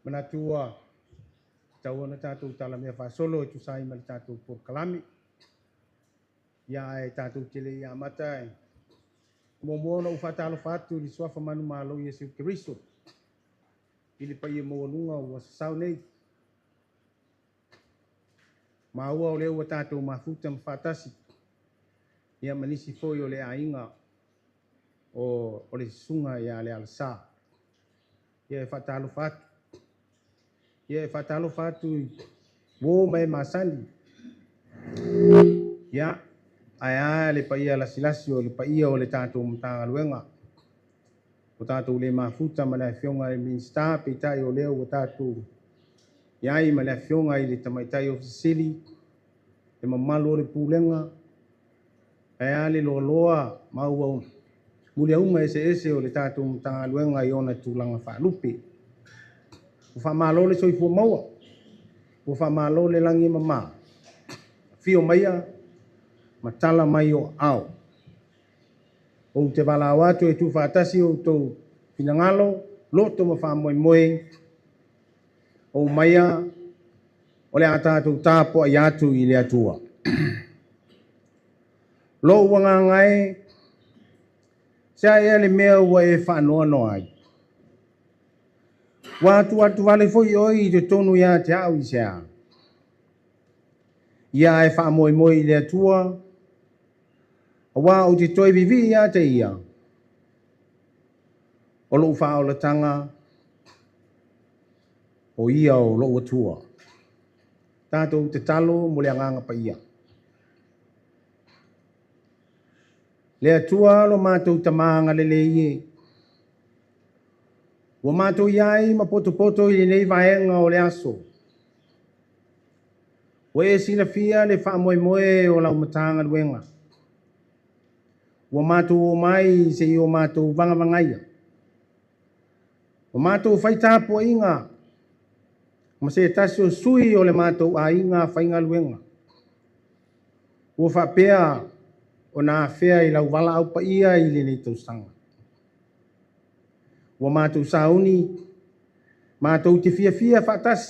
Manatua tau na tātou tala mea whasolo e tu sai ma tātou por kalami. Ia e tātou tele ia matai. Momono u whatalo whatu li suafa manu malo i Yesu Kiristo. Ili pa ia moanunga ua sasau nei. Maua o leo wa tātou mafuta mwhatasi. Ia manisi foi o le ainga o le sunga ia le alasa. Ia e whatalo whatu. Ia e whatalo whatu wo mai masani. Ia ai le pa ia la silasi o le pa ia o le tātou mtanga luenga. O tātou le mafuta ma le fionga e minsta pe tai o leo o tātou. Ia i ma le fionga i le tamaitai o sili. E mamalo le pulenga. Ai le loa maua mulia uma ese o le tātou mtanga luenga i ona tūlanga whalupe. O whamalo le soifua maua. O whamalo le langi mama. Fio maia, matala mai o au. O te wala watu e tu whatasi o tau pinangalo, loto ma whamoe moe. O maia, o le atatou tāpo ai atu i le atua. Lo wanga ngai, sa ea le mea ua e whanoa no ai. Watu wale foi oi te tonu ia te au i sea. Ia e wha moe i le atua. Wa o te toi vivi ia te ia. O lo wha o la tanga. O ia o lo atua. Tātou te talo mo le anganga pa ia. Le atua lo mātou tamanga le ie. Wa mātou iai ma poto i le nei vaenga o le aso. Wa e sila fia le wha moe o la umatanga luenga. Wa mātou o mai se i o mātou vangavangaia. Wa mātou whaitapo inga. Ma se tasi o sui o le mātou a inga whainga luenga. Wa whapea o nā whea i lau wala au pa ia i le nei tausanga. Wa mātou sauni, mātou te fia whatas.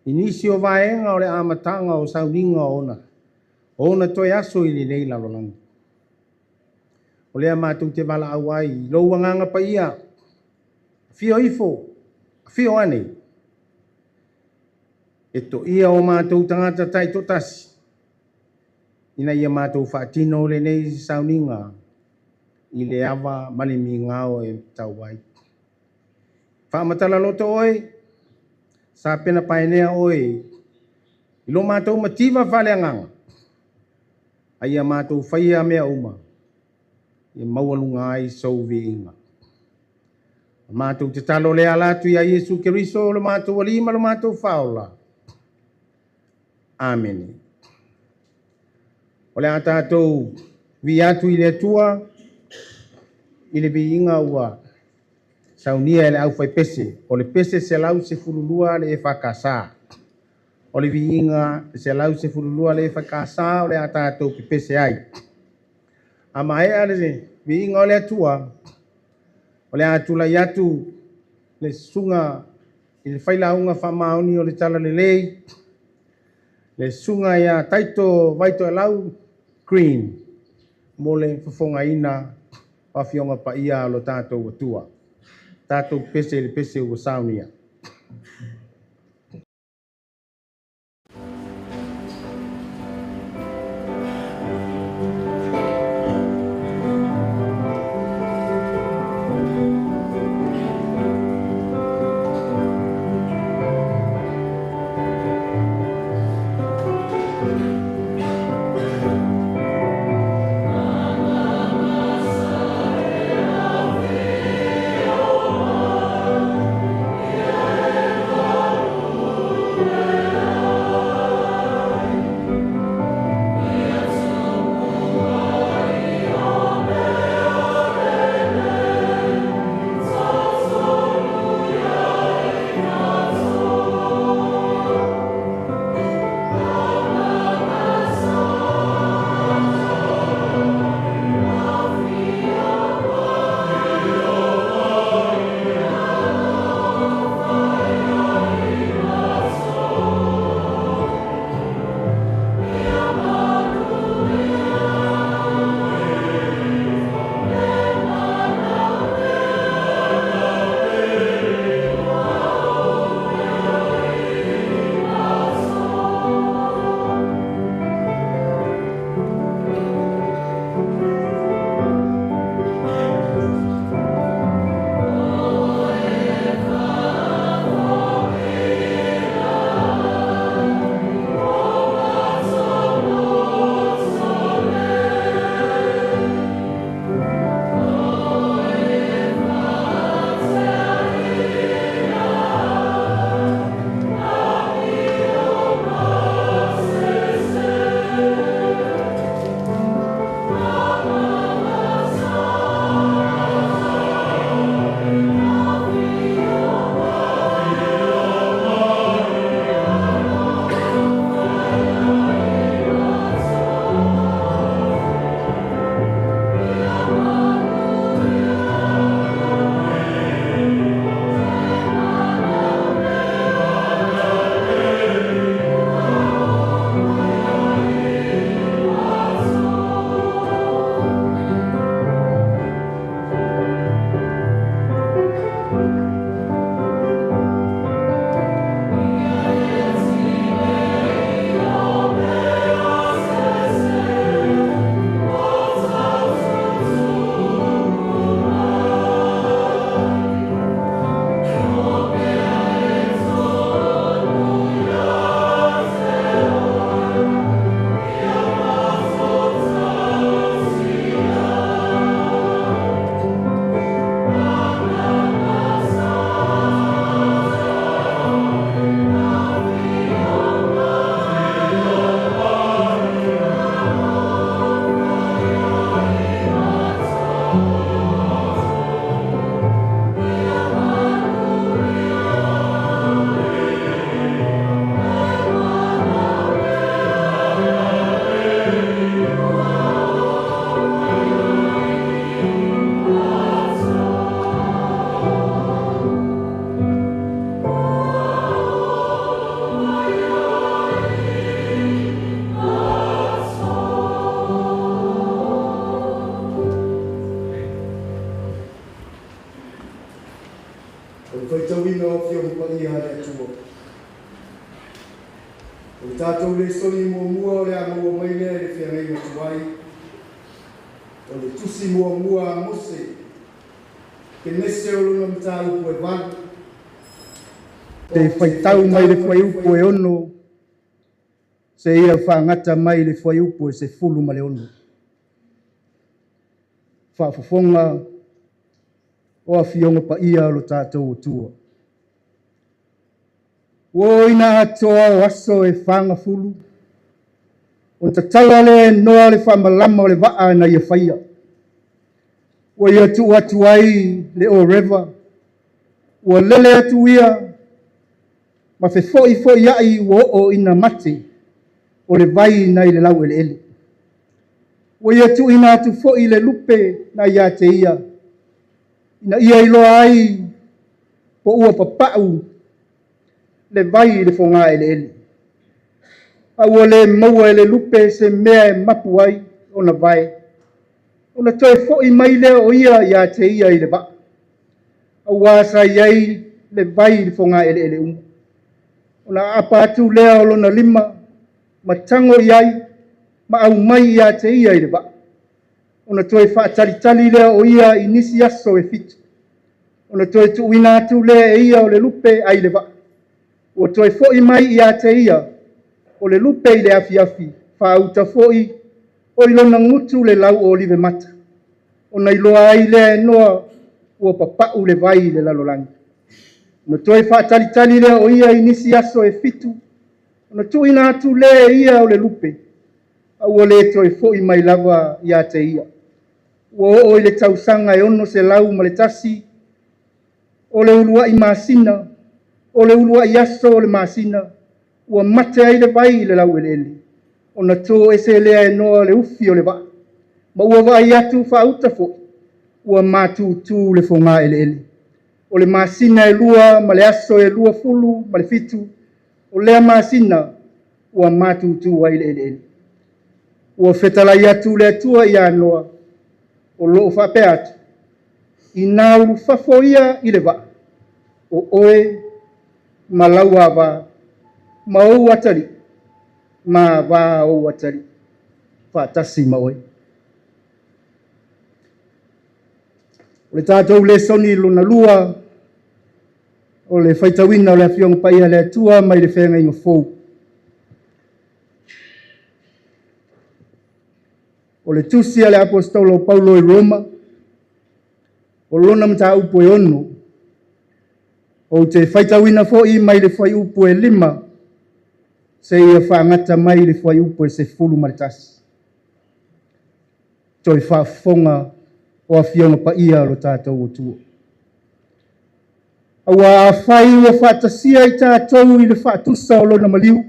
Inisi o vaenga o le amatanga o sauninga o ona. O ona toi aso i le nei lalolangi. O lea mātou te wala au ai, lau wanganga pa ia. Fio ifo, fio ane. e to ia o mātou tangata tai totasi. Ina ia mātou whaatino le nei sauninga i le awa malimi ngāo e tau wai. Whaamatala loto oi, sa pena paenea oi, i lo mātou mativa whale anganga. Aia mātou whaia mea uma, i maualunga ai sau vi inga. Mātou te talo le alatu ia Yesu Keriso, lo mātou walima, lo mātou whaola. Amen. O le a tātou vi atu i le atua, i le vi inga ua saunia le au fai pese, o le pese se lau se fululua le e whakasā. O le vi inga se lau se fululua le e whakasā, o le a tātou ki pese ai. A maea le vi inga o le atua, o le atula i atu le sunga i le whailaunga whamaoni o le tala le lei, le sunga ia taito vaito e lau green, mo le whawhonga ina whawhionga pa ia lo tātou atua. Tātou pese le pese ua saunia. Oh tātou le soni mua o le amua mai le whiangai o tuai. O le tusi mua mose. Ke nese o luna mta upu e wanu. Te whaitau mai le whai upu e ono. Se ia whaangata mai le whai upu e se fulu ma le ono. Whaafafonga o a fionga pa ia lo tātou o tua. Wo ina atoa o aso e whanga fulu. O ta tala le noa le whamalama o le waa na ia whaia. Wo ia tu atu ai le o reva. Wo lele atu ia. Ma fe foi ai wo o ina mate. O le vai na i le lau ele ele. Wo ia tu ina atu foi le lupe na ia te ia. Ina ia iloa ai po ua papau le vai le fonga ele ele. Au le maua ele lupe se mea e mapu ai o na vai. O na toi foi mai le o ia te ia i le ba. Au asa iai le vai le fonga ele ele umu. O na apa atu lea o lona lima ma tango iai ma au mai ia te ia i le ba. O na toi whaatalitali lea o ia i nisi aso e fitu. O na toi tu ina atu lea e ia o le lupe ai le ba. O toi foi mai ia te ia o le lupe i le afi afi. Whauta foi o ilona ngutu le lau o live mata. O na iloa ai lea e noa o papau le vai le lalolangi. O na toi whaatalitali lea o ia i nisi aso e fitu. O na tu ina atu lea e ia o le lupe. Au o le toi foi mai lava ia te ia. O le tausanga e ono se lau ma le tasi. O le ulua i masina. O le ulua i aso o le masina. Ua mate ai le vai le lau ele ele. O na tō ese lea e noa le ufi o le va. Ma ua vai atu whauta fo. Ua mātu tū le fonga ele ele. O le masina e lua, ma le aso e lua fulu, ma le fitu. O lea masina, ua mātu tū ai le ele ele. Ua whetalai atu le atua i anoa. O loo whape atu. I nāuru whafo ia i le va. O oe, ma lau ava, ma ou atari, ma va ou atari. Whaatasi ma oe. O le tātou le soni luna lua, o le whaitawina o le awhionga paia le atua, mai le whenga inga fōu. O le tusia le apostolo Paulo i Roma, o lona mta upo e ono, o te whaitawina fo i mai le whai upo e lima, se ia whaangata mai le whai upo e se fulu maritasi. Toi whaafonga o a whionga pa ia lo tātou o tua. Awa a whai ua whaatasia i tātou i le whaatusa o lona maliu,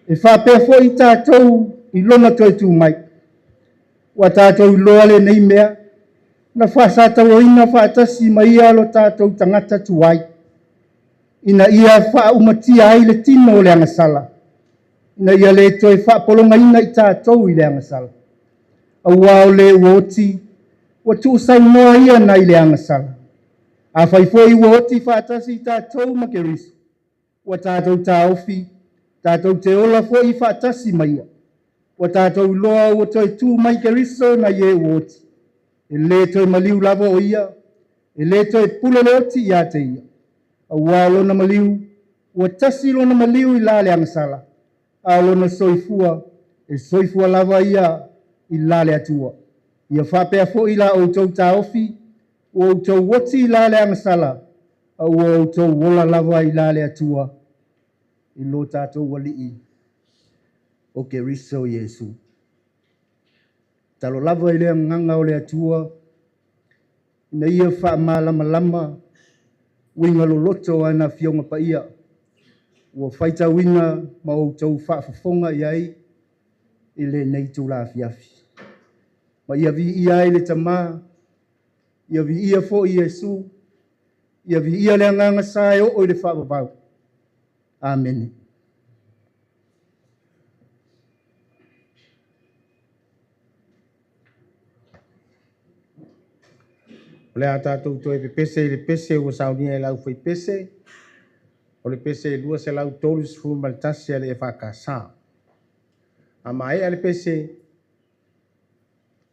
e whaapea fo i tātou i lona toi tū mai. Wa tātou i loa le nei mea, na whaasātau o ina whaatasi ma ia lo tātou tangata tuai. Ina ia whaumatia ai le tino o le angasala. Ina ia le toi whaapolonga ina i tātou i le angasala. Awa o le uoti, wa tūsau noa ia na i le angasala. A whaifoi uoti whaatasi i tātou ma ke risu. Wa tātou tā ofi, tātou te ola fo i whaatasi ma ia. Wa tātou loa ua toi tū mai ke riso na ie uoti. E le toi maliu lava o ia, e le toi pula le oti ia te ia. A walo na maliu, ua tasi lo na maliu i la le angasala. A lo na soifua, e soifua lava ia i la le atua. Ia whapea fo i la o tau ta ofi, o tau woti i la le angasala, a o tau wola lava i la le atua. I lo tātou wali i. O ke riso Yesu. Talo lava i lea nganga o le atua, na ia wha malama lama, winga lo loto ana fionga pa ia, ua whaita winga ma o tau wha fafonga iai, i le nei tu la fiafi. Ma ia vi ia i le tama, ia vi ia fo i Yesu, ia vi ia le nganga sae o i le wha babau. Amen. Le a tātou toi pe pese i le pese ua saunia e lau whai pese. o le pese lua se lau tolu se fu maltasi ale e whakasa. A mai ale pese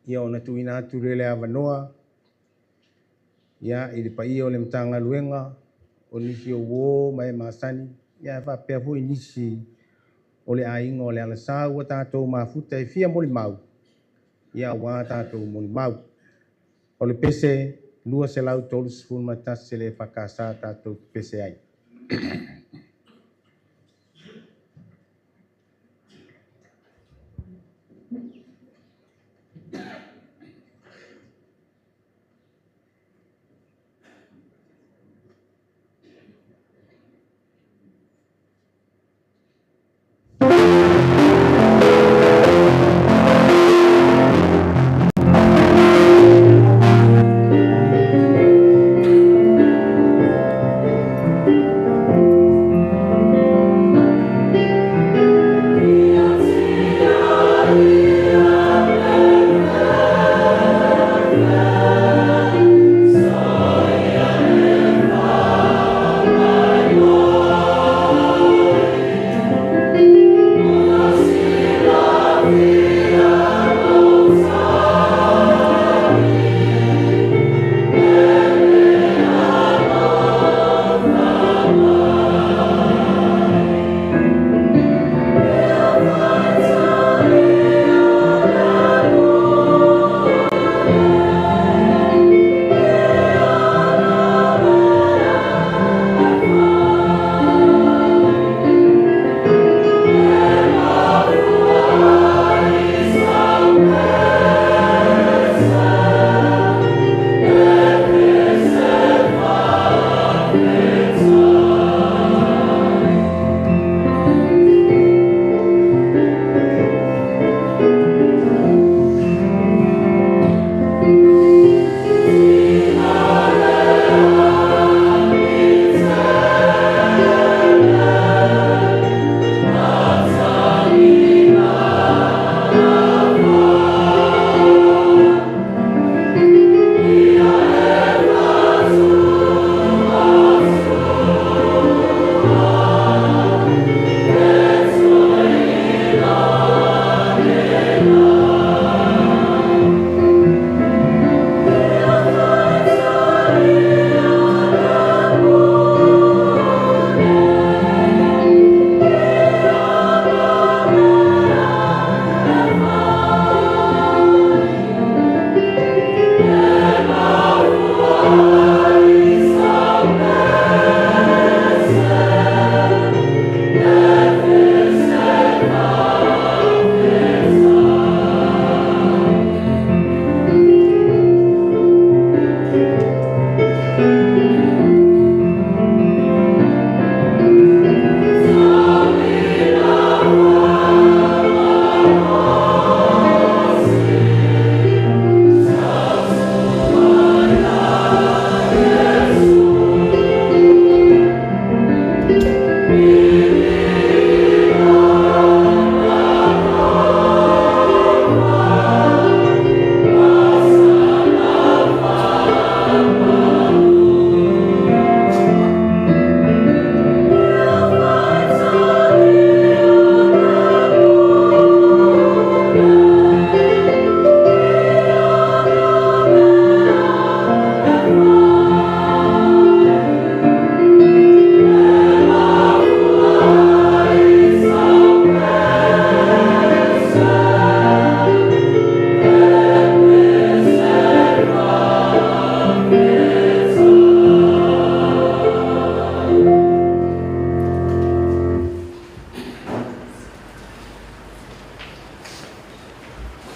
ia ona tuina atu rele avanoa ia i le paia o le matanga luenga o nisi o wō mai masani ia e whapea fu i nisi o le ainga o le alasa ua tātou mafuta e fia moli mau ia wā tātou moli mau o le pese lua se lau tolu se fu maltasi se le whakasa tātou pese ai.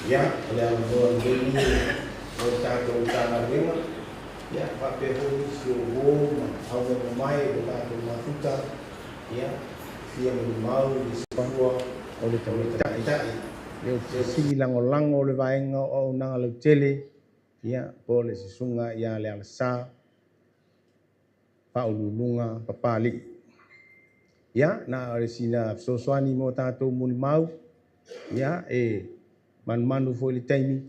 ya le alo ngeni o tātou tāna wenga ya pape ho si o ho ma hawe mo mai o tātou mafuta ya fia mo mau di sepahua o le tawita itai le o te sili lango le vaenga o nanga le tele ya po le sisunga ya le alasa pa ulunga papali ya na resina sosoani mo tātou muli mau ya manu fo le taimi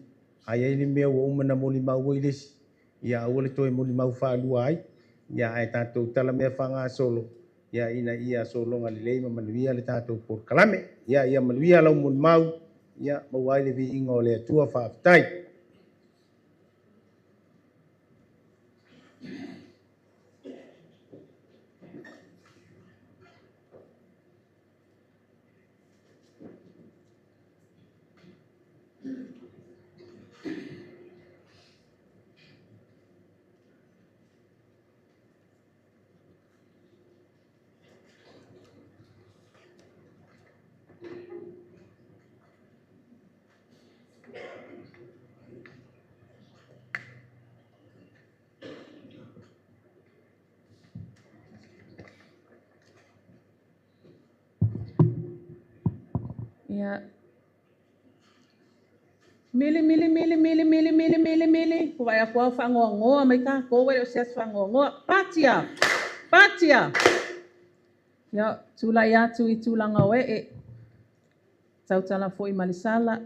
ai ai le mea o mana moli mau o ilesi ia o le toi moli mau fa lua ai ia ai tātou tala mea whanga solo ia ina ia solonga le lei ma manuia le tatou polokalame ia manuia lau mon mau ia mauai le viiga o le atua faafetai. Ia. Mili. Ko vai a kua whangoa mai ka koe o se whangoa. Patia. Ia, tula ia tu I tūlanga oe e. Tautala fo I malisala.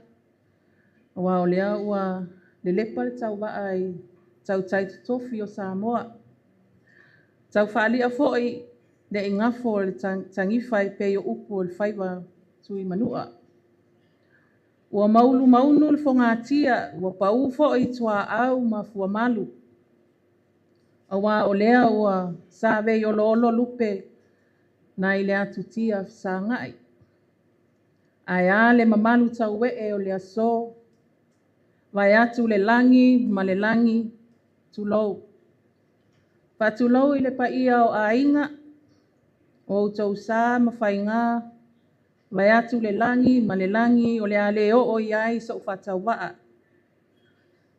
Wa o lea ua le lepa le tau waa ai tau tai tofi o Samoa. Tau whaalia fo I le ingafo le tangifai pe o upu o le whaiva tui manua. Ua maunu le whongatia, ua pau fo I tua au ma fua malu. Awa o lea ua sawe I olo lupe na I le atu tia sa ngai. Ai a le mamalu tau wee o le aso, vai atu le langi ma le langi tulou. Pa tulou I le paia o ainga, o tau sa ma whainga, vai atu le langi ma le langi o le ale o iai sa ufatau waa.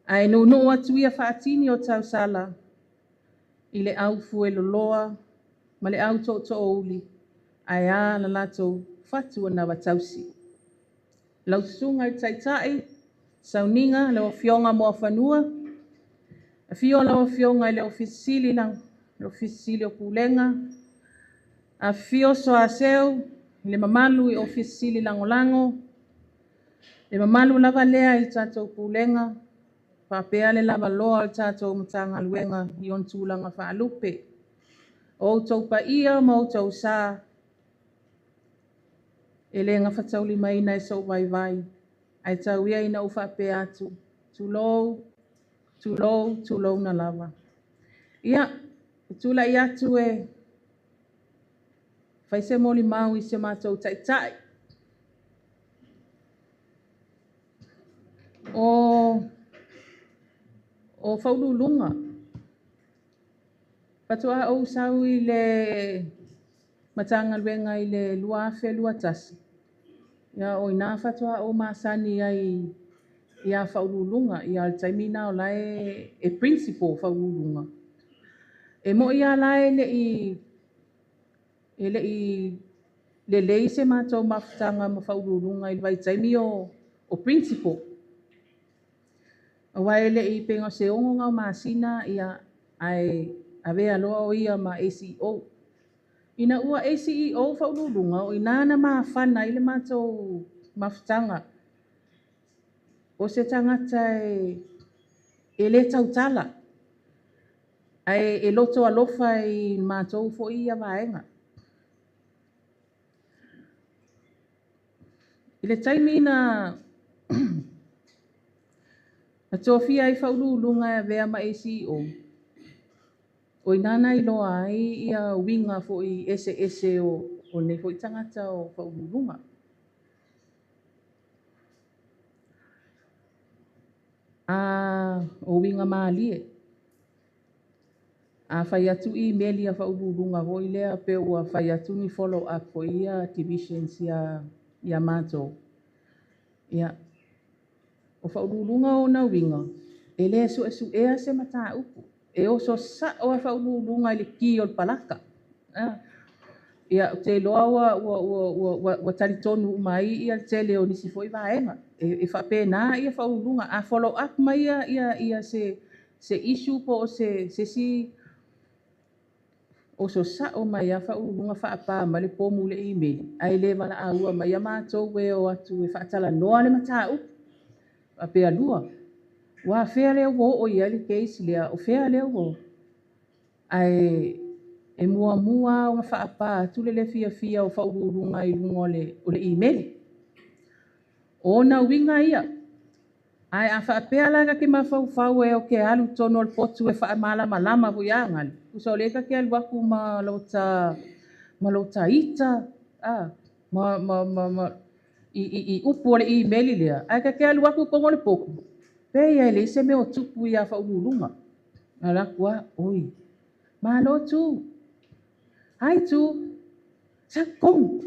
Ai nunu atu ia whaatini o tau sala, I le au fue loloa, ma le au to uli, ai a la lato fatu na watausi. Lau sunga I taitai, sauninga le o fionga mo whanua, a fio la o fionga I le ofisili lang, le ofisili o pulenga, a fio so a seu, le mamalu I ofisili lango, le mamalu lava lea I tatou pulenga, papea le lava loa I tatou matanga luenga I on tūlanga whaalupe. O tau pa ia ma o tau sa, e le nga whatau li mai na so vai. Ai tau ia ina uwha pe atu. Tūlou na lava. Ia, tūla I atu e, whaise moli mau I se mātou taitai. O whaululunga. Patua au sau I le matanga luenga I le luafe luatasi. Ia o ina fatua o masani ai ia whaululunga. Ia al taimina o lai e principal whaululunga. E mo ia lai le lei se mātou mafutanga ma whaululunga I vai taimi o principal. Awai le I pengo se ongo ngau masina ia ai avea loa o ia ma ACO. Ina ua ACO whaululunga o inana maa whana I le mātou mafutanga. O se tangata e le tautala. Ai e loto alofa I mātou fo ia vaenga. I le taimi na na tofia I whaululunga e vea ma ACO. O inana I loa ai ia winga fo I ese o ne fo I tangata o whaululunga. O winga maalie. A whai atu I meli a whaululunga ho I lea pe ua whai atu ni follow up fo ia divisions ia mātou. Ia. O whaululunga o na winga. E lea su ea se mata upu. E o so sa o a whaululunga I le ki o palaka. Ia te loa wa taritonu mai ia tele o nisi foi vaenga. E whapena ia whaululunga. A follow up mai ia se issue po o se si o so sa o mai a whaululunga whaapa ma le pomu le email. Ai le wala a ua mai a mātou we o atu e whaatala noa le mata upu. A pea lua. Wa fea leo wo o ia li case lea o fea leo wo. Ai e mua o whaapa tule le fia o whaururunga i lunga o le email. O na winga ia. Ai a whaapea laga ke mawhau e o ke alu tono al potu e whaamala malama vo iangali. Usa o leka ke alu aku ma lauta ita. I upu o le email lea. Ai ka ke alu aku kongo le poku. Pei ai le se me o tupu i a whaururunga. Ala kua, oi. Malo tu. Hai tu. Sa kong.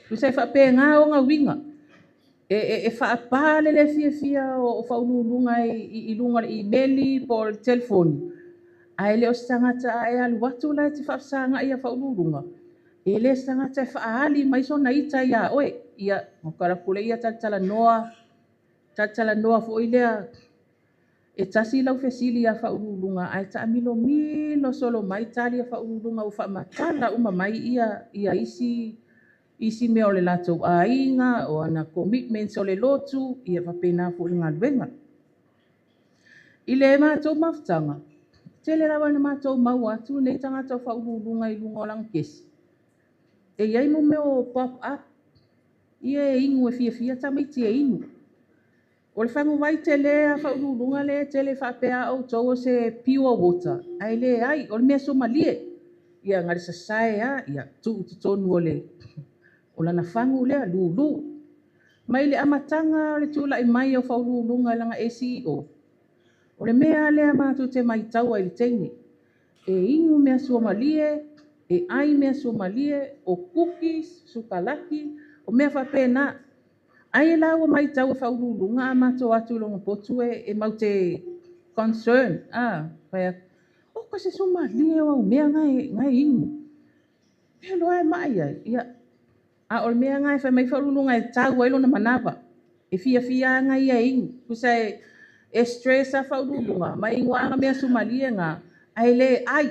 Usa e whaapea ngā o ngā winga. E whaapale le fia o whaururunga i lunga le emaili po le telefoni. Ai le o stangata ai alu watu lai te whaapsanga i a whaururunga. E le stangata e whaali mai so na ita ia oe. Ia, mokarakule ia tatala noa fo ilea. E tasi lau fesili a whaururunga. Ai ta milo solo mai tali a whaururunga u whaamatala uma mai ia isi mea o le latou ainga o ana commitments o le lotu ia whapena fo ngā luenga. I le mātou mawhtanga, tele rawa na mātou mau atu nei tangata o whaururunga i lunga o langkesi. E iai mo meo pop up, ia e ingu e fia tamaiti e inu. O le whangu vai tele a whaururunga le tele whapea au tau se pure water. Ai le ai, o le mea somalie. Ia ngare sasae ia tonu o le o lana whangu lea lulu. Mai le amatanga le tula i mai o whaururunga langa ACO. O le mea lea mātu te mai tau ai le teine. E ingu mea Somalie, e ai mea Somalie, o cookies, sukalaki, o mea whapena. Ai la o mai tau e whaururunga a mātu atu longa potu e mau te concern. Whai o ka se Somalie o mea ngai ingu. Pea loa e mai ai, ia. A o mea ngai whai mai whaururunga e tāu ailo na manawa. E fia ngai a ingu. Kusa e stress a whaururunga. Mai ingo anga mea Somalia ngā. Ai le ai.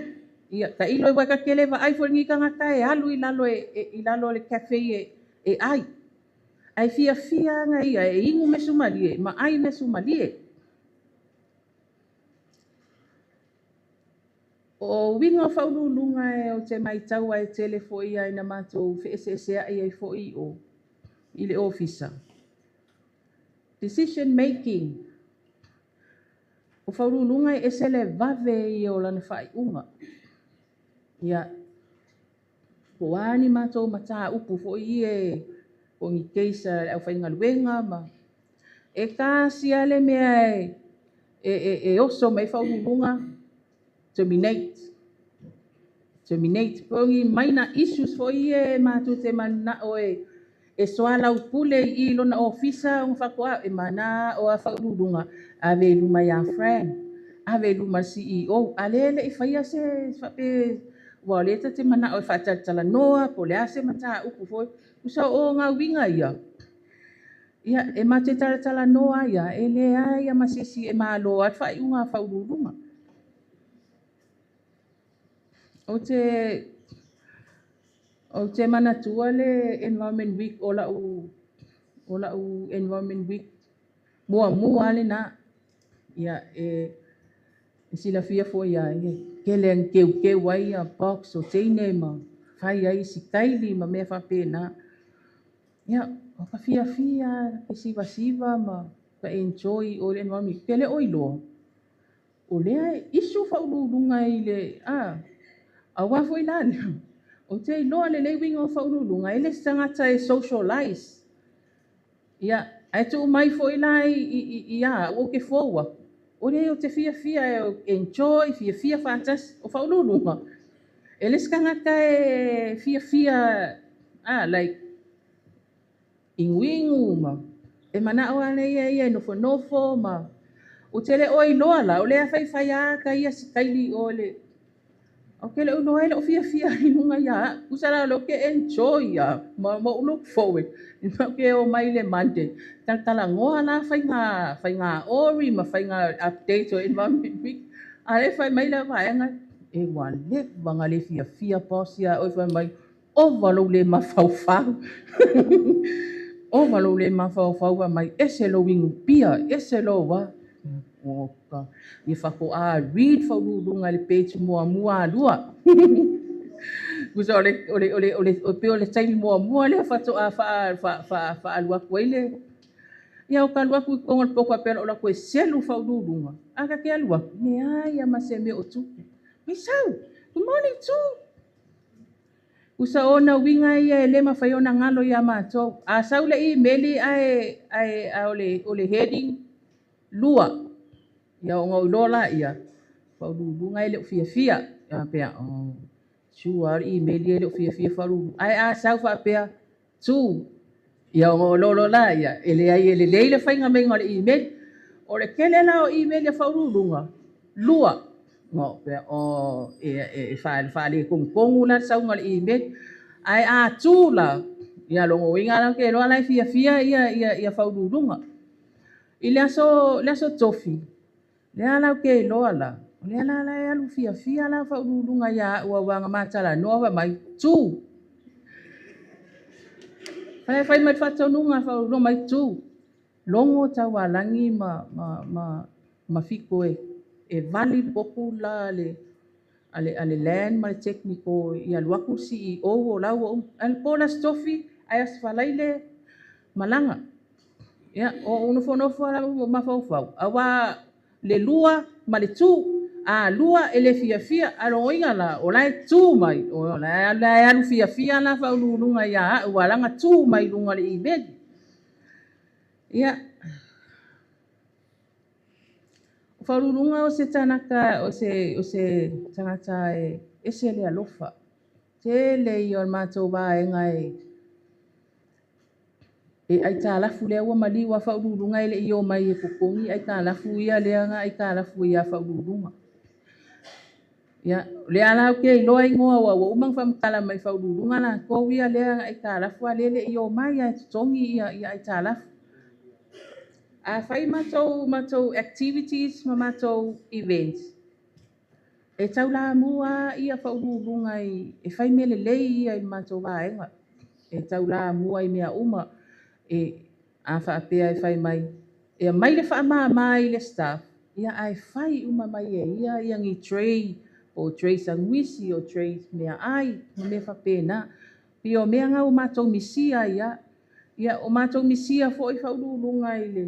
Ia, ka ilo i waka kelewa ai wharingi ka ngata e alu i lalo le cafe e ai. Ai fia ngai e ingu me Somalia. Ma ai me Somalia. O winga whaururunga e o te mai tau ai tele fo ia ina mātou wheesesea ai fo i o i le ofisa. Decision making. O whaururunga e sele vave i o lana whai unga. Ia, po ani mātou mata upu fo i o ngi keisa au whainga luenga ma. E kasi ale mea e oso mai whaururunga. Terminate. Pongi maina issues fo ie mātu te mana o e soala upule i lona ofisa o whakua e mana o a whaururunga. Ave luma ia friend. Ave luma CEO. Alele i whaia se whape waleta te mana o whatatala noa po le ase mata upu fo. Usa o ngā winga ia. Ia e mate tala noa ia. E le ai a masisi e malo at whai unga whaururunga. O te manatua le Environment Week o lau Environment Week mua le na ia e sila fia fo ia ke le keu ai a box o teine ma fai ai si kaili ma mea whapena ia o ka fia e siva ma ka enjoy o le Environment Week ke le oiloa o lea isu whaururunga i le a wafo i lani. O te iloa le leiwinga o whaururunga, ele tangata e socialize. Ia, ai tu mai fo i lai ia, o ke fōua. O le o te fia e enjoy, fia whatas o whaururunga. Ele skangata e fia, like, inguingu ma. E mana o ane ia nofo ma. O te le o iloa la, o le a whai a ka ia si kaili o le. O ke le uno ele o fia i nunga ia. Usara lo ke enjoy ia. Ma look forward. Nima ke o mai le Monday. Tala ngoa la whai ngā ori ma whai ngā update o Environment Week. A le whai mai la whaenga. E wale wanga le fia posia. O whai mai. O walo le mawhauwhau. O walo le mawhauwhau wa mai. Ese lo wingu pia. Ese lo wa. Oka. I whako read whaururunga le page mua lua. Kusa ole taimi mua le fa alua koile. Ia o kalua ku konga poko apela ola koe selu fa udulunga. Aka ke alua. Ne ai ama se me o tu. Me sau. Good morning tu. Usa ona winga ia e lema fai ona ngalo ia mātou. A saule I meli ole heading lua. Ia o ngau lola ia. Fa udulunga ele fia. Ia pea sua I meli ele fia fa udulunga. Ai a sau fa pea tu. Ia o ngau lola ia. Ele ai ele leile fai ngame ngale email. Ole kele la o email ia fa udulunga. Lua. Ngo pea fa le kongkongu la sau ngal email ai a tula ia longo winga la ke lo ala fia ia fa udulunga ile aso tofi le ala ke lo ala le ala ya lu fia la fa udulunga ia wa wanga matala no wa mai tu fai mai fa tonunga fa udulunga mai tu longo tawalangi ma fiko e vali popula ale land ma tekniko ia luaku CEO o lau al pola stofi ai asfalaile malanga ia o uno fono fala ma fau awa le lua ma le tu a lua ele fia alo inga la o lai tu mai o la alu fia la fa ulunga ia walanga tu mai lunga le ibed ia Whaururunga o se tanaka o se tangata e se le alofa. Te le I o mātou wāenga e ai tā lafu lea ua mali wa whaururunga ele I o mai e kukongi ai tā lafu ia leanga ai tā lafu ia whaururunga. Ia, le ala ke I loa ingoa wa umang whamkala mai whaururunga la kou ia leanga ai tā lafu a lele I o mai ai tutongi ia ai tā lafu. A fai mātou activities ma mātou events. E tau la mua ia whaururunga e fai mele lei ia I mātou wāenga. E tau la mua I mea uma a whaapea e fai mai. E mai le wha mai le staff. Ia ai fai uma mai ia ngi tray o tray sangwisi o tray mea ai me whapena. Pio mea ngau mātou misia ia. Ia o mātou misia fo I whaururunga I le.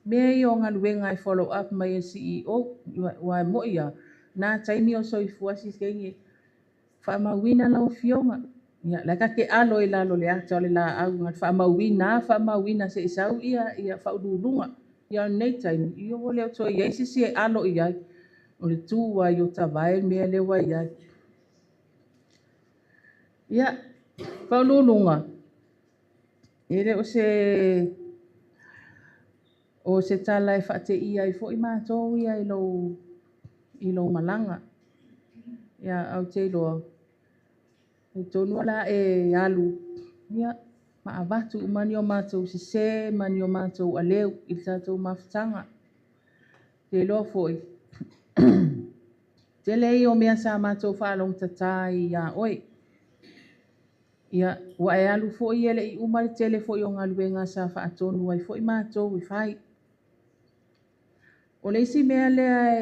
Mea I o ngā luenga I follow up mai CEO wa mo ia nā taimi o soifua si kengi whaamawina lau fionga. Ia, laka ke alo I lalo le ata o le la au ngā whaamawina se isau ia whaururunga. Ia nei taimi, ia o leo toi ia si alo ia o le tūwa I o tawai mea lewa ia. Ia, whaururunga. Ele o se tala e whaate ia I fo I mātou ia I lo malanga. Ia au te loa. E tonu ala e alu. Ia ma avatu mani o mātou se mani o mātou aleu I tātou mawhitanga. Te loa fo I. Te lei o mea sa mātou whaalong tatai ia oi. Ia wa e alu fo I ele I umare tele fo I o ngā luenga sa whaatonu ai fo I mātou I whai. O leisi mea lea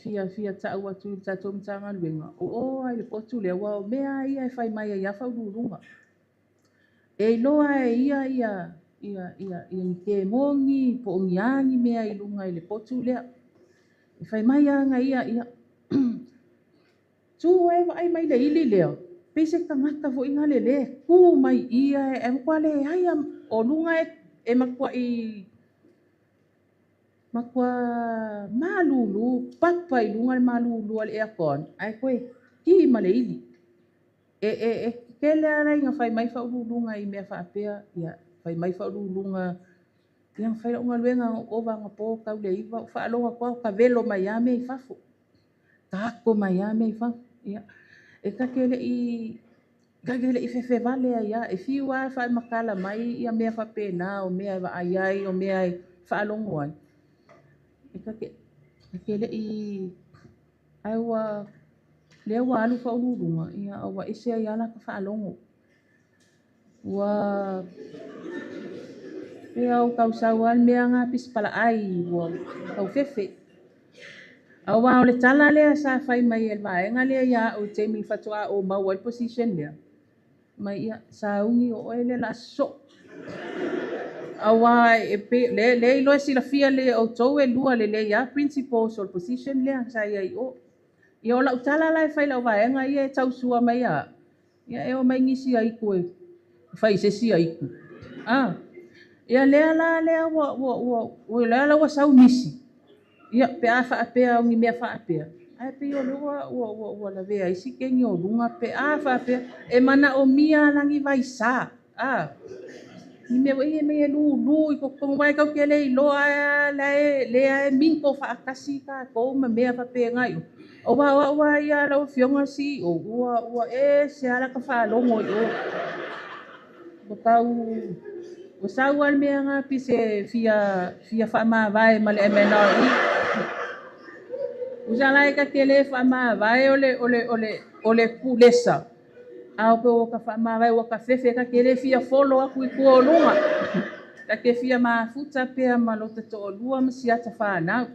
fia tau atu tatou mtanga luenga. O ai le potu lea wao mea ia e whai mai ia whaururunga. E loa ia ni ke mongi po ongiangi mea I lunga I le potu lea. E whai mai anga ia. Tu ai mai le ili lea. Pese kangata fo inga le le. Ku mai ia e mkwa le ai o lunga e makwa malulu papa I lunga malulu al aircon ai koe ki male ili kele ara inga fai mai fa ulunga I mea fa apea ia fai mai fa ulunga yang fai unga luenga o vanga po ka le iva fa longa kwa ka velo mai ame I fafo ta ko mai ame I fa ia e ka kele I fefe vale ia e fiwa fa makala mai ia mea fa pena o mea va ai o mea fa longo ai Kele aiwa lewa alu fa ulunga ia wa ise ia la ka fa longo wa ia o kau sawan mea nga pis pala ai wa kau fefe Awa o le tala lea sa fai mai e vaenga lea ia o te mi fatua o mau al position lea. Mai ia sa ungi o ele la so. Awa e pe le ilo si la fia le o tou e lua le ia principal sol position lea sa ia i o. Ia o la utala la e fai la vaenga ia e tau sua mai a. Ia e o mai ngisi ai koe. Fai se si ai ku. Ah. Ia lea la lea wo lea la wa sau nisi. Ia pe a fa pe o ngi me fa pe. Ai pe o wo la vea isi ke ngi o lunga pe a fa pe e mana o mia langi vai sa. Ah. Ni me lu i ko vai ka ke le lo a le a min ko fa kasi ka ko ma me fa pe ngai. O wa ia la o fionga si o wa e se ala ka fa longo o. Ko tau o sau al mea ngā pise fia wha vai ma le MNRE. Usa lai ka kele wha vai o le pulesa. Au pe o ka wha vai o ka fefe ka kele fia folo aku i kua lunga. Ka ke fia futa pea ma lo te to lua ma siata whanau.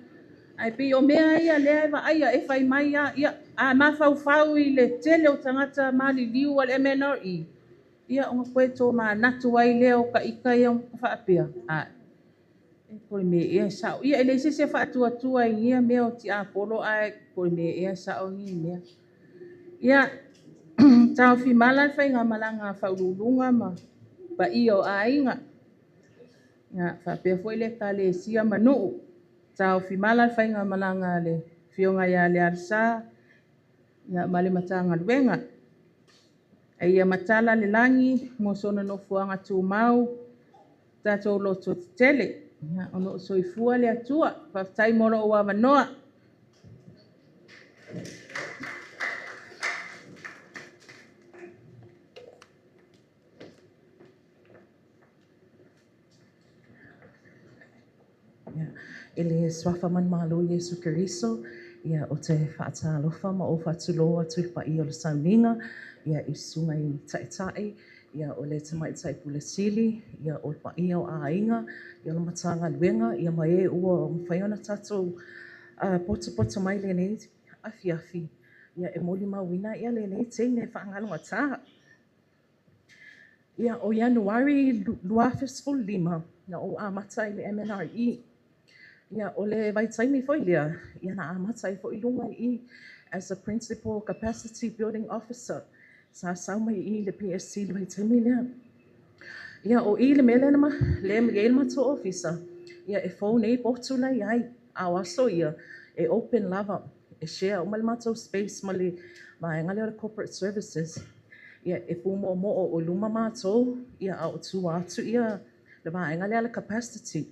Ai pe o mea ia lea eva aia e whai mai ia a mawhau i le tele o tangata mali liu al MNRE. Ia o koe tō mā natu ai leo ka ika ia o whaapea. E kore me ea sao. Ia ele se whaatua i ngia mea o ti a polo ai kore me ea sao ngi mea. Ia tau fi mala whai ngā malanga whaurulunga ma pa ia o a inga. Ia whaapea fwoi le ka le sia manu. Tau fi mala whai ngā malanga le fionga ia le arsa. Ia male matanga luenga. Ia matala le langi mo sona no fuanga tu mau tato loto tele ono soifua le atua pa tai moro o avanoa ele swafa man malo Yesu Keriso ia o te whaatalofa ma o whatuloa tuipa i o le sauninga ia i sunga i taetai, ia o le tamaitai pule sili, ia o pa ia o ainga, ia o matanga luenga, ia mai e ua o mwhaiona tatou pota mai le nei afi, ia e moli mawina ia le nei teine whaangalunga tā. Ia o Januari 25 na o amatai le MNRE, ia o le vaitaimi foi lea, ia na amatai foi lunga i as a Principal Capacity Building Officer. Sa sau mai i le PSC le vaitaimi lea. Ia o i le mele nama, le Miguel Mato Officer, ia e phone e botu lai ai, a waso ia, e open lava, e share o mato space mali, ma e ngale o corporate services. Ia e pumo o luma mato, ia a o tu atu ia, le ma e ngale ala capacity.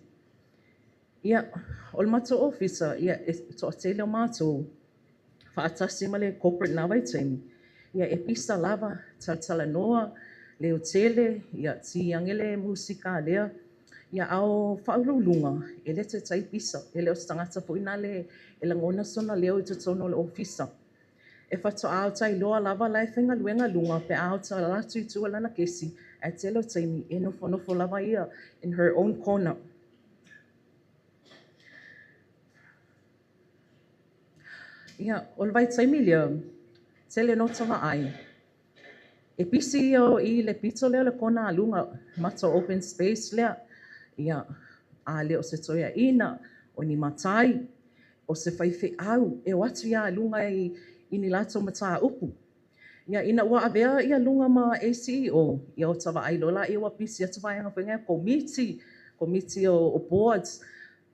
Ia, o le Mato Officer, ia e to tele o mato, whaatasi male corporate na vaitaimi. Ia e pisa lava tala noa leo tele ia ti angele musika lea ia ao whaurulunga e le te tai pisa e leo stangata po ina le e langona sona leo i te tono le ofisa e whato ao tai loa lava lai whenga luenga lunga pe ao ta latu i tua lana kesi e te leo taimi e nofo lava ia in her own corner. Ia o le vai taimi lea tele no tawa ai. E pisi o i le pito leo le kona alunga mato open space lea. Ia a leo se toia ina o ni matai o se whaife au e watu ia alunga i ni lato mata upu. Ia ina ua avea ia lunga ma ACEO. Ia o tawa ai lola i wa pisi atu vai anga whenga komiti o boards.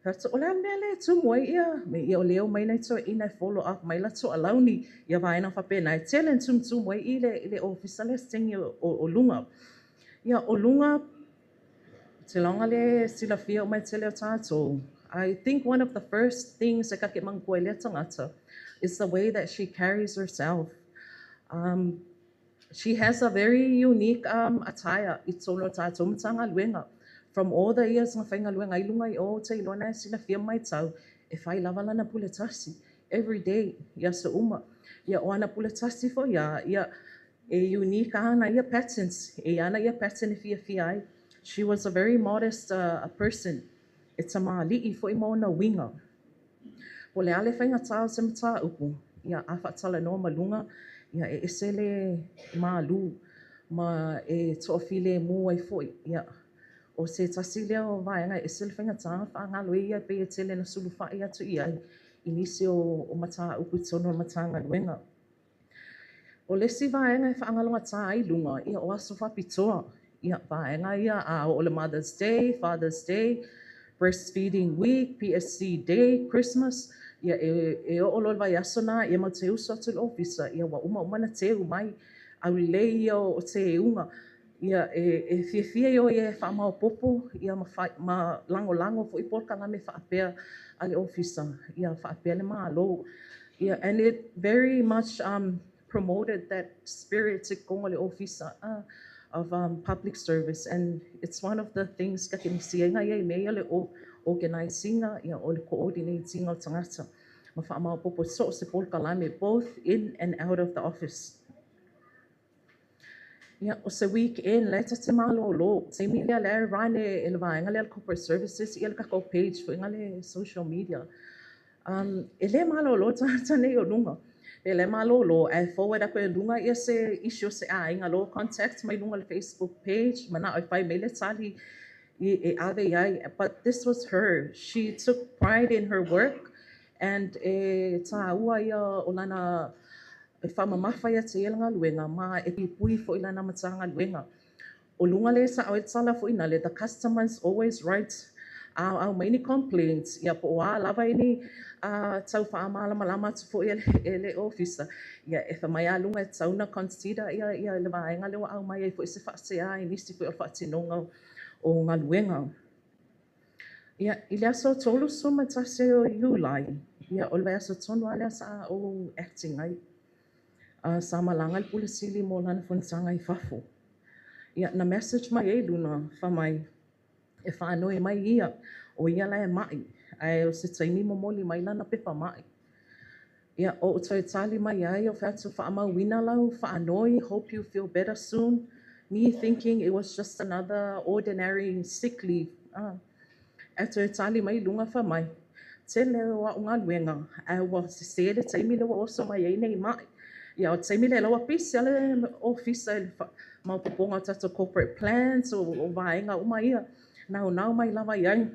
Hato o lea mele tu moe ia, me ia o leo mai nei toa ina follow up mai la toa launi ia vaina whapena e tele tu moe i le ofisa le stengi o lunga. Ia o lunga, te longa le sila fia o mai tele o tātou. I think one of the first things e kake mangkua le tangata is the way that she carries herself. She has a very unique attire i tono tātou mtanga luenga. From all the years nga whainga luenga ilunga I o te ilona sila fia mai tau e whai lava lana puletasi every day ia sa uma. Ia o ana puletasi fo ia e unique ana ia patterns e ana ia pattern e fia ai. She was a very modest person. It's a maali'i fo I mauna winga. Po le ale whainga tāo se mata upu. Ia a whaatala noa malunga. Ia e esele malu. Ma e toofile mu ai foi. Ia o se tasi leo vaenga e esele whainga tāo whaangalo ia pe e tele na sulu whai atu ia. Inisi o mata upu tono mata ngaluenga. O le si vaenga e whaangalonga tā ai lunga. Ia o aso whapitoa. Ia vaenga ia a o le Mother's Day, Father's Day, Breastfeeding Week, PSC Day, Christmas. Ia e o lol vai aso na ia ma te uso atu le ofisa. Ia wa uma na te umai au le ia o te unga. Ia e fia yo ia whaamao popo. Ia ma lango fo i porka na me whaapea ale ofisa. Ia whaapea le maa lo. Yeah, and it very much promoted that spirit to go le officer of public service, and it's one of the things ka kinisienga ia me le organizing ia o le coordinating o tangata ma fa ma popo so se pol kalame both in and out of the office. Yeah, o se weekend leta te malo lo te media le rane e le vaenga le corporate services ia le ka page fo ngale social media. Ele malo lo tane o lunga. Ele malo lo e forward up e lunga ia se issue se a inga lo contact my lunga le Facebook page mana o fai mele tali e ave ai. But this was her. She took pride in her work and e ta ua ia o lana e whamamafa ia te ilanga luenga ma e pui fo ilana matanga luenga. O lunga le sa o e tala fo ina le the customers always write au maini complaints ia po a lava ini tau whaamala malama tu fo ele officer ia e wha mai alunga e tauna consider ia le vaenga lewa au mai e fo se whaase a inisi fo il whaatinonga o ngā luenga. Ia i lea so tolu so matase o Iulai ia o lea so tonu alea sa o acting ai sa malanga le pulisili mo lana whansanga i whafo. Ia na message mai e luna wha mai e whaanoe mai ia o ia lai mai ai o se taimi momoli mai lana pepa mai. Ia o toi tali mai ai o whatu whaamawina lau whaanoe, hope you feel better soon. Me thinking it was just another ordinary sick leave. E toi tali mai lunga wha mai. Te leo wa unga luenga ai wa se sele taimi lewa oso mai ei nei mai. Ia o taimi le lawa pisi ale ofisa mau poponga tato corporate plans o vaenga uma ia. Nau mai lava iai.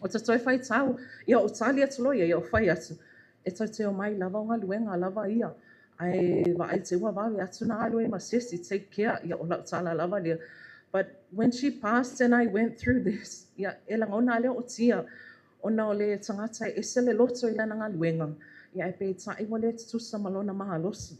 O te toi whai tau, ia o tali atu loia, ia o whai atu. E tau te o mai lava o ngā luenga lava ia. Ai wa ai te ua wawe atu na alo e masisi, take care, ia o lau tala lava lia. But when she passed and I went through this, ia e langona leo o tia, ona o le tangata e se le loto i lana ngā luenga. Ia e pe ta i wale tutusa malona mahalosi.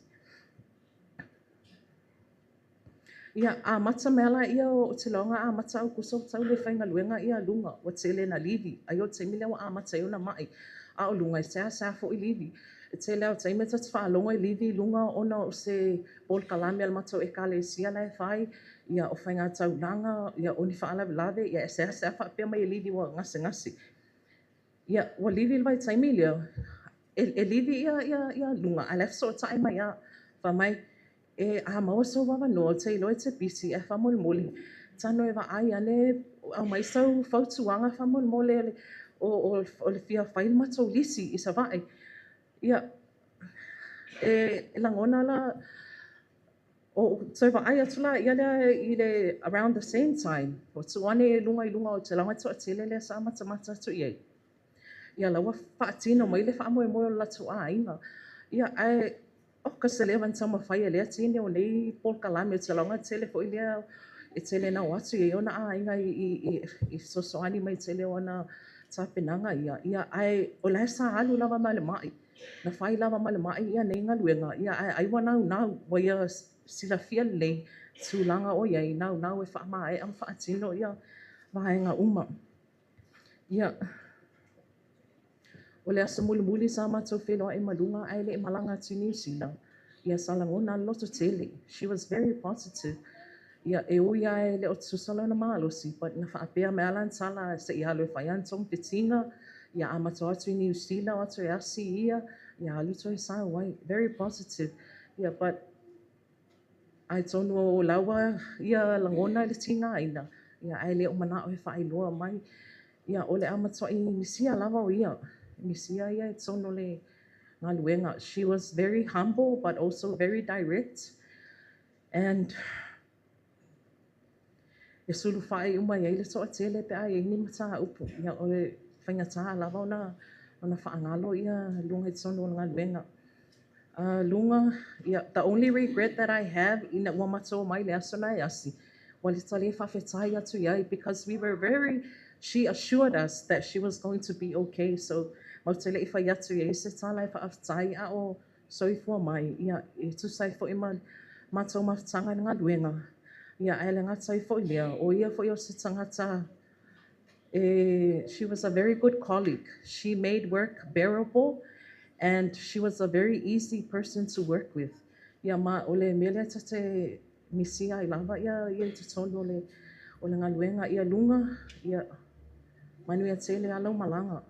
Ia a mata mela ia o te longa a mata au kuso tau le whainga luenga ia lunga o te le na livi. Ai o te mile wa a mata iona mai. A o lunga i sea fo i livi. E te leo te imeta te whaalonga i livi lunga ona o se bol kalami al mato e kale sia lai whai. Ia o whainga tau langa, ia o ni whaalawe lave, ia e sea whaapea mai i livi wa ngasi. Ia wa livi vai taimi leo. E livi ia lunga. A lef so tae mai a whamai. E a maua so wawa no te ilo e te bisi e whamolmoli. Tano e wa ai ane au mai sau whautuanga whamolmoli o le fia whailmata o lisi i sa vai. Ia, e langona la o te wa ai atula ia lea i le around the same time. O tuane e lunga i lunga o te langa to a tele lea sa mata tu iei. Ia lawa whaatino mai le whaamoe moe o latu a inga. Ia ai o ka se lewa ntama whai e lea tine o nei pol kalame o te longa tele fo i lea e tele na watu i ona a inga i sosoani mai tele o na tapenanga ia. Ia ai o lea sa alu lava male mai. Na whai lava male mai ia nei ngā luenga. Ia ai wanau wa ia sila fia lei tūlanga o iei nau e whaama e am whaatino ia wahenga uma. Ia o le asa muli sa matou whenua e malunga ai le e malanga tu New Zealand. Ia salangona loto tele. She was very positive. Ia e ui ai le o tusala na mahalosi, but na whaapea me alan tala se i halo e whaiantong pitinga. Ia amato atu i New Zealand, atu e asi ia. Ia aluto e sa wai. Very positive. Ia, but ai tonu o lawa ia langona le tinga aina. Ia ai le o mana o e whailoa mai. Ia o le amato i nisia lava o ia. Misia ia tono le ngā luenga. She was very humble, but also very direct. And e sulu whae uma ia le toa tele pe ai ni mata upu. Ia o le whaingata lava ona whaangalo ia lunga i tono o ngā luenga. Lunga, yeah, the only regret that I have in ua matua mai le aso na e asi, wale tale whawhetai atu iai, because she assured us that she was going to be okay. So, mautele i whai atu iai se tala e whawhetai a o soifua mai, ia, e tusai fo ima matua mawhtanga ngā luenga. Ia, ele ngata i fo ilia, o ia fo i o se tangata, she was a very good colleague. She made work bearable, and she was a very easy person to work with. Ia ma ole mele tate misia I lava ia te tono ole ngā luenga ia lunga, ia manu ia tele alau malanga.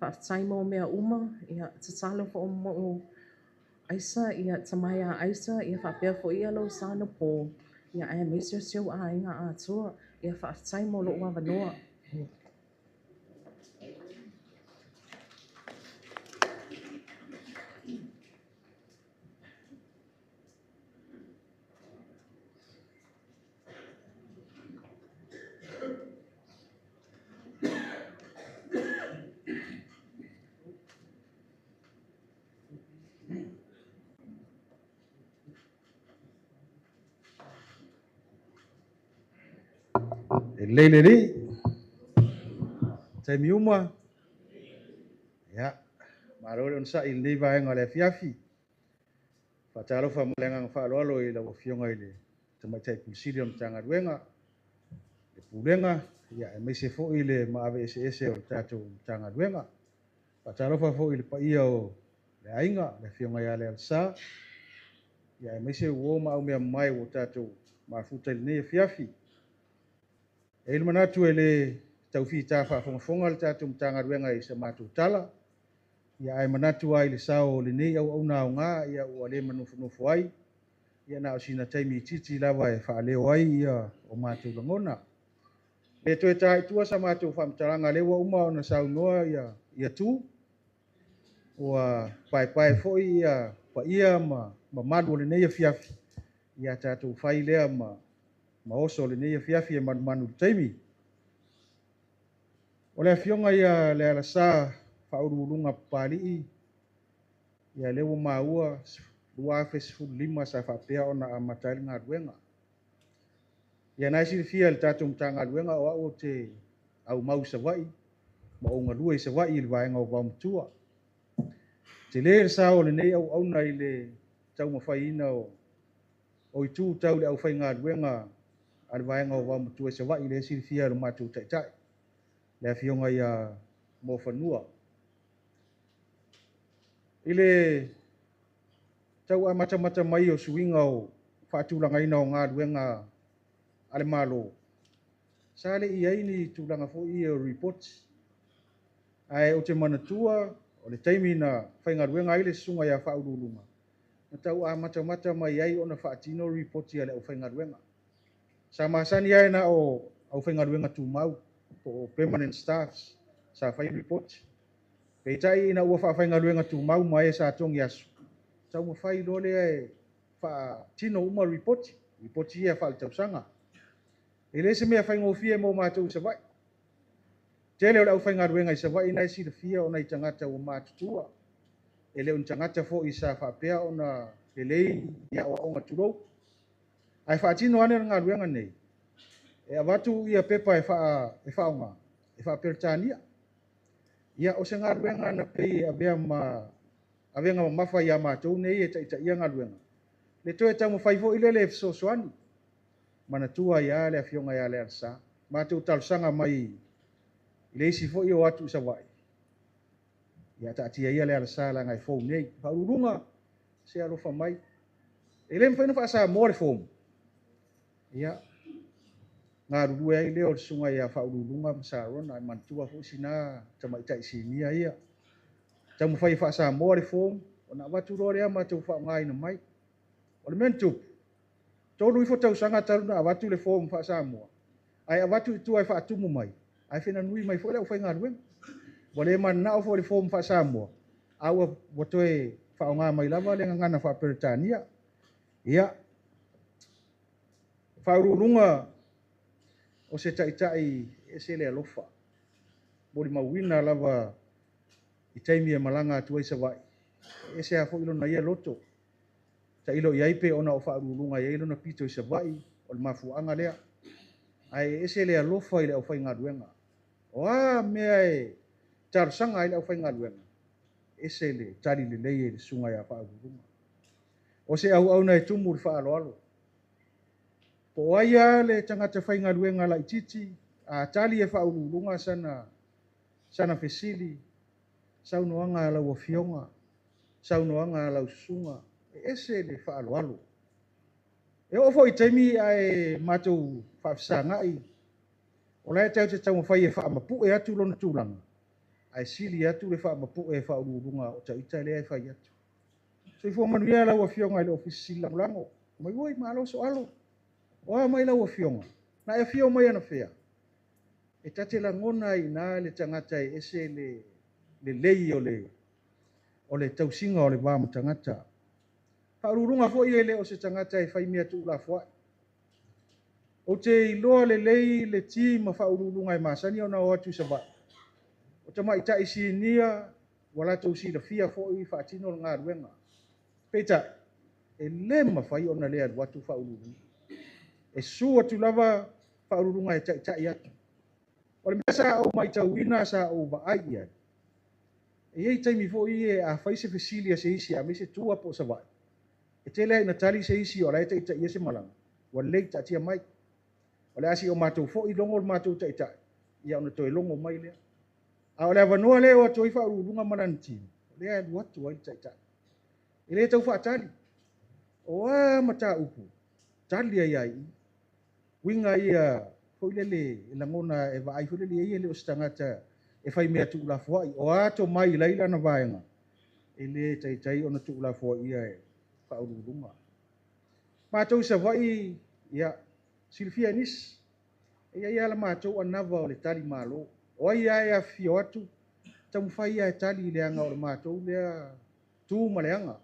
Whaatai mo mea uma, ia tatalo fo mo aisa, ia tamaya aisa, ia whapea fo ia lau sāna pō. Ia ae meisio sio a inga a toa, ia whaatai mo lo ua wanoa. Leilei, taimi uma, ya, marore on sa il nei vaenga le fiafi. Fatalo fa mulenga fa lolo I la fionga ile. Tama tai pulsiri on tanga ruenga. Le pulenga, ya e me se fo ile ma ave ese o tato tanga ruenga. Fatalo fa fo ile pa ia o le ainga le fionga ya le sa. Ya e me se wo ma o me mai o tato ma futa ile nei fiafi. E il manatu ele taufi ta fa fonga le tato tanga ruenga I se matu tala. Ia ai manatu ai le sao le nei au na nga ia o le manofu ai ia na sina taimi titi lava e fa le ai ia o matu langona e to tai tua sa matu fa mtaranga le wa uma ona sau noa ia tu o pai foi ia pa ia ma madu le nei fiafi ia tatu fai le ma oso le nei fiafi e manu taimi o le fionga ia le ala sa faurulunga pali ia lewa maua lua fes lima sa fapea ona amatai ngā ruenga. Ia nai silifia le tatou mtanga ruenga o te au mau savai, ma o ngā lua I savai I le vaenga o vaumatua. Te le sao le nei au auna I le tau mawhaina o itu tau le au whai ngā ruenga a le vaenga o vaumatua savai le silifia le matu taitai. Le fionga ia mo whanua. Ile tau a mata mai o suinga o whaatulanga ina o ngā ruenga ale malo. Sale ia ini tulanga fo ia o report. Ai o te manatua o le taimi na whainga ruenga ile sunga ia whaurulunga. Na tau a mata mai ai o na whaatino report ia le o whainga ruenga. Sa masani ai na o whainga ruenga tu mau o permanent staffs sa whai report. Kei tai ina ua whaafai ngā ruenga tu mau mai e sa tongi asu. Tau ma whai lole e wha tino uma report ia wha tau sanga. E le se mea whai ngofia mo mātou sa vai. Tele o lau whai ngā ruenga I sa vai nai si fia o nai tangata o mātutua. E leo tangata fo I sa whapea o na lelei ia o onga turou. Ai wha tino ane ngā ruenga nei. E avatu ia pepa e wha onga. E wha pertania. Ia o se ngā ruenga na pei avea ma mafa ia mātou nei e ta ia ngā ruenga. Le toe tau mawhai fo ile le soani. Mana tua ia le fionga ia le arsa. Mātou talusanga mai ile isi fo i o atu sa vai. Ia ta atia ia le arsa la ngai fau nei. Paurunga se alofa mai. E le mwhaina wha sa more foam. Ia. Ngā rurua ai leo le sunga ia whaurulunga masarona ai mantua fo sina tamaitai sinia ia. Tau mwhai wha sa more foam. O na watu rore ama tau wha ngai na mai. O le mentu. Tolu I fo tau sanga taru na watu le foam wha sa mua. Ai watu I tu ai wha atumu mai. Ai whina nui mai fo leo whai ngā ruenga. Wale man na fo le form fa Samoa. Awa wotoe fa nga mai lava le ngana fa Britania. Ia fa urunga o se tai e se le alofa. Boli mawina lava i taimi e malanga atu ai savai. E se a fo ilo na ia loto. Ta ilo iai pe ona o fa urunga ia ilo na pito i savai o le mafuanga lea. Ai e se le alofa i le au fai ngaduenga. Oa mea e tarsanga i le au fai ngaduenga. E se le tari le leie le sunga ia fa urunga. O se au na e tumu le fa alo alo. Po aia le tangata fai ngaduenga la ititi a tali e fa urunga sana fesili. Saunoanga la wafionga. Saunoanga la usunga. E se le fa alo alo. E ofo i taimi ai matou whaafisangai. O lai tau te tau whai e whaamapu e atu lona tūlanga. Ai sili atu le whaamapu e whaururunga o tau ita lea e whai atu. So i fōmanuia lau a whionga i le ofisi langulango. Mai oi maalo so alo. Oa mai lau a whionga. Na e whio mai ana whea. E tate la ngona i nā le tangata e ese le lei o le tausinga o le wāma tangata. Whaururunga fo i ele o se tangata e whai mea tu la fwai. O te iloa le lei le ti ma whaururunga e masani o na o atu sabai. O te mai tai si nia wala tau si la fia fo i whaatino ngā ruenga. Peta, e lema whai o na lea watu whaururunga. E su atu lava whaururunga e tai atu. O le mesa o mai tau ina sa o vaai ia. E ei taimi fo i e a whai se fesilia se isi a me se tua po sabai. E te lea ina tali se isi o lai tai ia se malanga. Wa lei ta tia mai. O le asi o mātou fo i longo o mātou tai tai. Ia ona toi longo mai lea. A o le avanua lea o toi whaururunga mananti. O lea e watu ai tai tai. E lea tau whaatali. O a mata upu. Tali ai ai. Winga ia fo lele e langona e vaai fo lele ia le o stangata e whai mea tuula fuai. O ato mai laila na vaenga. E le tai tai ona tuula fuai ia e whaururunga. Mātou sa vai ia silfia nis. E ia la mātou anava o le tali malo. O ia e a fio atu. Tamu whai ia e tali leanga o le mātou lea tū maleanga.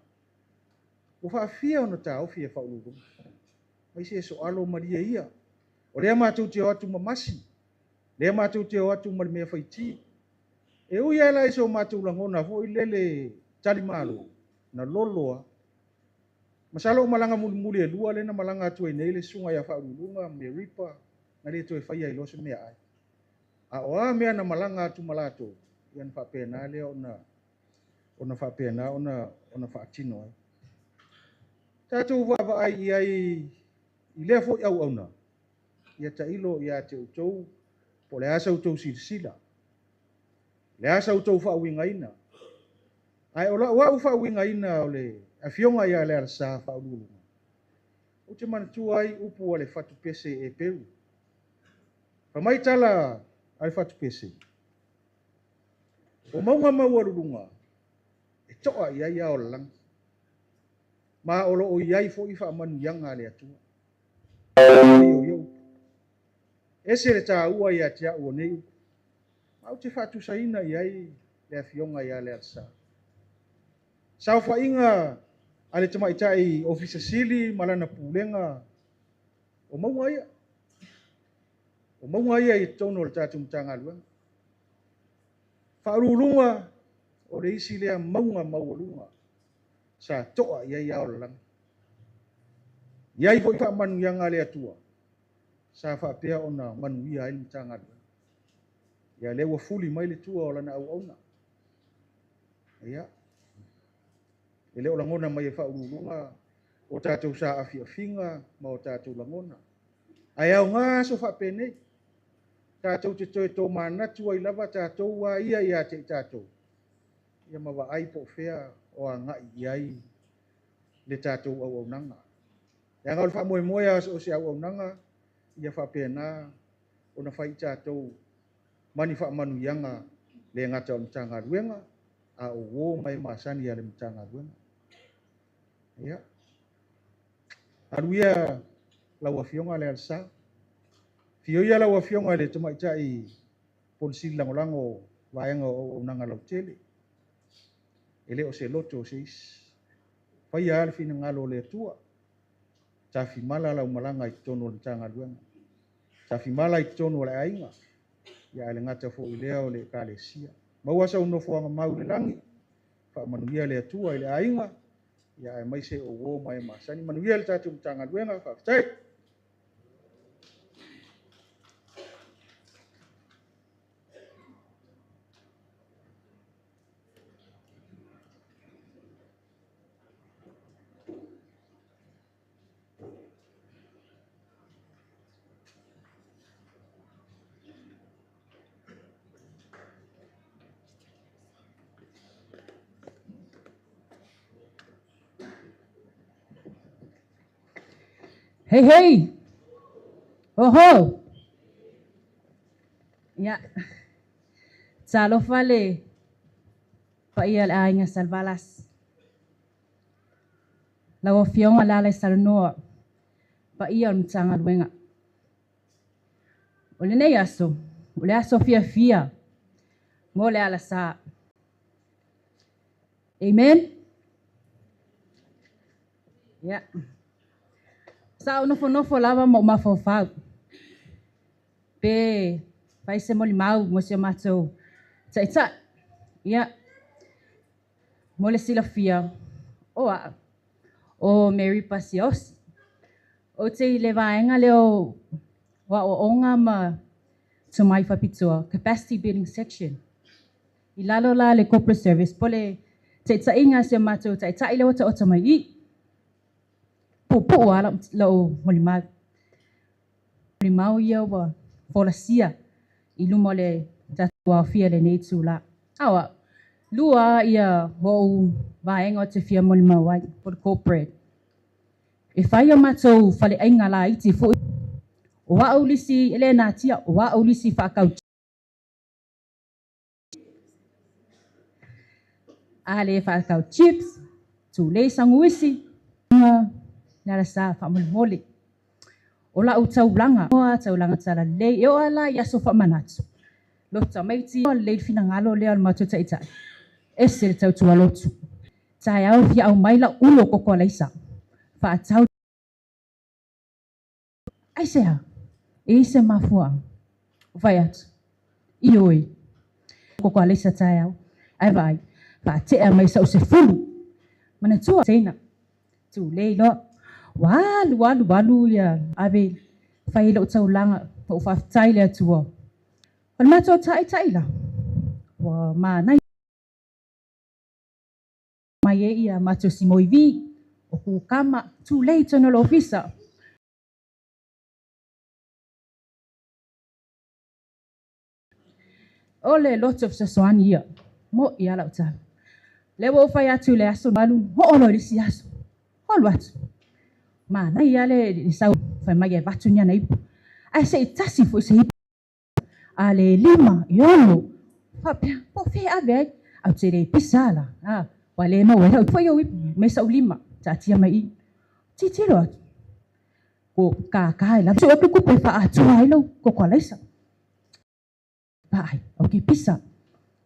O whaafia ona tā o fia whaururunga. Mai se so alo maria ia. O lea mātou te o atu mamasi. Lea mātou te o atu mari mea whaiti. E ui ala e so mātou langona fo i lele tali malo. Na loloa. Masalo o malanga muli e lua lena malanga atu e nei le sunga ia whaururunga me ripa. Na le to e whaia i loso mea ai. A oa mea na malanga atu malato. Ian whapena lea ona whapena ona whaatino ai. Tātou wawa ai i lea fo i au auna. Ia ta ilo ia te utou. Po le asa utou sila. Le asa utou whauinga ina. Ai ola ua u whauinga ina o le a fionga ia le arasa whaururunga. O te manatua ai upu o le whatu pese e peru. Pamai tala ai whatu pese. O maunga mawarurunga. E toa ia o lang. Ma olo o iai fo i whaamanu yanga le atua. Ese le tā ua ia te au o nei. Au te whatu saina iai le a fionga ia le arasa. Sao whainga ale te maitai ofisa sili malana pulenga o maunga ia. O maunga ia i tono le tātu mtanga luenga. Whaururunga o le isi lea maunga maurunga. Sa toa iai au langa. Iai fo i wha manu yanga le atua. Sa whapea ona manu ia ili mtanga luenga. Ia lewa fuli mai le tua o lana au auna. Ia. E leo langona mai e whaururunga o tātou sa awhiawhinga ma o tātou langona. Ai au ngā so whapene. Tātou te toe tō mānatu ai lava tātou wa ia te tātou. Ia mawa ai po whea o a ngai iai le tātou au au nanga. Ia ngau le wha moe moe o se au au nanga. Ia whapena o na whai tātou mani wha manu yanga le ngata o mtanga ruenga. A o wō mai masani ale mtanga ruenga. Ia. Aruia lau afionga le alsa. Fio ia lau afionga le tamaitai polisi langolango vaenga o nanga lo tele. Ele o se loto se is. Pai al fina ngalo le tua. Tafi mala la umalanga i tono le tanga luenga. Tafi mala i tono le ainga. Ya le ngata fo i lea o le kalesia. Mawasa uno fo anga mau le langi. Fa manuia le tua i le ainga. Ya e mai se o wo mai masani. Manuia le tatu tanga luenga. Fa fitai. Hey, hey. Oho. Ya. Salo fale. Pa ia la inga salvalas. La ofiong ala la salnoa. Pa ia mtanga luenga. Ole ne yaso. Ole aso fia. Ngole ala sa. Amen. Ya. Sa nofo lava mo mafofau. Pe pai se moli mau mo se matou. Tsa. Ya. Mole sila fia. O Mary Pasios. O te levaenga leo wa o onga ma tumai fapitua capacity building section. Ilalo la le corporate service pole te tsa inga se matou tsa ile wata o mai. Po wala lo molimau. Molimau ia wa folasia. Ilu mole tatua fia le nei tula. Awa. Lua ia wo vaenga te fia molimau ai for corporate. E whai o matou whale ainga la iti fo o wa ulisi ele na tia o wa ulisi whakau. Ale whakau chips tu le sanguisi nara sa whamole. O la utau langa o tau langa tala le e o ala yaso whamanatu. Lota maiti o le fina ngalo le al matou taita. Ese le tau tua lotu. Tai au fia au maila ulo koko laisa. Whaatau Aisea, se mafua. Vai atu. Ioi. Koko alisa tai au. Ai vai. Whaatea mai sa o se fulu. Mana tua teina. Tu leilo. Walu ia. Ave. Whaila o tau langa. O whaftai lea tua. Wala mato tai la. Wa ma nai. Mai e ia mato si moivi. O kukama. Tu leito no lo ofisa. Ole lots of saswani ia. Mo ia lau tala. Lewo fai atu le aso malu. Ho olo li si aso. Holo atu. Ma na ia le sau fai mai e batu nia na ipu. Ai se itasi fo se ipu. Ale lima, yolo. Fapia, po fe ave. Au te re pisala. Wale ma wera u fai o ipu. Me sau lima. Tatia mai i. Titiro atu. Ko kakai la. So apu kupe fa atu hailo. Ko kwa laisa. Pai, okay, pisa.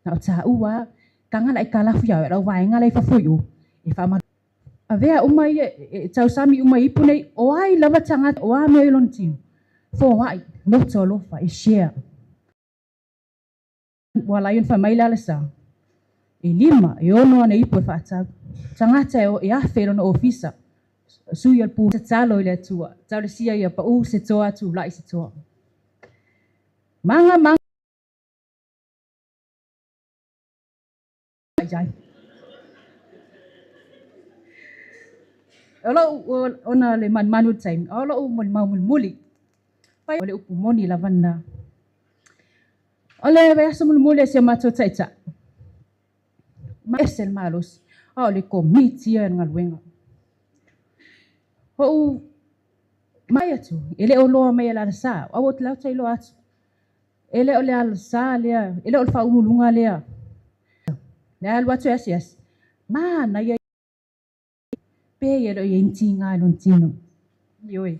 Na ta ua kanga lai kala fia ra waenga lai fa foyo. E fa ma avea umai e tau sami umai ipune o ai lava tanga o a me lontin. Fo wai no tolo fa e share. Wala yon fa mai la sa. E lima e ono na ipo fa ta. Tanga te o e a fero no ofisa. Su yal pu talo ile tua. Tau sia ia pa u se toa tu lai se toa. Manga Jai. Olo ona le manu time. Olo mau muli. Pai ole upu moni lavanda. Ole ve aso muli se mato taita. Ma esel malos. Ole komiti ngal wenga. Ho mai atu. Ele olo mai la sa. Awot la tai lo atu. Ele ole al sa le. Ele ol fa ulunga le. Na al watu yes. Ma na ya pe yelo yentinga lontino. Yoi.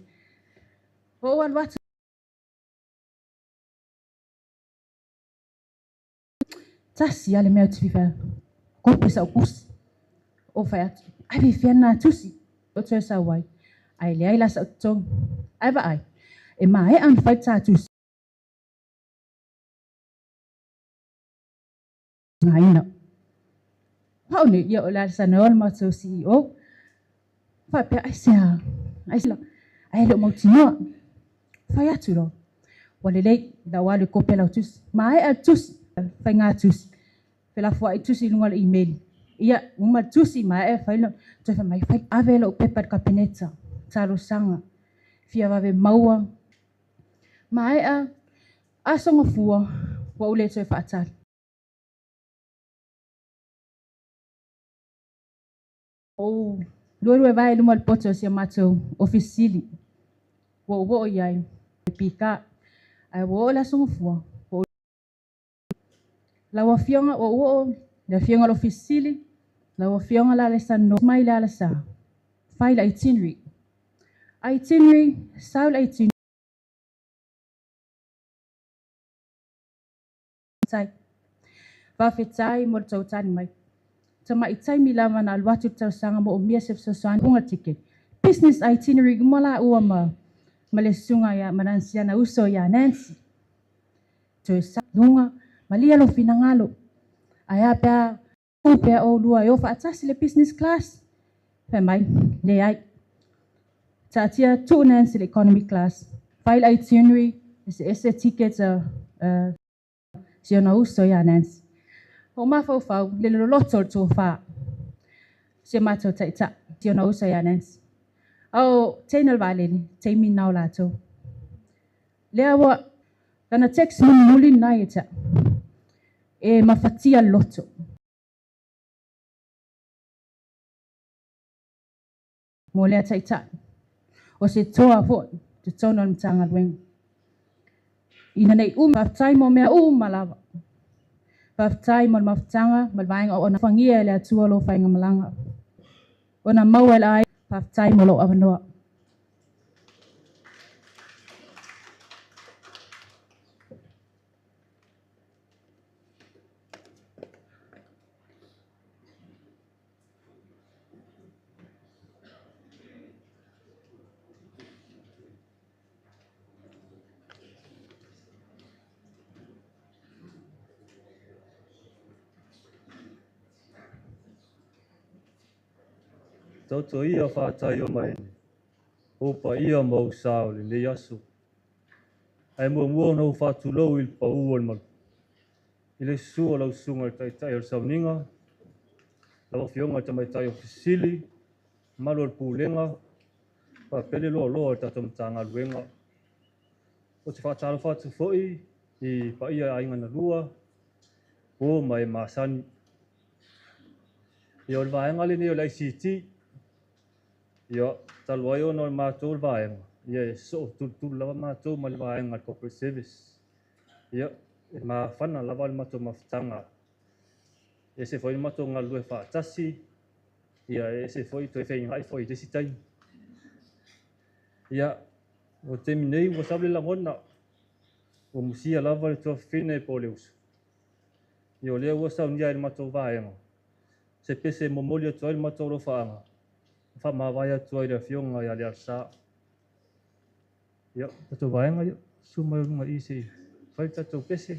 Ho al watu tasi ale mea tuiva ko pesa kus o fa ai vi fiana tusi o tse sa wai ai le ai la sa tong ai va ai e mai an fa ta tusi ngai na hau ni ya la sa no ma so CEO fa pe ai sa ai lo mo tino fa ya tu lo wale le da wale ko pela tusi mai a tusi fa nga tusi pela fo ai tusi lunga le email ia uma tusi mai e fa no te fa mai fa avelo pepa kapineta talo sanga fia va ve maua mai a songo fua wa ule te fa atal o loro vai no mal poto se mato officili wo yai pika ai wo la songo fua la wa fionga wo la fionga officili la wa fionga la sa no mai la sa file itinerary saul itinerary sai va fetai mo tautan mai tama itai milama na alwatu tau sanga mo mia sef sosan unga ticket business itinerary gumala uama malesunga ya manansia na uso ya Nancy to sa lunga malia lo finangalo aya pa upe o lua yo fa atasi le business class fa mai le ai tatia to Nancy le economy class file itinerary is a ticket siona uso ya Nancy o mafau le loto to fa se mato taita siona uso ya Nancy au tenal vale te mi nau lato le awa kana text muli na ita e mafatia loto mo le taita o se toa fo te tono mtanga lweng ina nei time mo mea malava time mo maftanga malvainga ona fangia le atua lo fainga malanga ona mawel ai time mo lo avanoa Toto ia whātai o mai. Opa ia mau sao le aso. Ai mua no whātulau il pa uon mal. Ile sua lau sunga i tai o sauninga. Lau fionga tamai tai o fisili. Malo al pūlenga. Pa pele loa tatam tanga luenga. O te whātalo whātu foi. I pa ia ainga na lua. O mai masani. I o le vaenga le ne o lai siti. Ia talwai ona o mātou le vaenga. Ia so tu lava mātou ma le vaenga corporate service. Ia ma whana lava le mātou mawhitanga. Ia se foi mātou ngā lue whātasi. Ia se foi toi whainga ai foi desi tai. Ia o te minei wa sabile langona. O musia lava le toa whine po le usu. Ia o lea ua saunia le mātou vaenga. Se pese momoli atu ai le mātou lo whaanga. Fa mawai atu ai le fionga ia le arsa. Ia, tato vaenga ia, suma runga isi. Whai tato pese.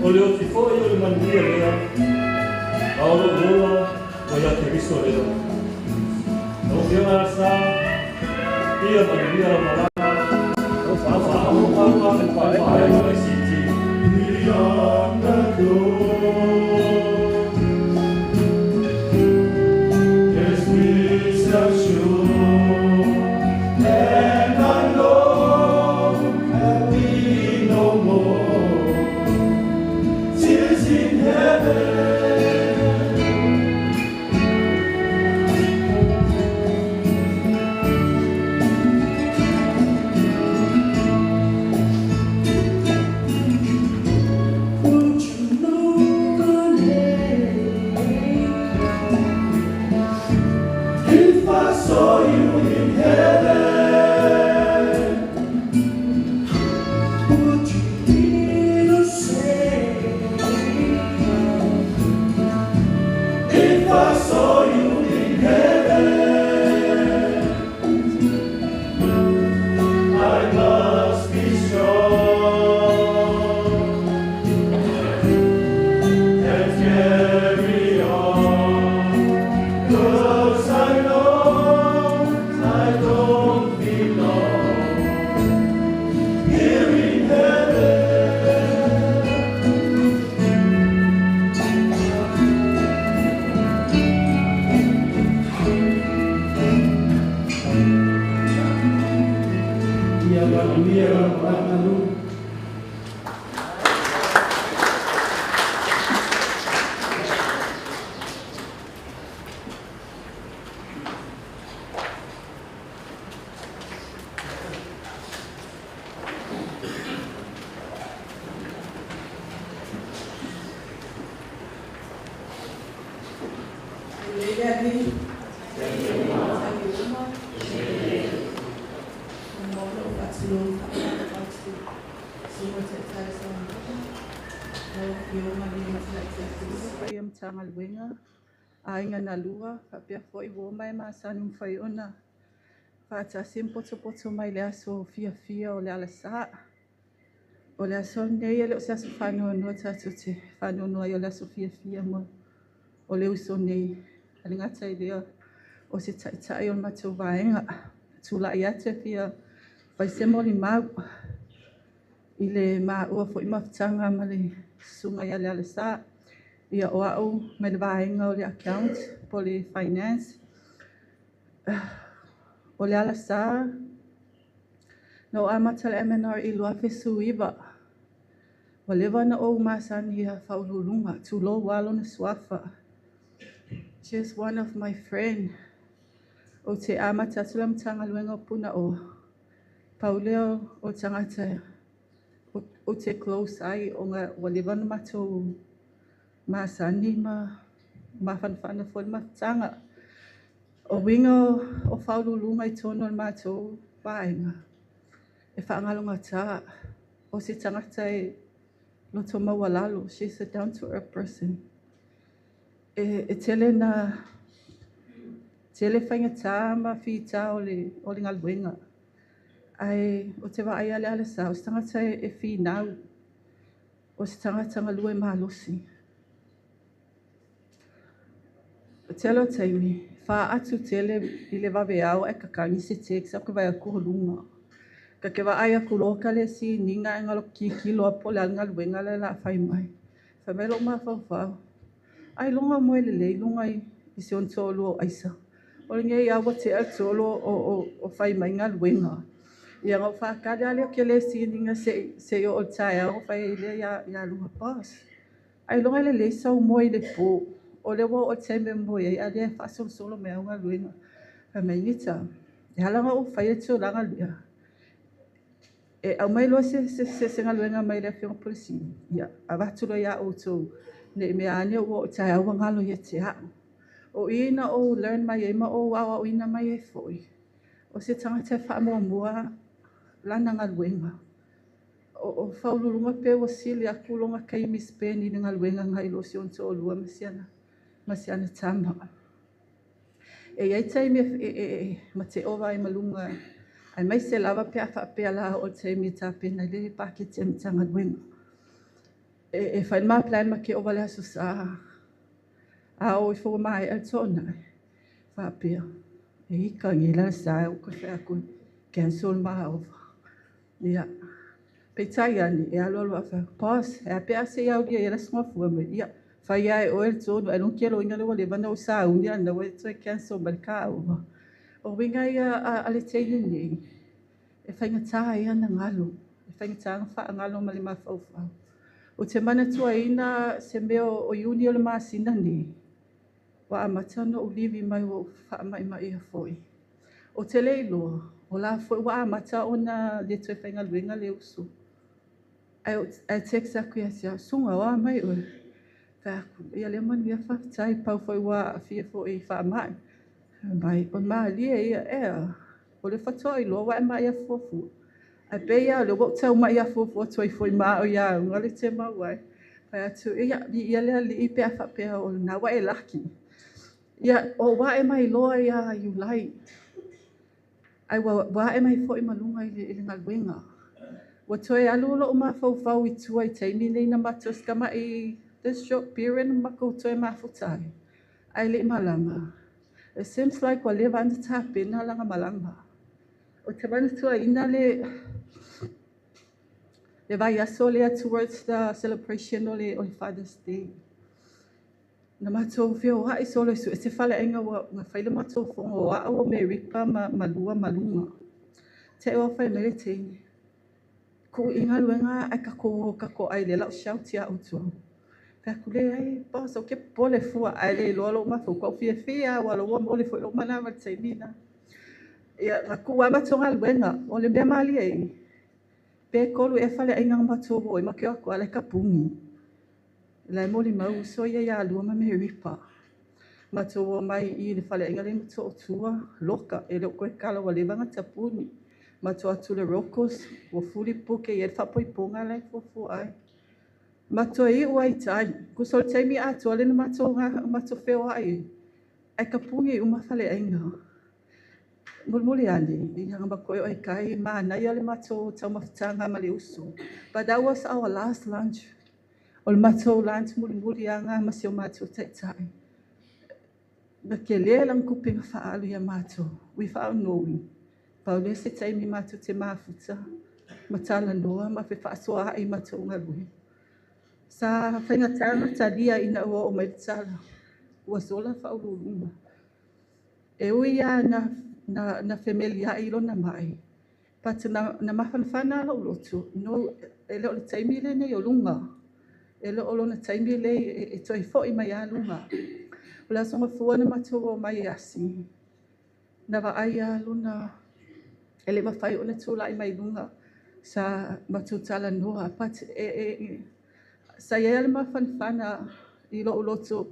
O le o tifo i o le manuia lea. Aolo ula o ia te riso lea. No whianga sa, ia manuia la malanga. O whaafaa o kaua me pae pae o e siti. Ianga do. Yes, we shall show. And I know that we no more. Tears in heaven. Would you know my name if I saw you in heaven? Would you be the same if I saw you in heaven? I must be strong and carry on, 'cause I know I don't belong here in heaven. Ia manuia la malanga lu. Ia mtanga luenga, ainga na lua, papia foi wo mai masanu fai ona. Fata simpoto poto mai le aso fia fia o le ala sa. O le aso nei ele o se aso whanua no tatu te whanua no ai o le aso fia fia mo. O le uso nei, ali ngata i lea o se tai o le matou vaenga. Tula i ate fia, vai se mo li mau. I le maa ua fo i mafutanga ma le sunga i ale ala sa. Ia o au me le vaenga o le account po le finance. O le ala sa, no amata le MNR i lua fesu iwa. Wa lewa na o masani ia faululunga, tulo walo na swafa. Just one of my friend. O te amata tula mtanga luenga puna o. Pauleo o tangata o te close ai o nga wa lewa na matou masani ma fanfana fo le matanga. O wingo o faululunga i tono le matou vaenga. E whaangalonga tā. O se tangata e loto mawalalo. She's a down to earth person. E tele whainga tā ma whi tā o le ngaluenga. Ai o te wa ai ale ale sa. O se tangata e whi nau. O se tangata ngalue mahalosi. Telo taimi, wha atu tele I le wawe au e kakangi se tek sa ka vai a kuholunga. Ka ke wa ai a kuloka le si ninga e ngalo ki loa po le alanga luenga le la whai mai. Wha melo ma whau. Ai longa moe le longa I se on tolu o aisa. O le ngai awa te al tolu o whai mai ngā luenga. Ia ngau whakade ale o ke le si ninga se o tai au whai le ia lunga pas. Ai longa le sau moe le po. O le wo o te me moe ai ale whasol solo mea ngā luenga. Wha mai nita. E halanga o whai e tō langa lua. E au mai loa se ngā luenga mai le whionga polisi. Ia, a watula ia o tō. Ne mea ane o tai au ngalo ia te hao. O ina o learn mai e ma o awa o ina mai e foi. O se tangata wha mua lana ngā luenga. O whaululunga pe o sili a kulonga kai mispeni ngā luenga ngai lo si on tō lua masiana tama. E iai taimi ma te owa I malunga. Ai mai se lava pe a wha pe ala o taimi tā pena le pake te mitanga luenga. e whai maa plan ma ke o wale aso sa. A o i fo mai al tona. Whapea. E ika ngila sa o ka whea koe. Cancel maa o. Ia. Peitai ani e alo alo afa. Pause. E apea se iau dia e la sma fua me. Ia. Whai ai o el tonu. E non kielo inga le wale vana o sa unia. Na wai toi cancel mal ka o. O winga ia a le teini ni. E whainga tā ia na ngalo. E whainga tā ngawha ngalo ma le mawhau whau. O te mana tua ina se meo o iuni o le maasina ni. Wa a matano o livi mai o wha mai mai a foi. O te leilo, o la foi wa a mata o na le tue whainga luenga le usu. Ai teksa kuia sia, sunga wa mai o. Whaku, ia le manu ia whaftai pau foi wa a fia foi wha mai. Mai, o maa lia ia ea. O le whatoa ilo, wa e mai a fofu. A beia le wak tau mai a fofu o toi foi maa o ia, ngale te mau ai. Pai atu, ia lea li i pea whapea o na wa e laki. Ia, o wa e mai loa ia you lai. Ai wa e mai foi malunga i le ngalwenga. Wa toi alu lo ma fau fau i tua i teimi nei na matos kama i this short period ma ko toi ma futai. Ai le malama. It seems like wa le vanda tape na langa malanga. O te mana tua ina le vai aso lea towards the celebration o le Father's Day. Na matou whio hae solo su e te whale inga wa ngā whaile matou whonga o a o me ripa ma lua malunga. Te eo whai mere teini. Ko inga luenga ai kako ai le lau shauti a utua. Pea kule ai boss o ke pole fua ai le lolo ma fu ko fia wala wa mo le fu lo mana ma teimina. Ia na ku wa matonga luenga o le mea mali ai. Pe kolu e whale inga matou o i makeo ako ale kapungi. Lai moli mau so ia lua ma me ripa. Matou mai i le whale inga le matou tua loka e le koe kala wa le vanga tapuni. Matou atu le rokos o fuli puke i e whapoiponga lai fufu ai. Matou i uai tai. Kusol teimi atu ale na matou wheo ai. Ai kapungi uma whale inga. Mulmuli ani, i hanga makoe o kai ma na ia le matou tau mawhitanga ma le usu. But that was our last lunch. O le matou lunch mulmuli anga ma sio matou taitai. Na ke lea lang kupinga whaalu ia matou. Without knowing. Pau le se taimi matou te mafuta. Matala noa ma fe whaasoa ai matou ngalui. Sa whainga tanga talia ina ua o mai tala. Ua sola whaululunga. E ui ia na familia i lona mai. Pata na mawhanawhana lau lotu. No, e leo le taimi le nei o lunga. E leo lona taimi le e toi fo i mai a lunga. Ula songa fua na matou o mai asi. Na wa ai a luna. E le mawhai o na tula i mai lunga. Sa matou tala noa. Pat sa ia le mawhanawhana i lo lotu.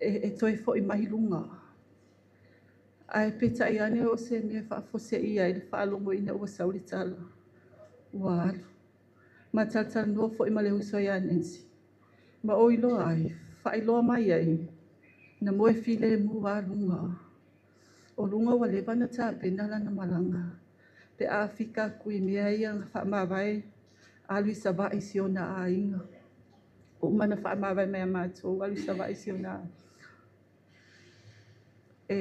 E toi fo i mai lunga. Ai pita i ane o se mea whaafose ia i le whaalongo ina ua sauri tala. Ua alu. Ma tala noa fo i ma le huso ia Nancy. Ma o ilo ai, whailoa mai ai. Na moe file mu wa lunga. O lunga wa lewa na ta penala na malanga. Pe a fika kui mea ia nga whaamawai. Alu i sawa i siona a inga. O mana whaamawai mea mātou, alu i sawa i siona a.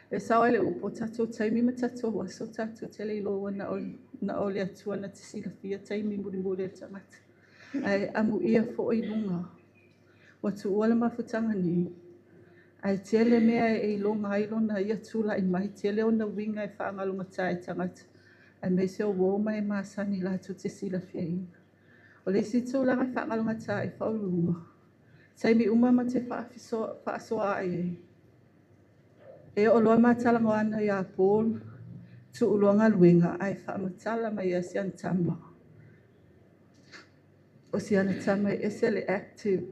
E sawa ele upo tatou taimi ma tatou waso tatou tele ilo na ole atua na te sila fia taimi muri e tangata. Ai amu ia fo i lunga. Watu uala mawhutanga ni. Ai tele mea e ilonga ailo na ia tula i mai. Tele o na winga e whaangalunga tae tangata. Ai mei se o woma e maasani la tu te sila fia inga. O le si tula ngai whaangalunga tae whaulunga. Taimi uma ma te whaasoa ai. E o loa matala ngoana ia Paul, tu uloanga luenga ai whaamatala mai a sian tama. O sian tama e se le active,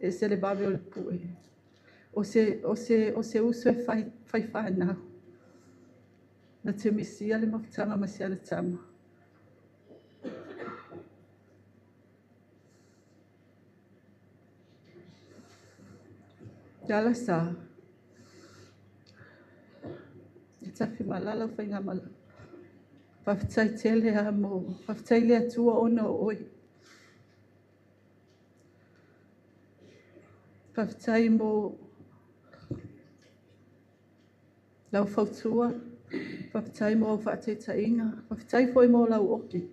e se le babi o le pue. O se uso e whai whanau. Na te misia le mawhitanga ma sian tama. Yala sa. Tafi malala whainga malala. Whawhitai tele a mo. Whawhitai lea tua ona o oi. whawhitai mo lau whautua, whawhitai mo whaatetainga, whawhitai fwoi mo lau oki.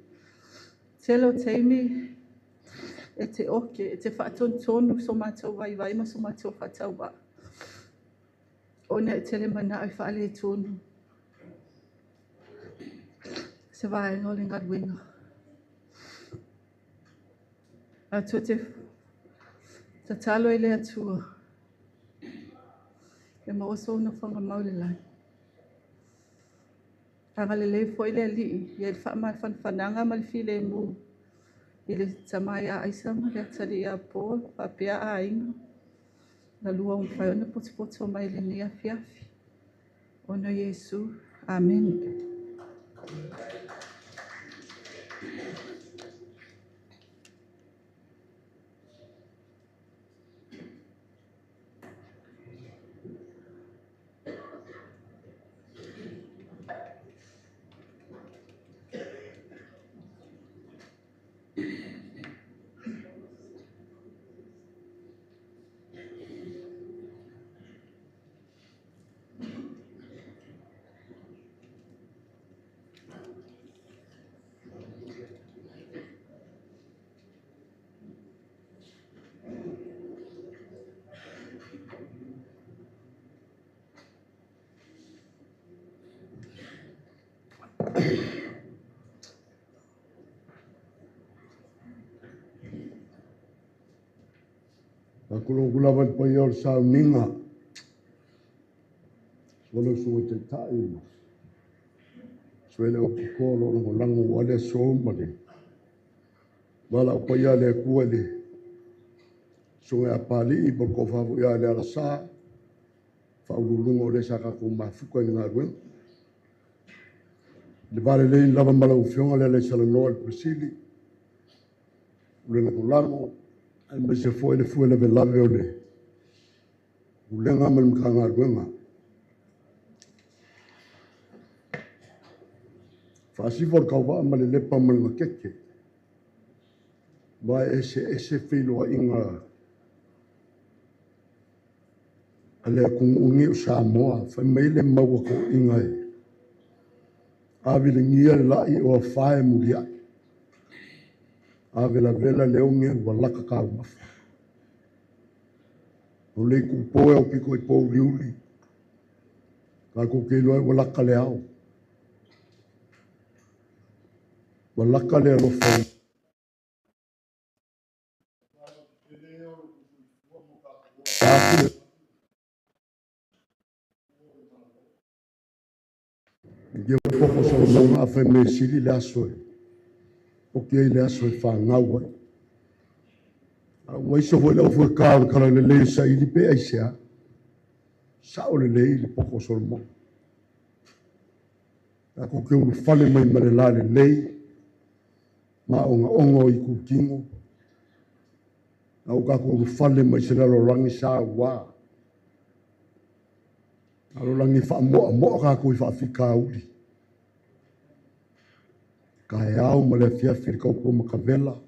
Telo teimi e te oke, e te whaatontonu so mātou vai ma so mātou whatau wa. Ona e tele mana ai whaale e tonu. Se vai ngole ngadwinga. A tu te talo i lea tua. E maoso na whanga maule lai. Anga le lei fo i lea li, i e wha whananga ma le file e mu. I le tamai a aisama le atari a Paul, whapea a inga. Na lua un whai ona potipoto mai le nia fiafi. Ona Yesu. Amen. Kula van pa yor sa minga. Wala so te tayo. Swele o kolo no lango wale so male. Wala pa ya le kuale. So ya pali i ko fa ya le sa. Fa ulungo le sa ka ko mafuko ni ngarwen. Le vale le lava mala u fionga le sala no al presili. Le no lango ai se foi le fu le lave ole. Ulenga mal mkanga rwenga. Fasi for kawa mal le pa mal ngakeke. Ba ese filo inga. Ale kung ungi Samoa fa mele mawa ko inga. Avile ngia la I o fae mulia. Avela vela leonge walaka ka mafa. O le kupoe o piko I pou liuli. Ka ko ke loe walaka le au. Walaka le alo fai. Nge o poko sa longa afe me sili le asoe. O ke le asoe fa ngawa. Wai so foi o foi ka kala le sa I pe aisia. Sa o le poko so mo. Ako ke o fale mai mare la le ma ongo I ku kingo. Au ka ko fale mai se lo rangi sa wa. Alo rangi fa mo ka ko fa fika uli. Ka au male fia fika ko makavela.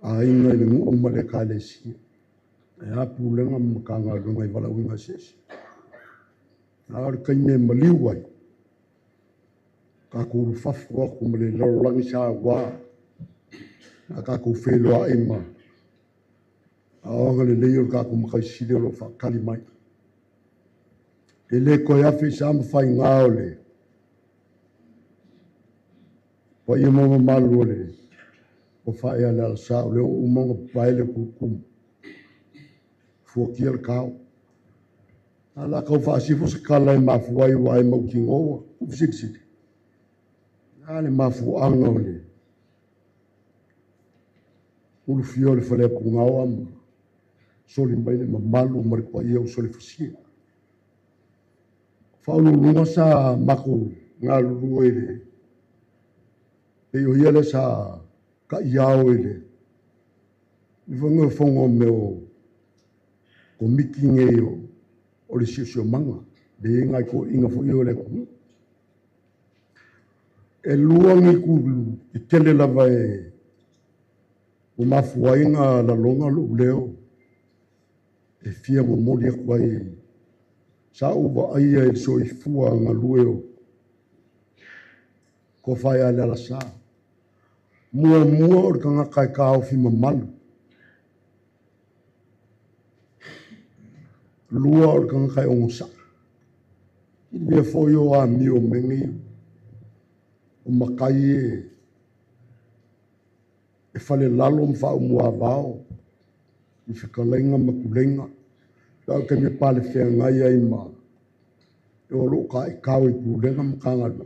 A inga ni ngu male ka le si. Ya pulenga makanga lunga I wala winga sesi. Ar kanye maliwai. Ka ko fafu ko male lo rangi sa wa. Ka ko felo a ima. Aonga le leio ka ko makaisile lo fa kalimai. Ele ko ya fi sam fa ngaole. Po ia mo malu le. O fa ia la sa le o mo baile ku. Fo kiel kau. Ala ka fa si fo se kala ma fu ai wai mo kingo. Siksi. Ale ma fu angole. Ulu fiole fa le ku ngawam. Soli baile ma malu mar ko ia soli fisia. Faulo lunga sa mako ngalu ele. E o ia le sa ka iao ele. I whango whango meo ko miki ngeo o le sio manga. Le ngai ko inga fo io le ku. E luangi ku I tele lava o mafuaiga lalonga luu leo e fia momoli aku ai sa uvaaia e le soifua galue o ko fai ale alasa muamua o le kagaka e kaofi mamalu lua o le kagaka e ogosaʻi i mea foi o amio megi o makai e fale lalo ma faaumuavao i fekalaiga ma kuleiga lau ke me pale feagai ai ma e o loo kaʻekao i pulega ma kagaluega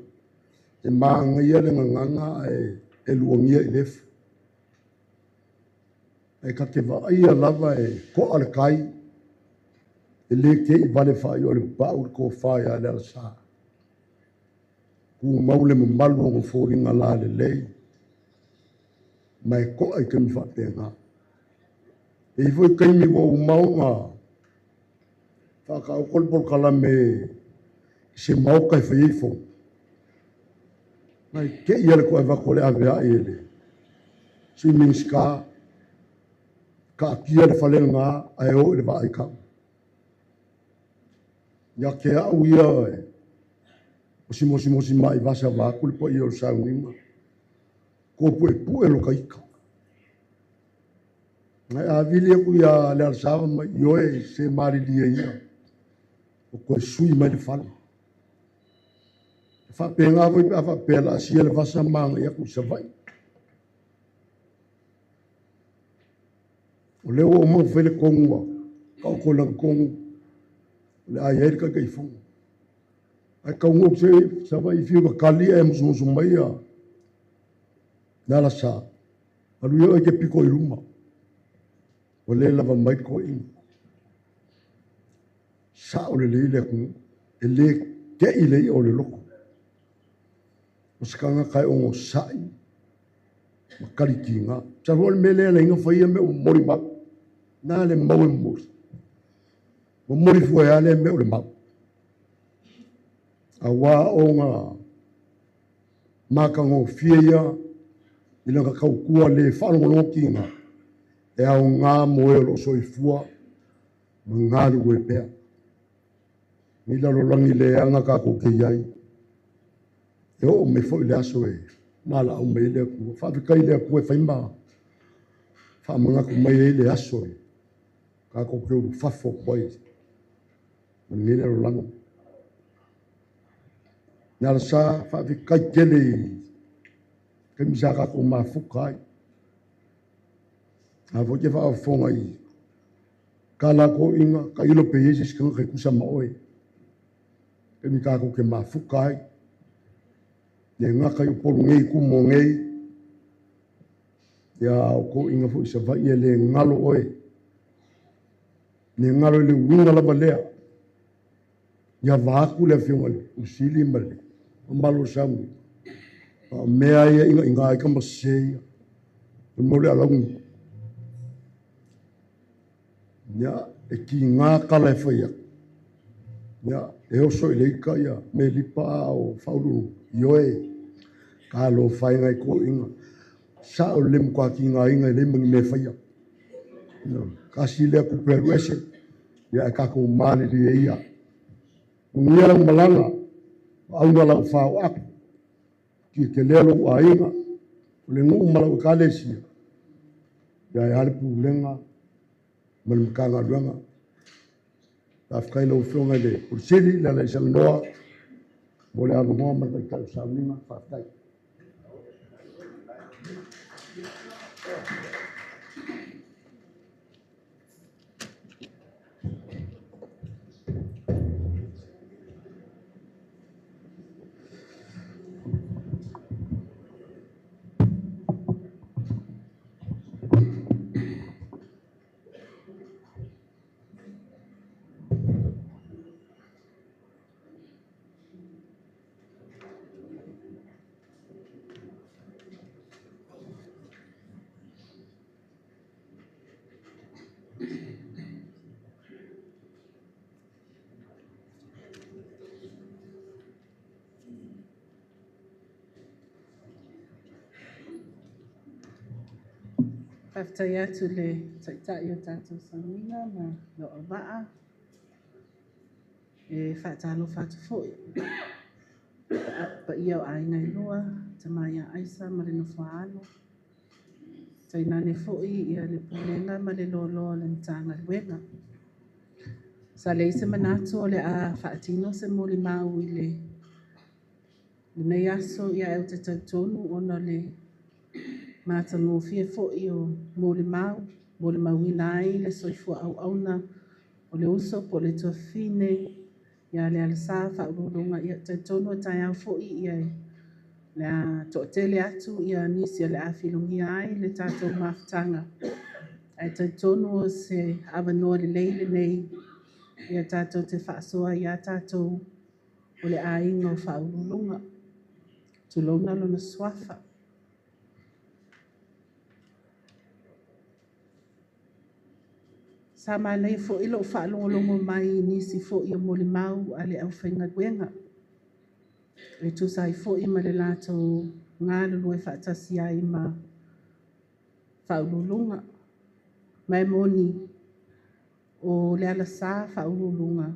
e magaia le gagaga e luagia i lefa e ka ke vaaia lava e koʻa le kai e lē keʻi vale faai o le papau le kofā iā le alasā kumau le mamalu o gofoliga la lelei ma e koʻa i kaimi faapega e foi kaimi ua umau ga faakaauko le polokala me se maoka e faiai foga mai keʻi a le koʻe vako le aveaʻi e le swimming ska kaakia le falegagā ae o i le vaaikau ia ke aʻu ia e mosimosimosi maʻi vasa vaku le paia o le sauniga ko puʻepuʻe lo kaika ai avili aku ia le alasava ma i oe se malilia ia o koe sui mai le fale faapega foi pe a faapea laasia le vasa magai aku i savaʻi o lea ua mau fai le kogu a kaoko lagakogu le ai ai le kaikaifoga ai kaugua ku se savaʻi fiugakalia e mosomoso mai a le alasā aluia ai ke piko i luma o lē lava mai le koʻiga saʻo lelei le akuga e lē keʻi leia o le loko o se kagaka e ogosaʻi ma kalikiga salua le mea lea laiga faia me ua momoli mau na le mau e momoli fua iā lea mea o le mau auā oga makagofia ia i le kakaukua lē faalogologiga e aogā mo e o loo soifua ma galugu e pea mi lalolagi leaga kakokei ai e o'o mai foʻi le aso e malaau mai le akua faafekai le akua e faima faamagaku mai ai le aso e kakokeu lufafo ko ai manigi le alolaga na alasā faafekai kele i kaimisa kakou mafuka ai a foi ke faafofoga i kalakoʻiga ka ilo pei ai se sikaga kai kusa ma oe kaimi kakou ke mafuka ai le gaka i upolugei kumogei ia o koʻiga foʻi savaʻi e lē galo oe le galo i le uiga lava lea ia vaku le afioga le usili ma le mamalo sauni mea ia igaʻiga ai kamasese ia mo le alaugi ia e kigā kala e fai aku ia e oso i le ika ia me lipa o faulu i oe kalo faiga i koʻiga saʻo le lemu kuakigaiga i le magi me fai aku kasi lea kupealu ese ia e kakou malilia ia ugia lau malaga auga lau fao aku ke lea lou aiga o le guu ma lau ekalesia ia e ale pulega ma le makagaluega taafekai lau feoga i le pulisili le alai saganoa mo le alogoa ma le kaikau sauniga faafekai Paftai atu le taitai o tātou sanina ma lo o waa. E whaatalo whatu fōi. Pa ia o aina i lua, ta mai a aisa ma le no whaano. Tai nane fōi ia le pulenga ma le lolo le mtanga luenga. Sa le ise manatu o le a whaatino se moli mau i le. Le nei aso ia e te tautonu ona le mata ngō fie fōi o moli mau ina ai le soifua au auna o le uso po le tua fine ia le alasa whaurulunga ia tautonu o tai au fōi ia e le a to'atele atu ia nisi le a filungi ai le tātou maftanga. Ai tautonu o se awanoa le leile nei ia tātou te whaasoa ia tātou o le a inga o whaurulunga. Tulona lona swafa. Sa malai fo ilo whaalongolongo mai nisi fo i o moli mau ale au whainga guenga. E tu sai fo i ma le lato ngā lulu e whaatasi ai ma whaululunga. Mai moni o le ala sa whaululunga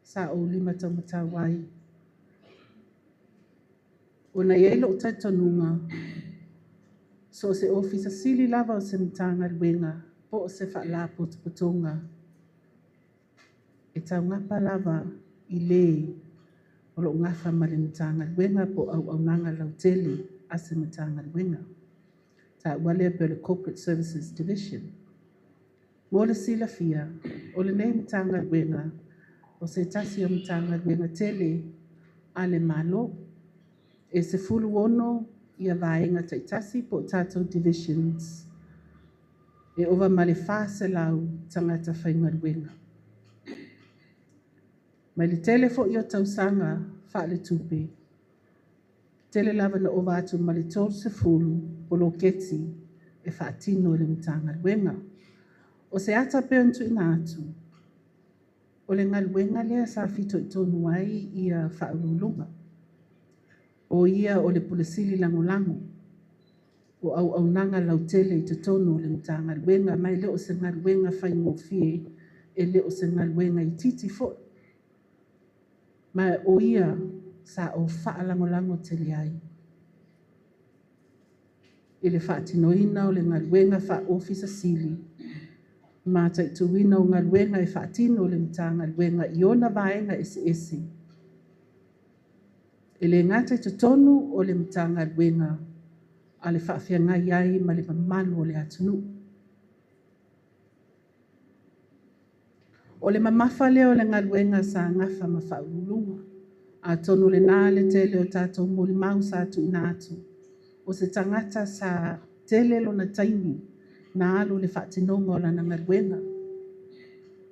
sa o lima taumatau ai. O na ielo tatanunga so se ofisa sili lava o se mtanga luenga. Po se whaala putunga. E tau ngapa lava i le o lo ngafa marimutanga luenga po au nanga lauteli a se mutanga luenga. Ta wale pe le Corporate Services Division. Mo le sila fia o le nei mutanga luenga o se tasi o mutanga luenga tele a le malo. E se fulu ono ia vaenga taitasi po tatou divisions. E ova male fase lau tangata whainga luenga. Mai le tele fo i o tausanga whaale tupe. Tele lava na ova atu male tolu se fulu o lo keti e whaatino le mtanga luenga. O se ata peontu ina atu. O le ngaluenga lea sa fito i tonu ai ia whaululunga. O ia o le pulisili lango. O au nanga lautele i te tonu le mtanga luenga mai leo se ngaluenga whai ngofie e leo se ngaluenga i titi fo. Mai o ia sa o wha lango tele ai. I le whaatinoina o le ngaluenga wha ofisa sili. Mata i tuwina o ngaluenga e whaatino le mtanga luenga i ona vaenga ese. E le ngata i te tonu o le mtanga luenga a le whaawhianga iai ma le mamalu o le atunu. O le mamafa leo le ngaluenga sa ngafa ma whaululunga. A tonu le nā le tele o tātou moli mau sa atu ina atu. O se tangata sa tele lo na taimi na alu le whaatinonga o la na ngaluenga.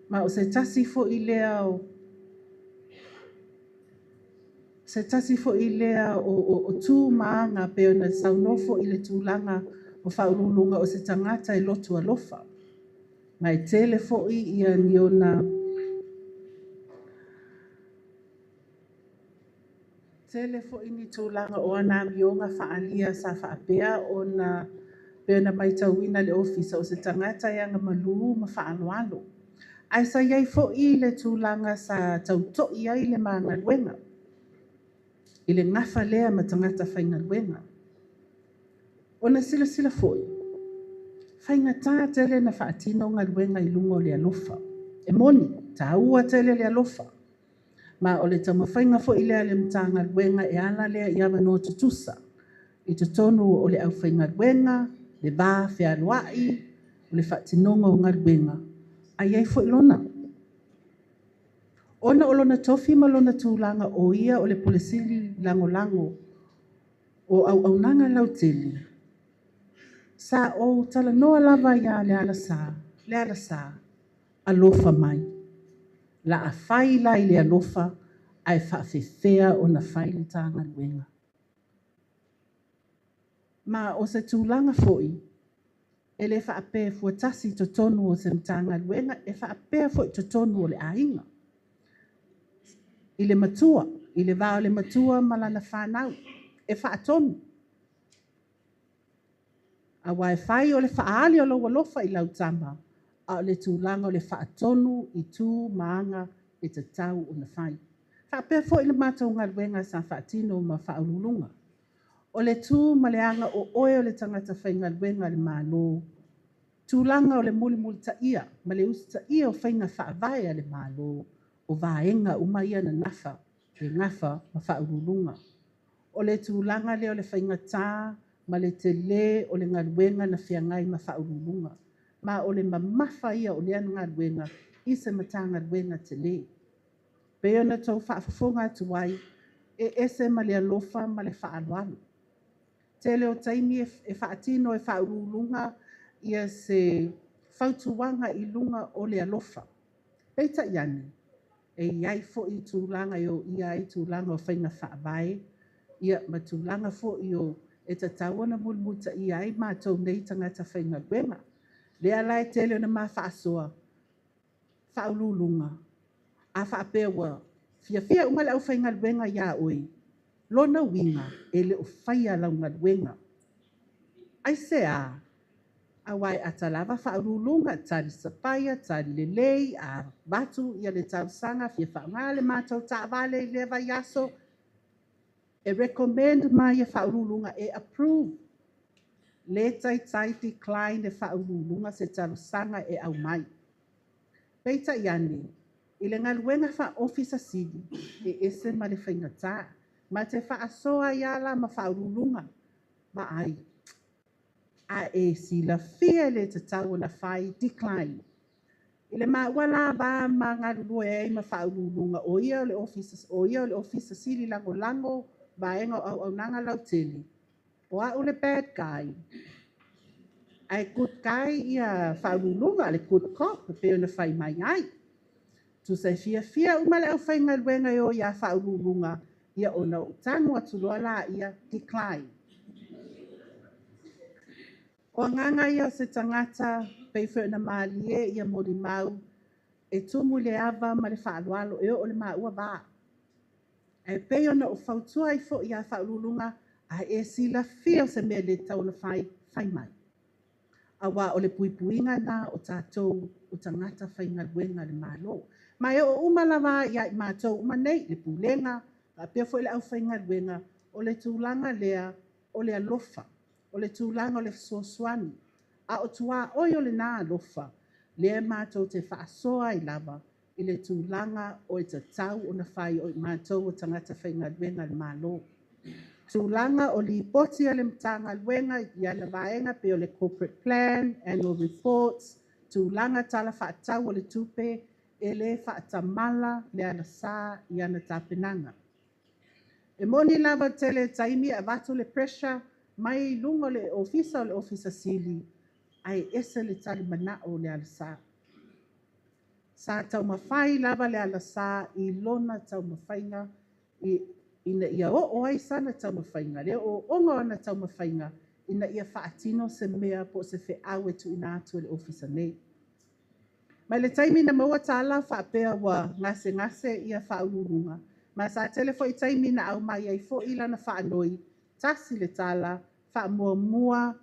Ma o se tasi fo i lea o se tasi fo i lea o tū maanga peo na saunofo i le tūlanga o whaurulunga o se tangata i lotu alofa. Mai tele fo i ia niona tele fo i ni tūlanga o ana mionga whaalia sa whaapea o na peo na mai tauina le ofisa o se tangata ianga maluu ma whaaloalo. Ai sa iai fo i le tūlanga sa tauto iai le maanga luenga. I le ngafa lea ma tangata whainga luenga. O na sila foi. Whainga tā tele na whaatino ngā luenga i lungo le alofa. E moni, tā ua tele le alofa. Ma o le tama whainga foi lea le mtanga luenga e ala lea i awa no tutusa. I te tonu o le au whainga luenga, le vā whea luai, o le whaatinonga o ngā luenga. Ai ei foi lona. Ona o lona tofi ma lona tūlanga o ia o le pulisili lango o au nanga lauteli. Sa o tala noa lava ia le alasa, alofa mai. La a whai lai le alofa ai whaafewhea o na whai le tanga luenga. Ma o se tūlanga foi, e le whaape fuatasi to tonu o se mtanga luenga, e whaape foi to tonu o le ainga. I le matua, i le vāo le matua malana whanau, e whaatonu. A wai fai o le whaali o loa lofa I lau tama. A o le tūlanga o le whaatonu I tū maanga e te tau o na whai. Whapea fo I le mātou ngā ruenga sa whaatino ma whaululunga. O le tū ma le anga o oe o le tangata whainga ruenga le mālo. Tūlanga o le muli muli ta ia, ma le usi ta ia o whainga whaavaya le mālo. O vaenga umaia na nafa, le ngafa ma whaululunga. O le tūlanga le o le whainga tā, ma le te le o le ngaruenga na whiangai ma whaululunga. Ma o le mamafa ia o le anu ngaruenga, I se mata ngaruenga te le. Peo na tau whaafafonga atu wai, e ese ma le alofa ma le whaalualu. Te leo taimi e whaatino e whaululunga, ia se whautuwanga I lunga o le alofa. Peita iani, e iai fo I tūlanga I o iai tūlanga o whainga whaavai, ia ma tūlanga fo I o e ta tawana mulmuta iai mātou nei tangata whainga ruenga. Lea lai te leo na maa whaasoa, whaululunga, a whaapewa, fia umale au whainga ruenga ia oi, lona winga e leo whaia launga ruenga. Ai se a wai atalava whaululunga, tari sapaya, tari lelei, a batu ia le tausanga, fia whaungale mātou taavale I lewa yaso, e recommend mai e whaululunga e approve. Le tai decline e whaululunga se tausanga e au mai. Peita iani, I le ngaluenga wha officer sidi, e ese ma le whaingatā. Ma te whaasoa iala ma whaululunga, ma ai. A e sila fia le te tau na whai decline. I le wala ba ma ngalulua e ma whaululunga o ia o le officer sidi lango baenga au nanga lau tele. O a le bad guy. Ai good guy ia whaululunga le good cop pe ona whai mai ai. Tu se fia umale au whai ngaluenga o ia whaululunga ia ona utangu atu loa la ia decline. O nganga ia se tangata peife na maalie ia mori mau e tumu le ava ma le whaalualo e o le maua ba. E pei ona o whautua I fo ia whaululunga a e sila fia se mea le tau na whai mai. A wā o le puipuinga na o tātou o tangata whainga ruenga le mālo. Mai o umalawa ia I mātou umanei le pulenga, a pia fo le au whainga ruenga o le tūlanga lea o le alofa, o le tūlanga o le sosuani. A o tua oi o le nā alofa, lea mātou te whaasoa I lava I le tūlanga o e tatau o na whai o mātou o tangata whainga ruenga le mālo. Tūlanga o li poti a le mtanga luenga ia na vaenga pe o le corporate plan, annual reports, tūlanga tala whaatau o le tupe, e le whaatamala le ana sā i ana tāpenanga. E moni lava tele taimi a vatu le pressure, mai lungo le ofisa o le ofisa sili, ai ese le tali mana o le ana sā. Sa tau mawhai lava le ala sā I lona tau mawhainga ina ia o ai sana tau mawhainga. Le o ongo ana tau mawhainga ina ia whaatino se mea po se whe awe tu ina atu le ofisa nei. Mai le taimi na maua tala whaapea wa ngase ia whaururunga. Ma sa telefo I taimi na au mai ai fo ila na whaanoi tasi le tala whaamua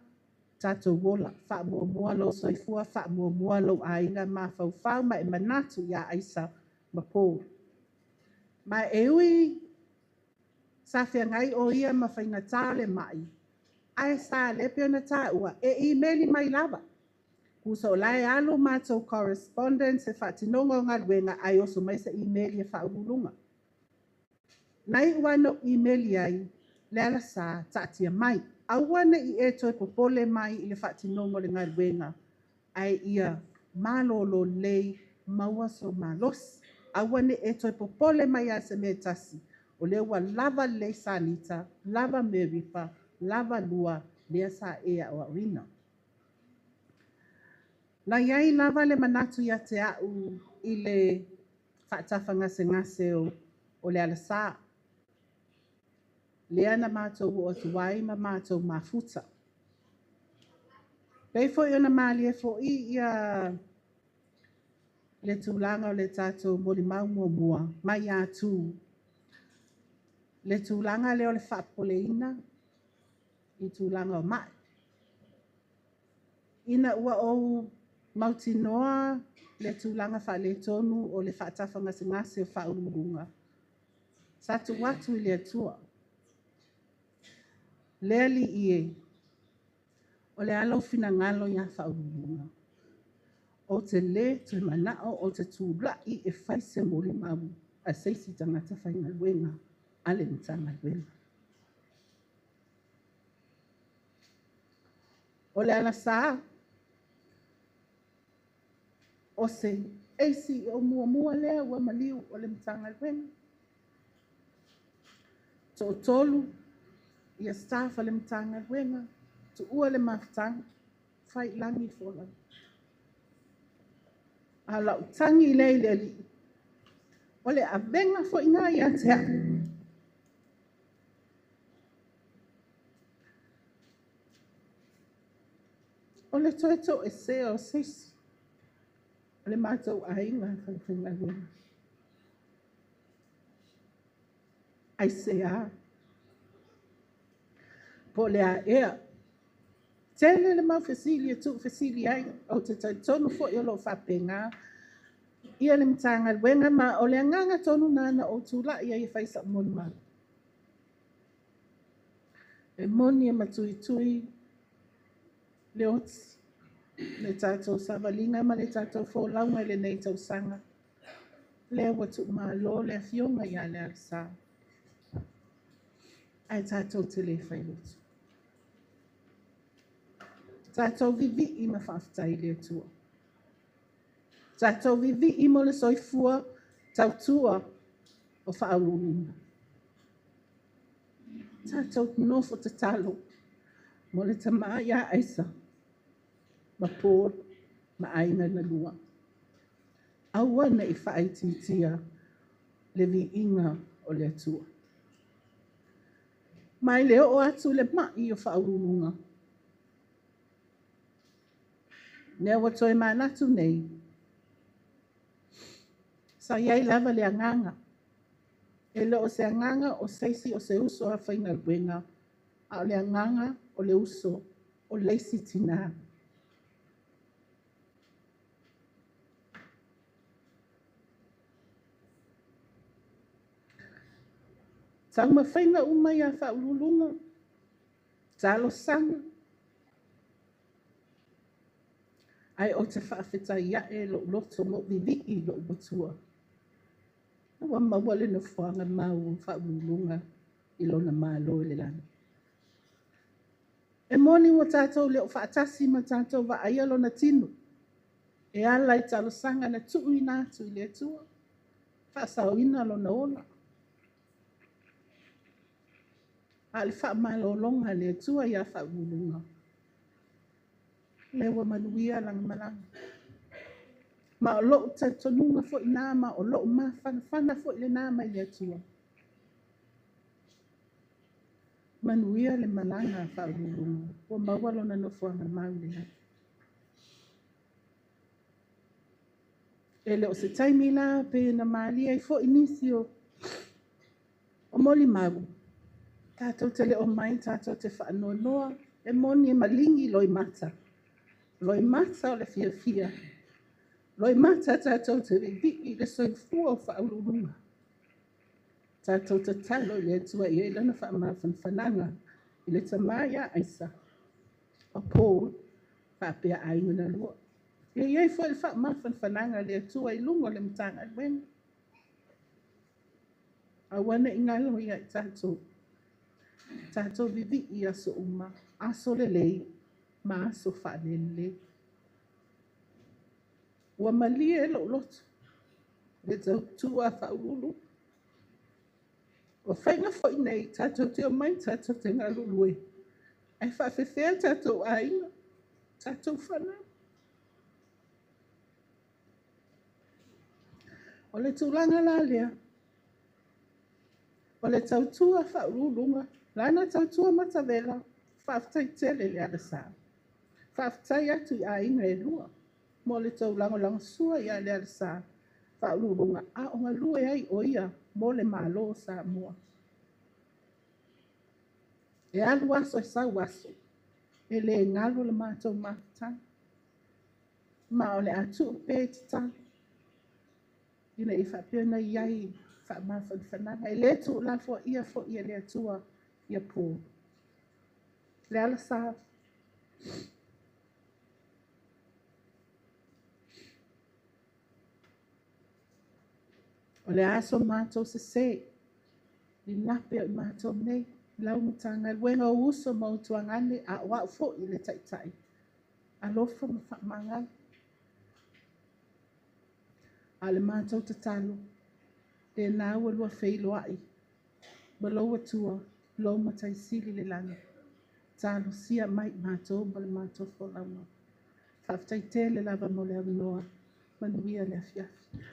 tātou wola, whaamua lo soifua, whaamua lo ainga ma whau ma e manatu ia aisa ma pō. Ma e ui sa whiangai o ia ma whainga tāle mai, ai sa lepe ona tā ua, e emaili mai lava. Kusa o lai alo mātou correspondence e whaatinonga o ngā ruenga ai oso mai sa emaili e whaurulunga. Nai ua no emaili ai, le ala sa tātia mai. Awana I e toi popole mai I le whaatinonga le ngā ruenga, ai ia malolo lei maua so malos. Awana e toi popole mai a se me tasi, o le ua lava le sanita, lava me ripa, lava lua, lea sa ea o awina. Na iai lava le manatu ia te au I le whaatafa ngase o le ala saa. Lea na mātou o tuwai ma mātou mafuta. Pei fo I ona mālie fo ia le tūlanga o le tātou moli mau mua, mai atu. Le tūlanga leo le whaapoleina, I tūlanga o mai. ina ua o mautinoa le tulaga faaletonu o le faatafagasigasi o faaululuga sa tuatu i le atua le alii e o le alaufinagalo iā faaululuga o te lē toe manaʻo o te tulaʻi e faise mo le mau a seisi tagata faigaluega a le matagaluega o le alasā o se eisi o muamua lea ua maliu o le matagaluega toʻatolu ia staff a le matagaluega tuua le mafutaga failagi folau a laʻutagi i lea i le alii o le avega foʻi ga iā te aʻu o le toe toʻesea o seisi o le matou aiga falafaigaluega aiseā po le aʻea tele le mau fesili e tuʻufesili ai o te tautonu foʻi o loo faapegā ia le matagaluega ma o le agaga tonu na o tulaʻi ai e faisaʻu moni mau e moni e matuitui le oti le tatou savaliga ma le tatou folauga i lenei tausaga lea ua tuʻumālō le afioga iā le alasā ae tatou tele failotu tatou viviʻi ma faafetai le atua tatou viviʻi mo le soifua tautua o faaululuga tatou nofo tatalo mo le tamā iā aisa ma Paul ma aiga na lua aua na i faaitiitia le viiga o le atua mai le oo atu le maʻi o faaululuga lea ua toe manatu nei sa iai lava le agaga e loo se agaga o seisi o se uso a faigaluega a o le agaga o le uso o leisi tinā taumawhaiga uma iā faaululuga talosaga ai o te faafetaiaʻe loo loto mo viviʻi loo matua ua maua le nofoaga mau faaululuga i lona mālō i le lana e moni ua tatou le o faatasi ma tatou vaaia lona tinu e ala i talosaga na tuuina atu i le atua faasaoina lona ola a le faamālōloga le atua iā faaululuga le ua manuia lagamalaga ma o loʻu tautonuga foʻi nā ma o loʻu mafanafana foʻi lenā mai le atua manuia le malaga a faaululuga ua maua lona nofoaga mau lea e le o se taimi la pe na malia ai foʻi nisi o moli mau tatou te leo mai tatou te faanoanoa e moni e maligi loi mata o le fiafia loi mata tatou te viviʻi le soifua o faaululuga tatou tatalo i le atua i ai lana faamafanafanaga i le tamā iā aisa o Paul faapeaʻaiga na lua ia iai foʻi le faamafanafanaga le atua i luga o le matagaluega auana i galo ia i tatou viviʻi aso uma aso lelei ma aso faalelele ua malia e loo loto le tautua a faaululu ua faiga foʻi nei tatou te o mai tatou te galulue ae faafefea tatou aiga tatou fanau o le tulaga la lea o le tautua faaululuga lana tautua matavela faafetai tele le alasā faafetai atu i aiga e lua mo le taulagolago sua iā le alasā faaululuga a o galue ai o ia mo le mālō Samoa e alu aso e sau aso e lē galo le matou mafutaga Ma o le atu pe te tala. Ina I whapena iai whamawhanwhananga. E le tu la fo ia le atua ia pō. Le ala sa. O le aso mātou se se. Ni nape o mātou nei. Lau mutanga luenga o uso mautuangane a wau fo I le taitai. Alofa ma whamangai. A le mātou te talo. E nā ua lua wheiloa I. Ma loa tua, loa matai sili le lana. Talo sia mai mātou, ma le mātou wholaunga. Whaftai te le lava mo le anoa. Manuia le afiafi.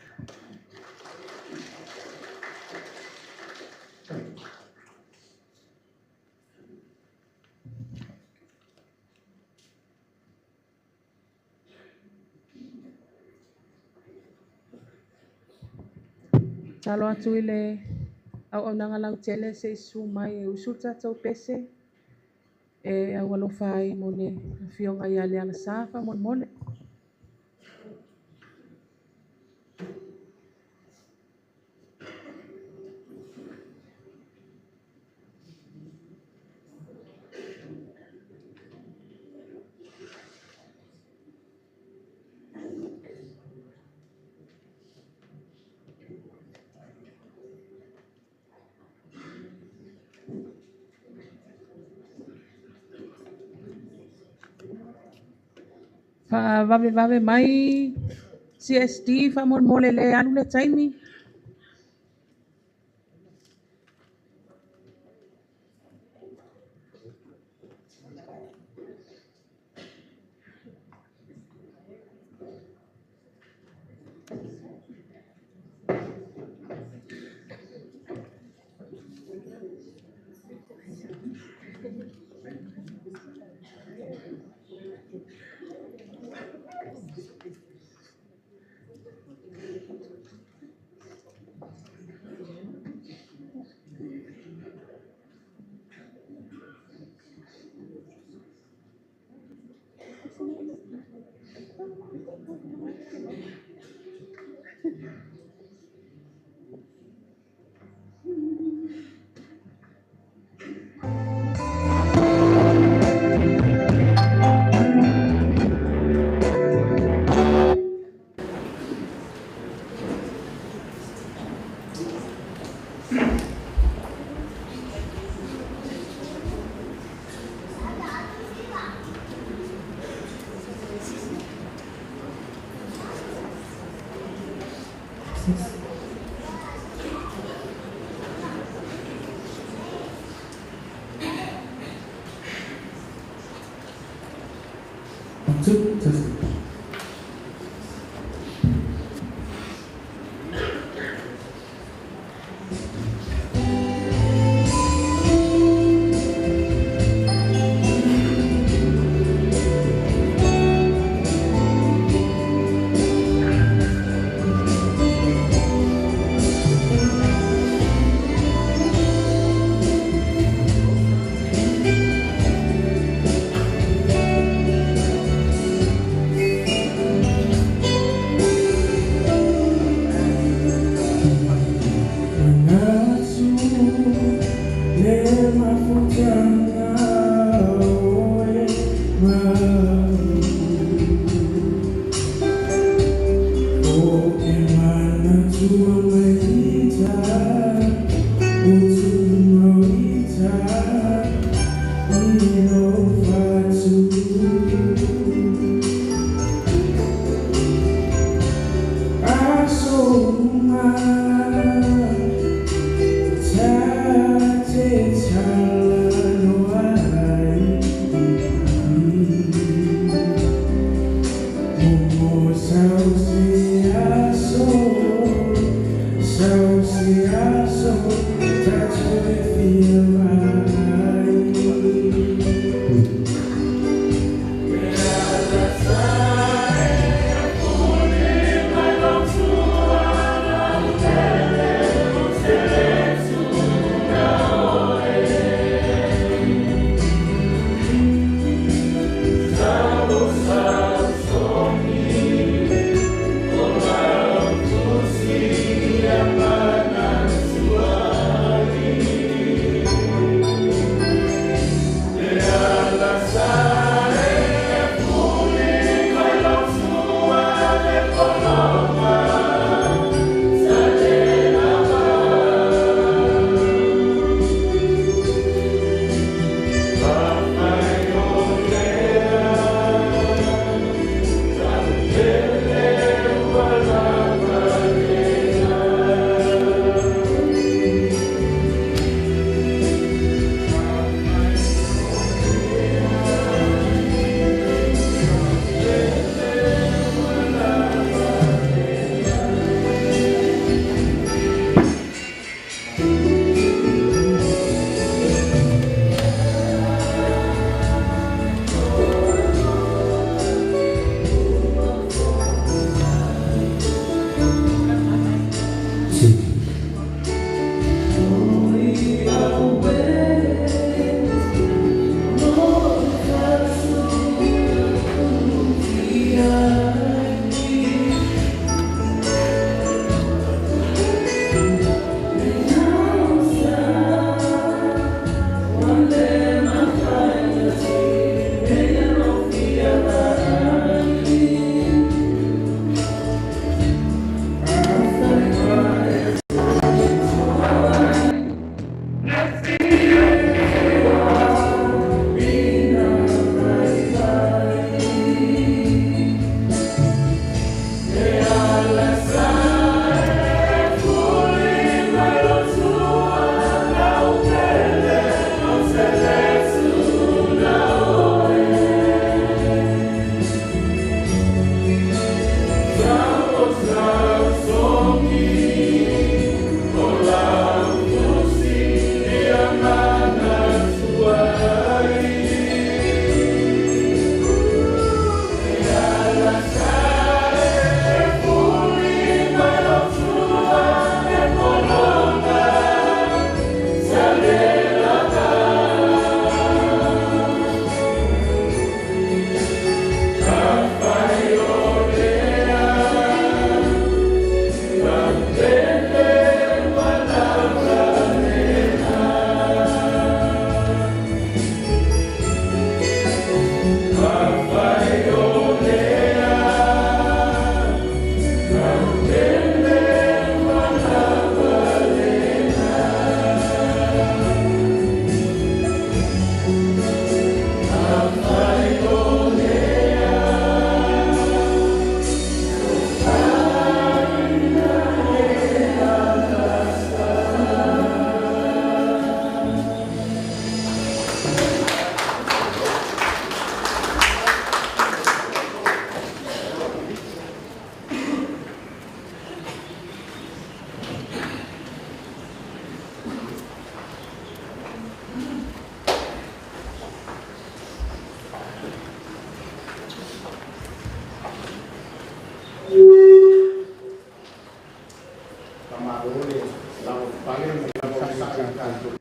Talo atu I le au nanga lau tele se isu mai e usuta tau pese. E au alofa ai mo le fionga ia le ala safa mo mole. Vave mai CSD fa mole le anu le taimi. Song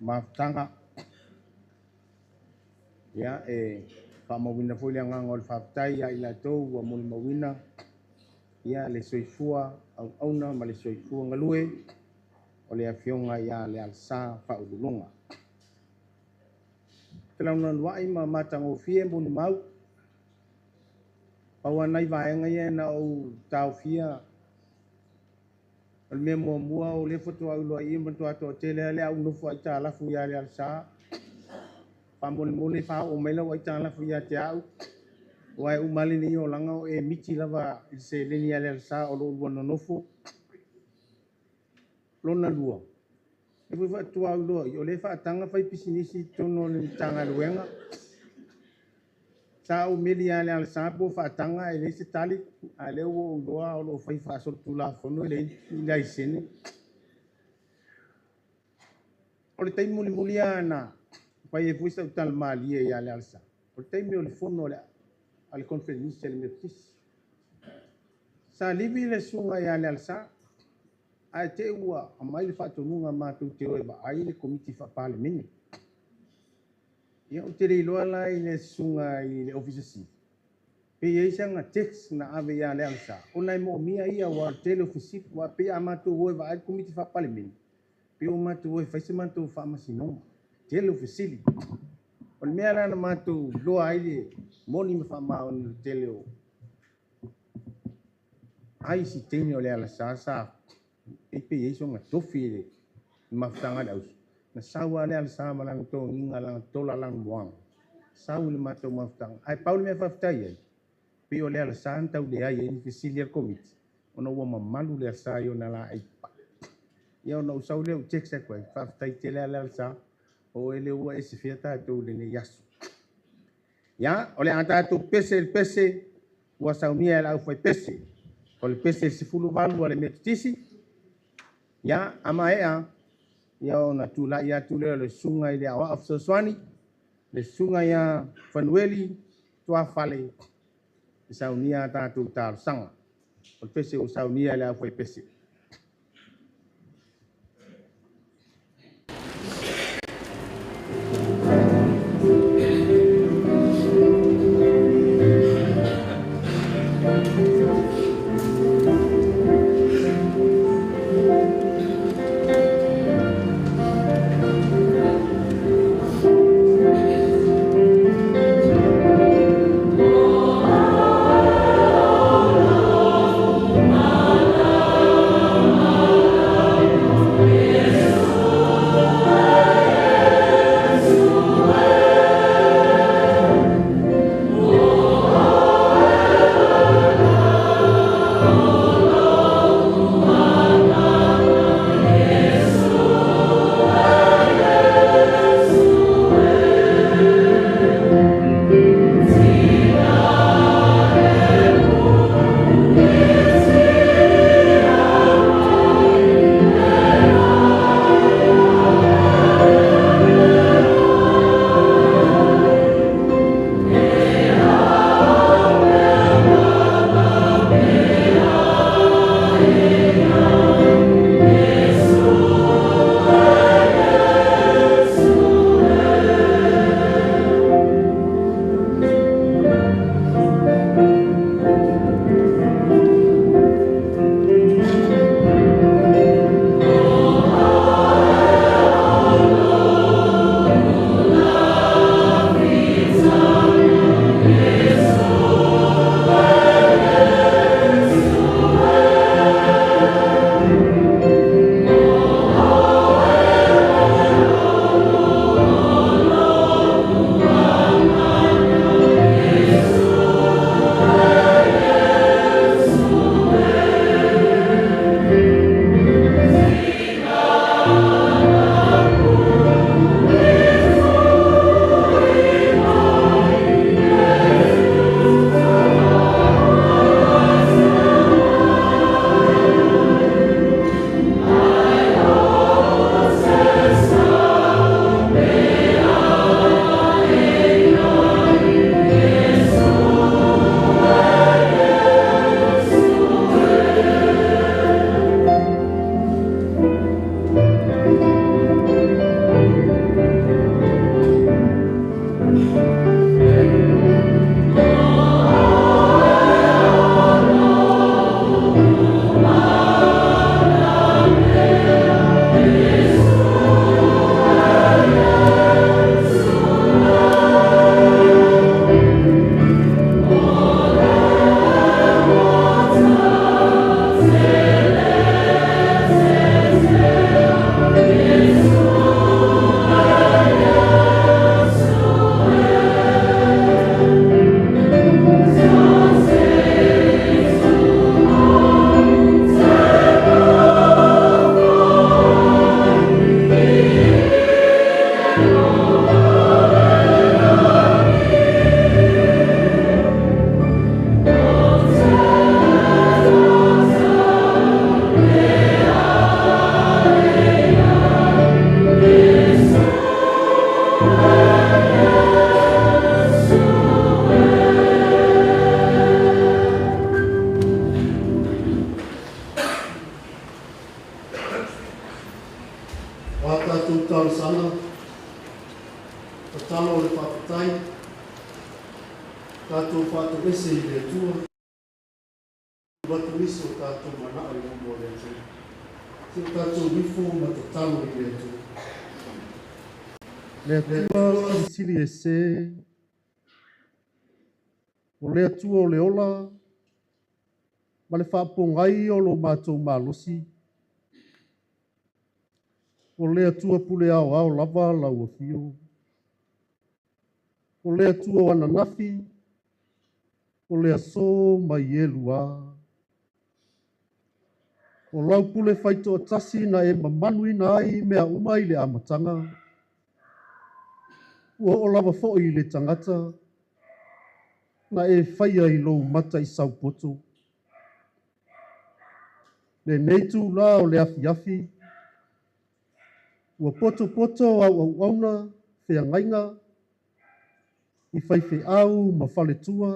Mafutanga ya whamawina fo le nganga o le whaftai ya ila tau wa muli mawina ya le soifua au auna ma le soifua ngalue o le afionga ya le alsa whaulunga. Te launa nuai ma matango fie muli mau paua nai vaenga ia na o tau fia o le mea mua o le foto au loa ia mantu ato o tele le au nufu ai ta alafu ia le alsa pamole mole fa o mela o ta alafu ia te au wai umali ni o langa o e miti lava se le ni ale alsa o lo no nofu lona lua e foi tu au lo o le fa tanga fai pisinisi tono le tanga luenga sa o meli ale alsa po fa tanga e le se tali ale o loa o lo fai fa so tu la fono le ila isene o le taimu muli ana pai e fuisa tal mali e ale alsa o le taimu o le fono le al conferenza le metis sa livi le sunga ya le alsa a te ua a mai le fatu nunga ma tu te oe ba ai le komiti fa parliament ia o te reiloa la i le sunga i le office si pe ia sanga text na ave ya le alsa o nai mo mia ia wa tele office wa pe a ma tu oe ba ai komiti fa parliament pe o ma tu oe fa se ma tu fa ma sino tele office o le mea lana ma tu loa ai le moni me fa ma o tele o ai si teni o le alsa sa e pe yeso nga tofi le mafutanga le ausu na saua le alsa malang to inga lang tola lang buang sau le mato mafutanga ai paul me fafutai ai pe o le alsa tau le ai ni fisilier committee ona ua mamalu le alsa yo na la ai ia ona usau le check sa ko fafutai te le alsa o ele ua e se fiata to le ne yasu ya o le anta to pese ua saunia la foi pese o le pese se fulu valu le metisi ya ama ea ia ona tula'i atu lea le suga i le awa'a fesoasoani le suga ia fanueli tuafale i saunia tatou talosaga o le pese ua saunia i le afai pese. Le atua sili e se, o le atua o le ola, ma le whaapongai o lo mātou mālosi, o le atua pule au au lava lau a fio, o le atua o ananafi, o le aso mai e lua, o lau pule whaito atasi na e mamanui na ai mea umai le amatanga, ua o lava fo i le tangata, na e whaia i lou mata i saupoto. Le neitu la o le afi afi, ua poto au auna feagainga i faifeʻau ma faletua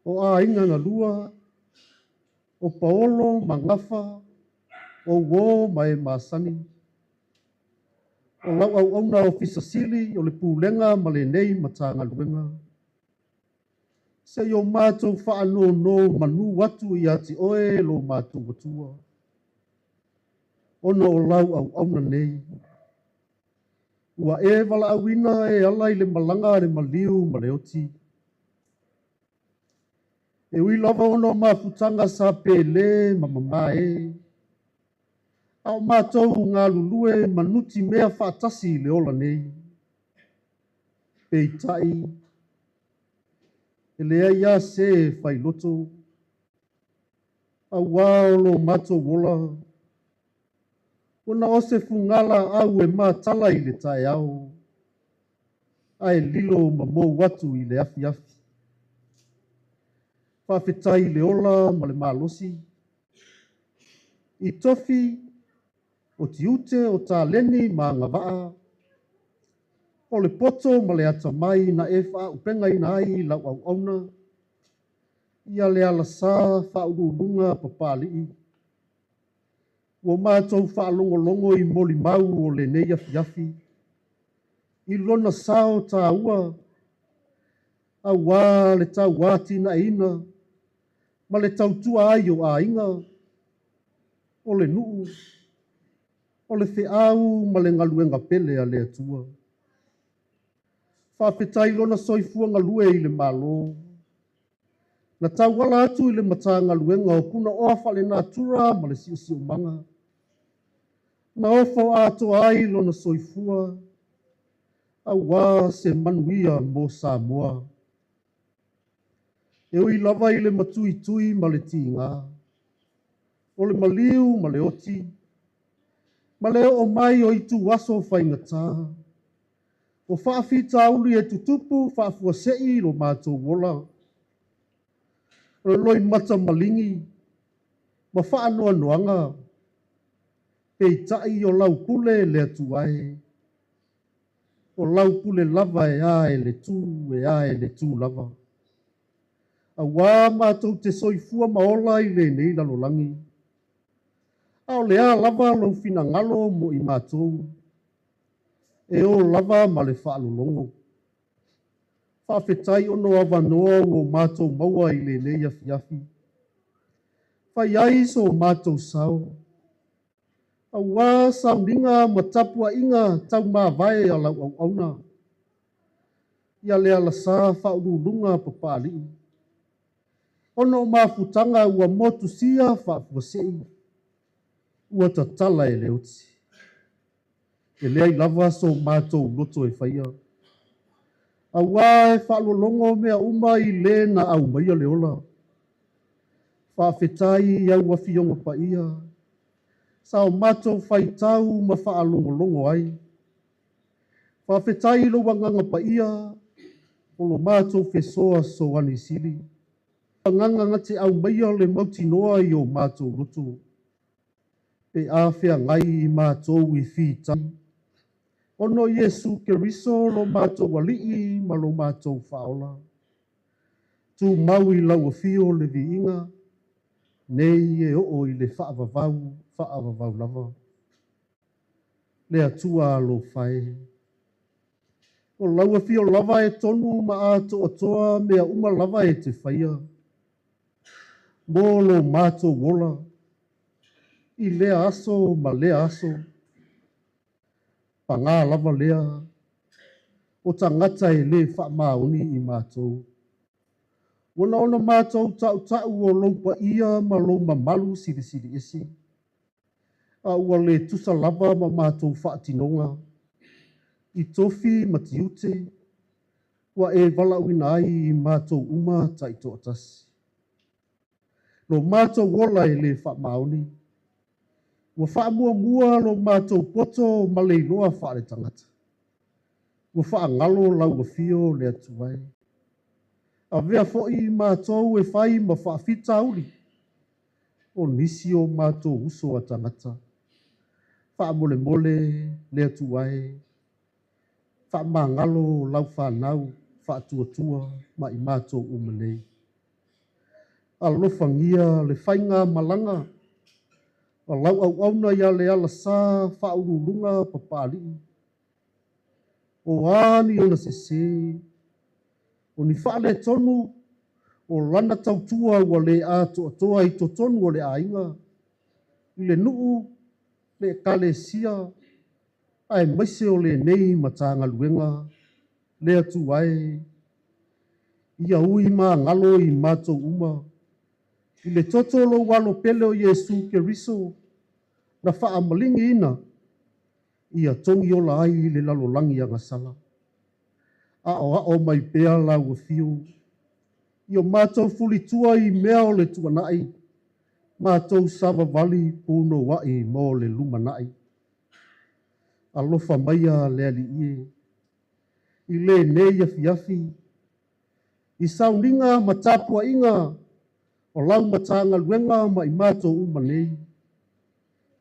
o āiga galua o paolo ma gafa o uō ma e masani o lau auauna o fisasili o le pulega ma lenei matagaluega seʻi o matou faanoʻono manu atu iā te oe lo matou atua ona o lau auauna nei ua e valaauina e ala i le malaga a le maliu ma le oti e ui lava ona o mafutaga sa pelē ma mamā e a o matou galulue manuti mea faatasi i le ola nei peitaʻi e lea iā se failoto auā o lo matou ola ona o se fugala au e matala i le taeao ae lilo ma mou atu i le afiafi faafetai i le ola ma le malosi i tofi o tiute o taleni ma agavaa o le poto ma le atamai na e faaupegaina ai lau auauna ia le alasā faauluuluga papali'i ua matou faalogologo i molimau o lenei afiafi i lona sao tāua auā le tauā tināina ma le tautua ai o āiga o le nuu o le feʻau ma le galuega pele a le atua faafetai lona soifua galue i le mālō na tauala atu i le matagaluega o puna oa faalenātura ma le siʻosiʻomaga na ofo atoa ai lona soifua auā se manuia mo Samoa e ui lava i le matuitui ma le tigā o le maliu ma le oti ma le o'o mai o itu aso faigatā o faafitauli e tutupu faafuaseʻi lo matou ola o le loi mata maligi ma faanoanoaga peitaʻi o lau pule le atuae o lau pule lava e ā e le tū e ā e le tū lava auā matou te soifua ma ola i lenei lalolagi a o le ā lava lou finagalo mo i matou e o lava ma le faalologo faafetai ono avanoa ua matou maua i lenei afiafi fai ai so matou sao auā sauniga ma tapuaʻiga taumavae a lau auauna ia le alasā faauluuluga papali'i ona o mafutaga ua motusia faafuaseʻi ua tatala e le oti e leai lava so matou loto e faia auā e faalologo mea uma i lē na aumaia le ola faafetai iau afioga paia sa o matou faitau ma faalogologo ai faafetai lou agaga paia o lo matou fesoa soani sili agaga gate aumaia le mautinoa i o matou loto pe a feagai i matou i fitai ono Iesu Keriso lo matou ali'i ma lo matou faaola tumau i lauafio le viiga nei e o'o i le faavavau lava le atua lo fae o lauafio lava e tonu ma atoatoa mea uma lava e te faia mo lo matou ola i lea aso ma lea aso pagā lava lea o tagata e lē faamaoni i matou ona ona matou taʻutaʻu o lou paia ma lou mamalu silisili isi a ua lē tusa lava ma matou faatinoga i tofi ma tiute ua e valaauina ai i matou uma taʻitoʻatasi lo matou ola e lē faamaoni ua faamuamua lo matou poto ma le iloa faale tagata ua faagalo lauafio le atuai avea foʻi matou e fai ma faafitauli o nisi o matou uso a tagata Whaamole lea tuae. Whaamangalo lau whanau, whaatuatua ma i mātou umanei. Alofangia le whainga malanga. A lau au auna ia le ala sā whaurulunga papali. O ani ona sese. O ni whaale tonu. O lana tautua ua le atoa i to tonu o le ainga. I le nuu le kalesia. Ai maise o le nei matanga luenga. Le atu ai. Ia ui ma ngalo i mato uma. I le totolo walo pele o Yesu Keriso. Na wha malingi ina. Ia tongi o la ai le lalo langi anga sala. A o mai pea la ua fiu. Ia mātou fuli tua i mea o le tuanai. Mātou sava vali puno wai mo le lumanai. Alofa maia le ali ie. I le nei afi. I sauninga matapua inga. O lau matanga luenga ma i mātou umanei.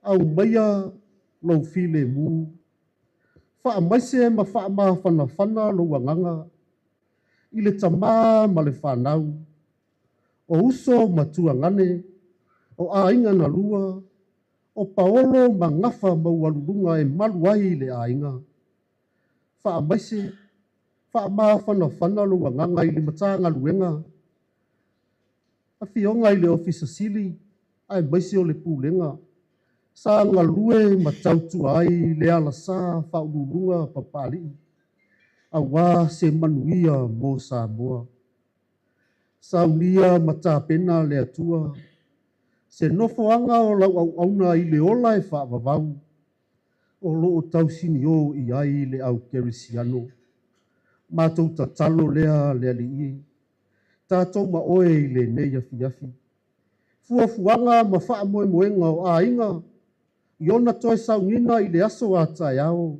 Au maia lau file mu. Wha maise ma wha maa whana lo wanganga. I le tamā ma le whanau. O uso ma tuangane. O ainga na lua. O paolo ma ngafa ma walunga e maluai le ainga. Wha maise. Wha maa whana lo wanganga i le matanga luenga. A fionga i le ofisa sili. Ai maise o le pūlenga. Sa ngalue ma tautu ai le ala sa whaulunga papali. A wā se manuia mo Samoa. Saunia ma tāpena le atua. Se nofo anga o lau au auna i le ola e whaavavau. O loo tausini o i ai le au kerisiano. Mātou ta talo lea le ali i. Tātou ma oe i le nei afi. Fuafuanga ma wha moe moenga o a inga. Iona toe saungina i le aso a tai ao.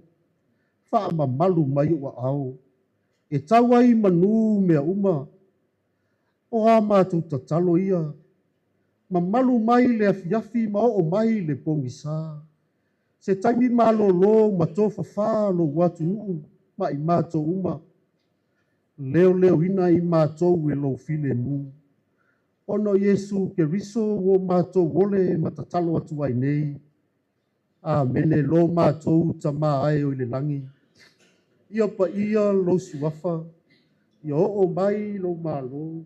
Wha ma malu mai o ao. E tawai manu mea uma. O a mātou ta talo ia. Ma malu mai le afi ma o mai le pongisa. Se taimi malo lo ma tofa wha lo watu nuu ma i mātou uma. Leo ina i mātou e lo file mu. Ono Yesu Keriso o mātou wole matatalo atu ai nei. Amene lo mātou tama ai o i le langi. Ia pa ia lo siwafa. Ia o mai lo malo.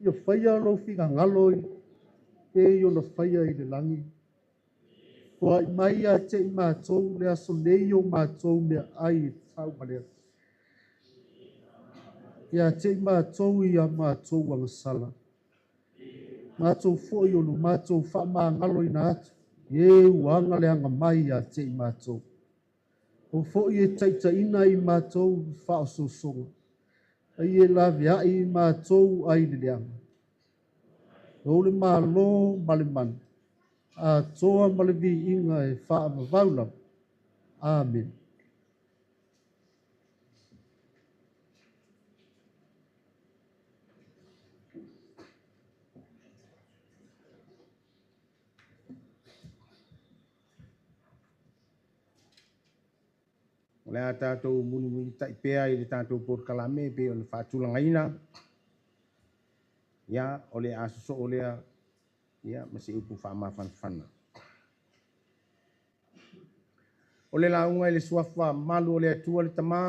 Ia whaia lo whiga ngaloi. E io na whaia i le langi. Kua i mai a te i mātou le aso nei o mātou mea ai tau malea. Ia te i mātou i a mātou angasala. Mātou fo i olu mātou wha maa ngaloi na atu. E uanga le anga mai a te i mātou. O fo i e taita ina i mātou wha o songa. Ai e la vea i mātou ai le leanga. O le mālo male man. A toa male vi inga e wha ama vaulam. Amen. O le a tātou muni taipea i le tātou por kalame pe o le whātulanga ina. Ia, o le asoso o lea, ia, masi upu whamawhanwhana. O le launga i le suafa malu o le atua le tamā,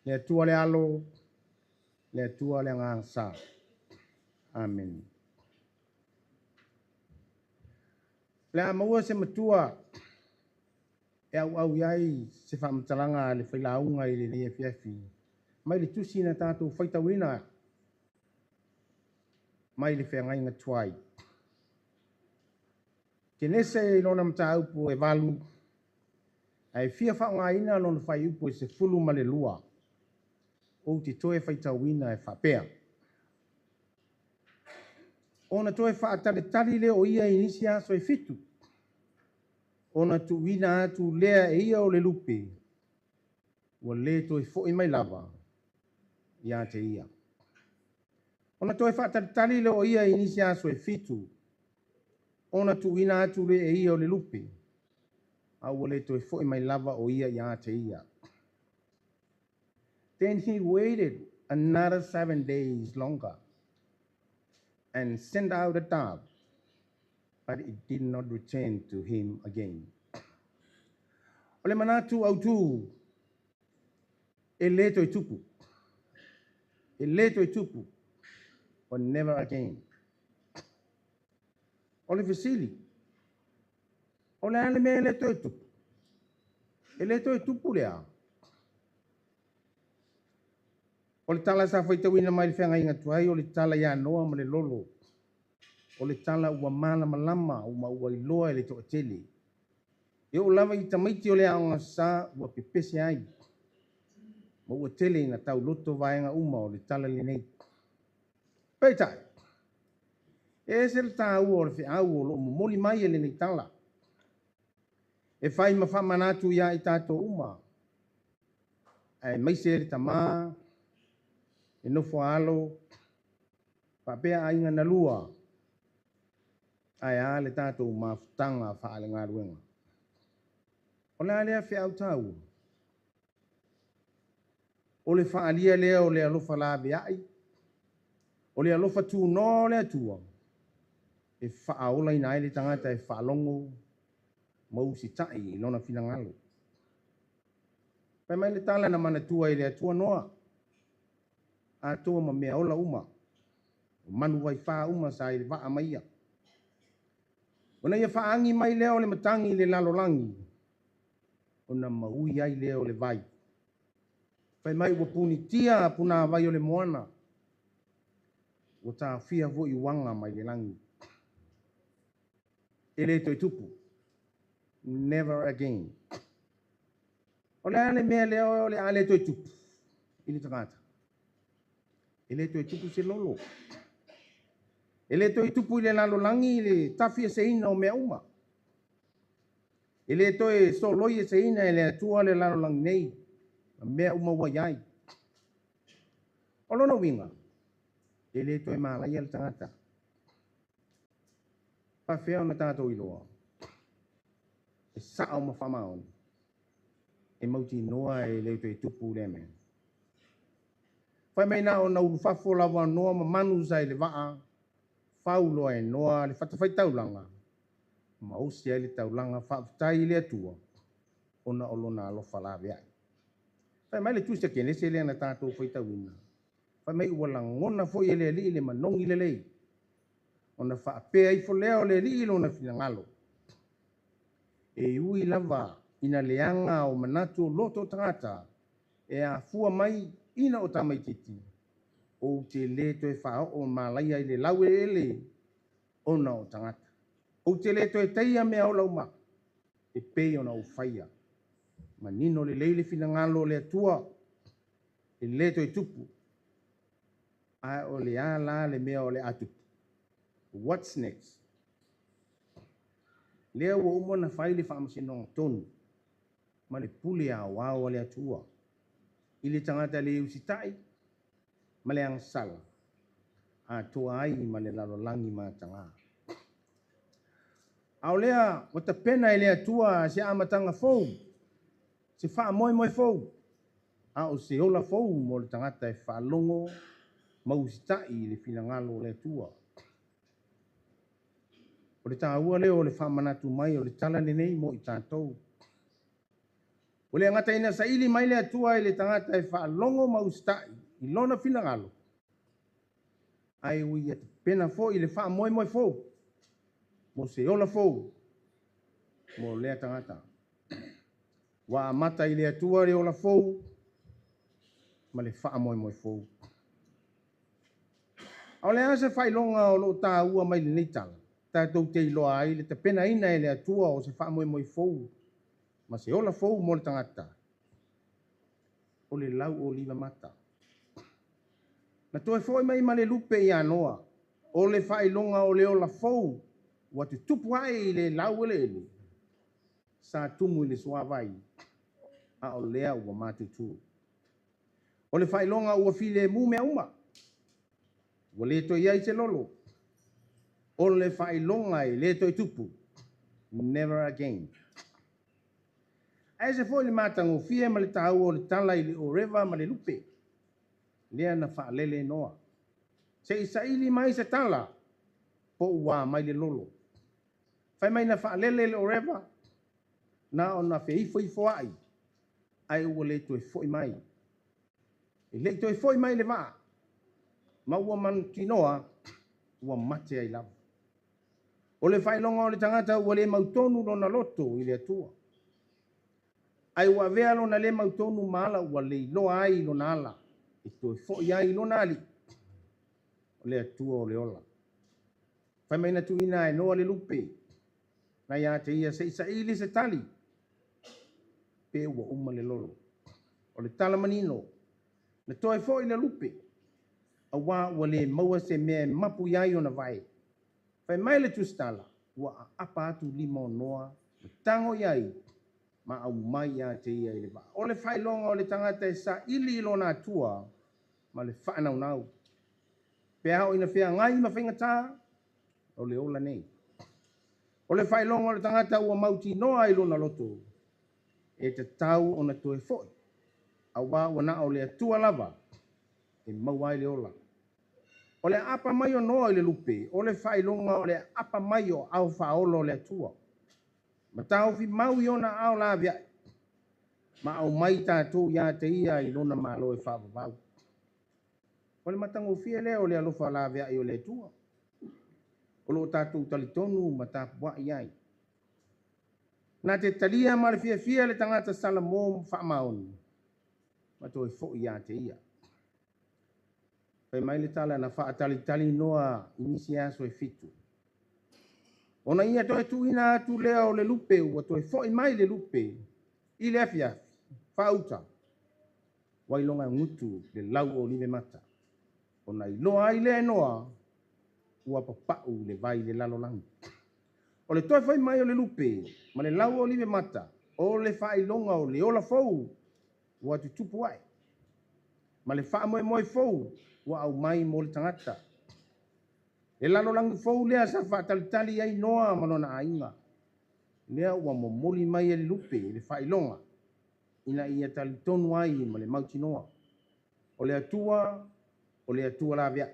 le atua le alo, le atua le ngāsa. Amen. Le a maua se matua, e au iai se whamtalanga le whailaunga i le nia fiafi. Mai le tusi na tātou whaitawina, mai le whengai ngā tuai. Ke nese i lona mta upo e walu, ai fia whaunga ina lona whai upo e se fulu ma le lua. O te toe whaitawina e whapea. Ona toe whaatare tali le o ia inisi aso e fitu. Ona tu wina atu lea e ia o le lupe. Ua le toi fo i mai lava. Ia te ia. Ona toi whaatatali le o ia inisi aso e fitu. Ona tu wina atu le e ia o le lupe. au le toi fo'i mai lava o ia ia te ia. Then he waited another 7 days longer and sent out a dove, but it did not return to him again. O le manatu au tu, e le toi tupu. E le toi tupu, or never again. O le fesili, o le ale me le toi tupu. E le toi tupu le a. O le tala sa foi tawina mai le whenga inga tuai, o le tala ia noa ma le lolo. O le tala ua mana malama, ua ua iloa e le toa tele. E o lava i tamaiti o le aonga sa, ua pepese ai. Ma ua tele ina tau loto vaenga uma o le tala le nei. Peitai. E se le tā ua o le whi au o lo moli mai e le nei tala. E whai ma whamanatu ia i tātou uma. E maise le tamaa, e nofo alo, papea ainga na lua, ai a le tātou mafutanga whaale ngā ruenga. O le alea whi au tāu. O le whaalia lea o le alofa la ai. O le alofa tū no le atua. E whaaola ina ai le tangata e whaalongo, mausi tai i lona whina ngalo. Pai mai le tala na mana tua i le atua noa. A toa ma mea ola uma. O manu vai wha uma sa i le waa maia. Ona ia whaangi mai leo le matangi le lalolangi. Ona maui ai leo le vai. Pai mai ua puni tia puna vai o le moana. Ua tā fia vo i wanga mai le langi. E le toi tupu. Never again. O le ale mea leo o le ale toi tupu. I le tangata. E le toi tupu se lolo. E le toi tupu i le lalolangi i le tafia se ina o mea uma. E le toi so loie se ina e le atua le lalolangi nei. Mea uma ua iai. O lona winga. E le toi malai al tangata. Pa fea ona tātou iloa. E saa o mawhamaon. E mauti noa e le toi tupu le mea. Whai mai nā o na urufafo lawa noa ma manu sai le waa. Whauloa e noa le whatawhai taulanga. Ma osi ai le taulanga whaafutai le atua. Ona olona alofa la vea. Whai mai le tusia kene se le ana tātou whai tauina. Whai mai ua langona fo i le li le manongi le lei. Ona whaapea i fo leo le li ilo na whina ngalo. E ui lava ina leanga o manatu o loto tangata. E a fua mai ina o tamai titi. O te le toe whao o malaia i le laue ele. Ona o tangata. O te le toe teia mea o lauma. E pei ona o whaia. Ma nino le leile whina ngalo le atua. E le toe tupu. Ai o le ala le mea o le atupu. What's next? Lea ua umona whai le whaamasino tonu. Ma le pule a wao le atua. I le tangata le usitai. Ma le angsala. A toa ai ma le lalolangi ma tanga. Au lea, wata pena i le atua se amatanga fou. Se wha moi moi fou. A o se ola fou mo le tangata e whalongo. Ma usitai le finangalo le atua. O le tāua leo o le whamanatu mai o le tala nei mo i tātou. O le angata ina sa ili mai le atua i le tangata e whaalongo maustai i lona finangalo. Ai ui e pena fo i le wha moi moi fo. Mo se ola fo. Mo lea tangata. Wa amata i le atua le ola fo. Ma le wha moi moi fo. O le asa whailonga o lo tāua mai le neitala. Tātou te iloa ai le te pena ina e le atua o se wha moe moe fou. Ma se ola fou mo le tangata. O le lau o liva mata. Na toe foi mai ma le lupe i anoa. O le wha ilonga o le ola fou. Wa te tupu ai le lau ele ele. Sa tumu i le suavai. A o lea ua matutu. O le wha ilonga ua file mu mea uma. Ua le to iai se lolo. O le whailonga i le toi tupu. Never again. Ai se foi le matagofia ma le tāua o le tala i le oreva ma le lupe. Lea na whaalele noa. Se isaili mai se tala, po ua mai le lolo. Fai mai na whaalele le oreva, na o na whiifo i foai, ai ua le toi foi mai. E le toi foi mai le waa, ma ua man kinoa, ua mate ai lava. O le whailonga o le tangata ua le mautonu lona loto i le atua. Ai ua vea lona le mautonu maala ua le iloa ai lona ala, e toi foi ai lona ali. O le atua o le ola. Fai mai na tuina e noa le lupe, na ia te ia se isa ili se tali, pe ua uma le lolo. O le tala manino, na toi foi le lupe, a wā ua le maua se mea mapu iai o na vai. Fai mai le tustala, ua apa atu lima o noa, tango iai, ma au mai ia te ia i le vaa. O le fai longa o le tangata e sa ili ilo na atua, ma le whaanau nau. Pe hao ina whea ngai ma whaingatā, o le ola nei. O le fai longa o le tangata ua mauti noa i lona loto, e te tau o na toe foi. A wā wana o le atua lava, e mauai le ola. O le apa mai o noa i le lupe, o le fai longa o le apa mai o au whaolo le atua. Ma tau fi mau i ona au la via, ma au mai tātou ia te ia i lona malo e whaavavau. O le matango fia leo le alofa la via i o le atua. O lo tātou talitonu ma tāpua iai. Nā te talia ma le fia le tangata Salamo whaamaonu, ma toi fo ia te ia. Pai mai le tala na whaatalitali noa inisi aso e fitu. Ona ia toi tuina atu lea o le lupe, ua toi fo i mai le lupe, i le afia, whauta, wailonga ngutu le lau o live mata. Ona i loa ai le noa, ua papau le vai le lalo langi. O le toi fai mai o le lupe, ma le lau o live mata, o le whai longa o le ola fau, ua tu tupu ai. Ma le wha moe fau, ua au mai mo le tangata. E lalo langi fau lea sa wha talitali ai noa manona ainga. Lea ua momoli mai e le lupe, le whai longa, ina ia talitonu ai ma le mauti noa. O le atua la via.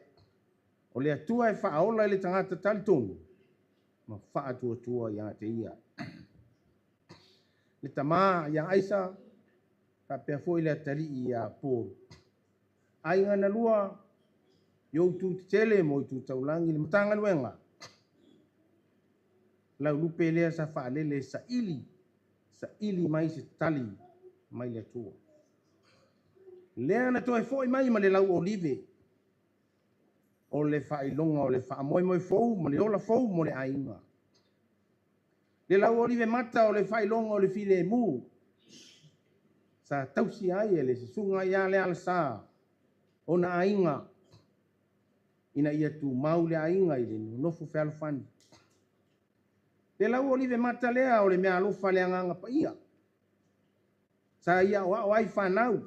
O le atua e wha aola le tangata talitonu, ma wha atua ia te ia. Le tama ia aisa, ka pia foi le atari ia pōru. Ai ngana lua, yo tu tele mo tu taulangi le matanga luenga. Lau lupe lea sa wha lele sa ili mai se tali mai le atua. Lea na toi foi mai ma le lau olive. O le wha ilonga o le wha moe fou, ma le ola fou mo le ainga. Le lau olive mata o le wha ilonga o le file mu. Sa tausi ai e le sisunga ia le alasa. O na ainga. Ina ia tu mau le ainga i le nofu whalfani. Le lau olive mata lea o le mea alofa le anganga pa ia. Sa ia o ai whanau.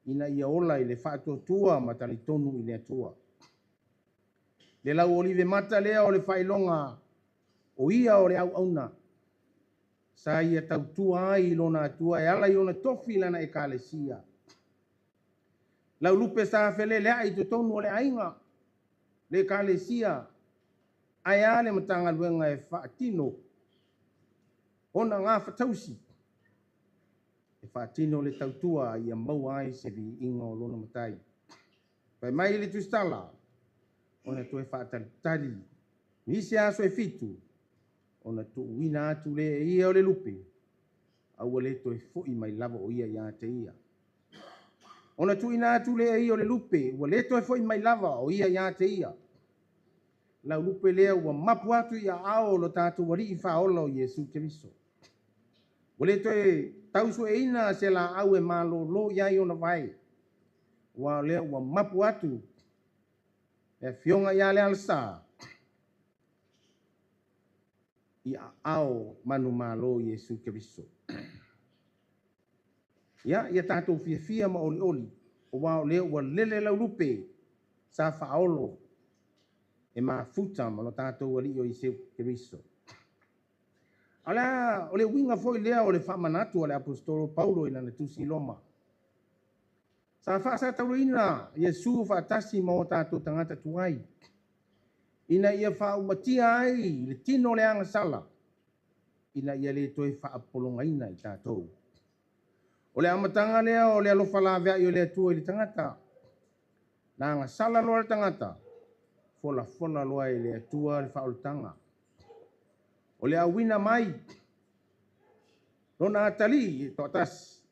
Ina ia ola i le whaatotua ma talitonu i le atua. Le lau olive mata lea o le whailonga o ia o le au auna. Sa ia tautua ai lona atua e ala i ona tofi lana e kalesia. Lau lupe sa fele lea i tonu o le ainga. Le kalesia. Ai ale matanga luenga e whaatino. Ona ngā whatausi. E whaatino le tautua ia mau ai se vi inga o lona matai. Pai mai le tustala. Ona toe whaatalitali. Nisi aso e fitu. Ona tu wina atu le ia o le lupe. Aua le toe foi mai lava o ia ia te ia. Ona tu ina atu le ia o le lupe. Ua le toe foi mai lava o ia ia te ia. Lau lupe lea ua mapu atu ia ao lo tātou wari i whaola o Iesu Keriso. Ua le toe tausu e ina se la au e malo lo iai ona vai. Ua lea ua mapu atu. E fionga ia le alsa. Ia ao manu malo Iesu Keriso. Ia tātou fia ma oli oli. O wao lea ua lele lau lupe. Sa whaolo. E ma futa ma lo tātou wali o Iesu Keriso. Ala ole winga foi lea ole whamanatu ole apostolo Paulo ina na tusi loma. Sa wha tau ina Yesu whaatasi mo tātou tangata tuai. Ina ia whaumatia ai le tino le anga sala. Ina ia le toi whaapolonga ina i tātou. Ole amatanga lea ole alofa la vea i ole atua i le tangata. Na anga sala loa le tangata. Fola loa i le atua le whaoltanga. O le awina mai, lona atali to atas,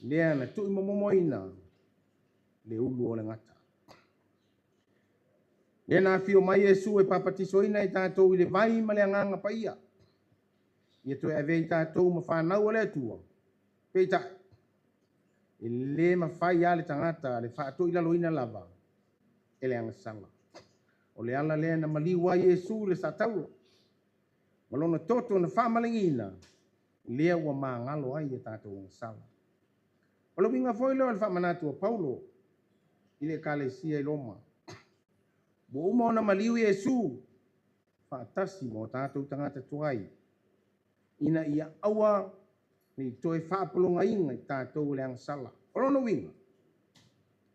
lea na tui momomoina, le ulu o le ngata. Lea na fio mai Yesu e papatisoina i tātou i le vai ma le anganga pa ia. Ia toi ave i tātou ma whanau o le atua. Peita, e le ma whai a le tangata, le whaatou i laloina lava, e le angasanga. O le ala lea na maliwa Yesu le satau. Malona toto na whamalingina, lea ua maangalo ai e tātou ang sala. O lo winga foi leo al whamanatu o Paulo, i le kalesia i Roma. Bo uma ona maliu Yesu, whaatasi mo tātou tangata tuai. Ina ia awa, ni toi whaapolonga inga i tātou le ang sala. O lo winga,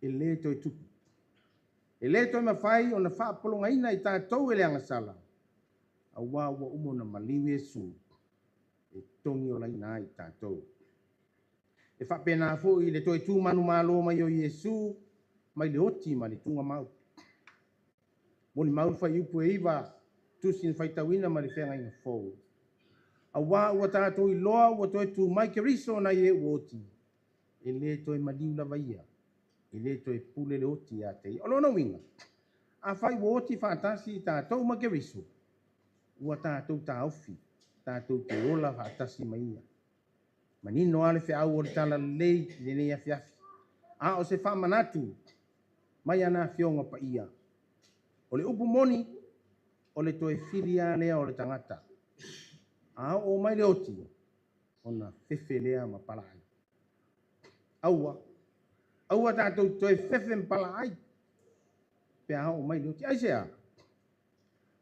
e le toi tupu. E le toi mawhai o na whaapolonga ina i tātou le ang sala. Awa ua umo na maliu Yesu e tongi o laina ai tātou. E whapena fo i le toi tū manu malo mai o Yesu mai le oti ma le tunga mau. Moni mau whai upu e iwa tusin whaitawina ma le whenga inga fōu. Awa ua tātou i loa ua toi tū mai ke riso na i e oti. E le toi maliu lava ia. E le toi pule le oti a te. O lona winga. A whai oti whaatasi tātou ma ke riso. Ua tātou tā ofi, tātou te ola whaatasi mai ia. Manino ale whi au o le tala lei le nei afiafi. A o se whamanatu, mai ana fionga pa ia. O le upu moni, o le toe whiria lea o le tangata. A o mai le oti, o na whewhe lea ma pala ai. Aua tātou toe whewhe mpala ai. Pea o mai le oti, ai sea.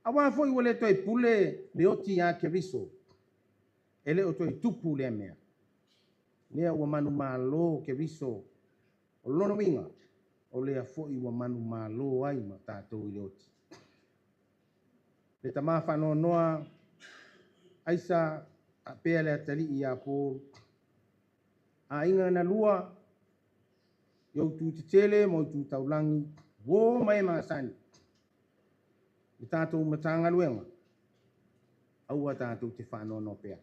Awa foi wale toi pule le oti a ke riso. Ele o toi tupu le mea. Lea ua manu malo ke riso. O lono winga. O lea foi ua manu malo ai ma tātou i le oti. Le tama whanoa noa. Aisa a pea le atali i a pō. A inga na lua. Iau tu te tele mo tu taulangi. Wo mai maa sani. I tātou matanga luenga, aua tātou te whanoa no pea.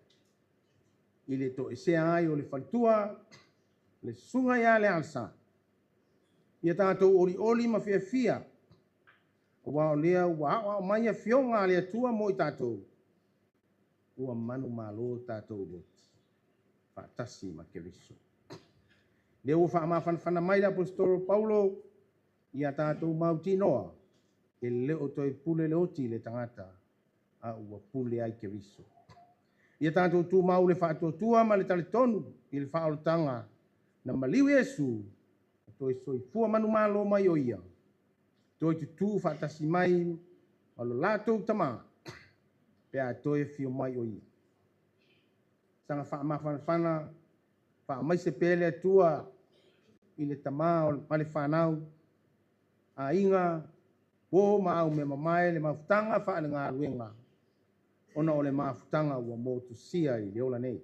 I le to e sea ai o le whalitua, le sunga ia le alsa. I tātou oli ma fia fia. Ua o lea ua o mai a fionga le atua mo i tātou. Ua manu malo tātou loti. Whaatasi ma ke riso. Le ua whaamawhanawhana mai la apostolo Paulo, i a tātou mauti noa. E leo toi pule le oti le tangata a ua pule ai ke riso. Ia tātou tū mau le whaatotua ma le tale tonu i le whaolotanga na maliu Yesu toi soi fua manu malo mai o ia. Toi te tū whaatasi mai o lo lātou tama pea toi fio mai o ia. Sanga whaamawhanawhana whaamai se pele atua i le tama o le whanau a inga wo mau me mamae le mafutanga wha ngā ruenga. Ona o le mafutanga ua motu sia i le ola nei.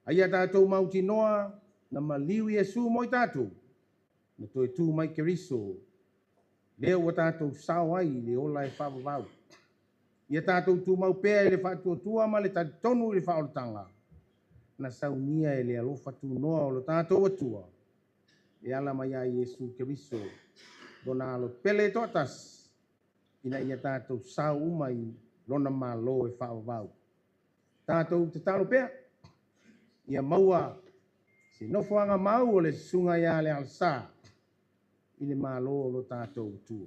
Aia tātou mauti noa na maliu Yesu moi tātou. Na toi tū mai ke riso. Leo ua tātou sao ai le ola e whawawau. Ia tātou tū mau pēa i le whatuatua ma le tonu i le whaolotanga. Na saunia e le alofa tū noa o lo tātou atua. E ala mai a Yesu ke riso. Dona alo pele totas ina ia tātou sau umai lona malo e whaavau. Tātou te talo pea, ia maua se nofoanga mau o le sunga ia le alsa i le malo o lo tātou tua.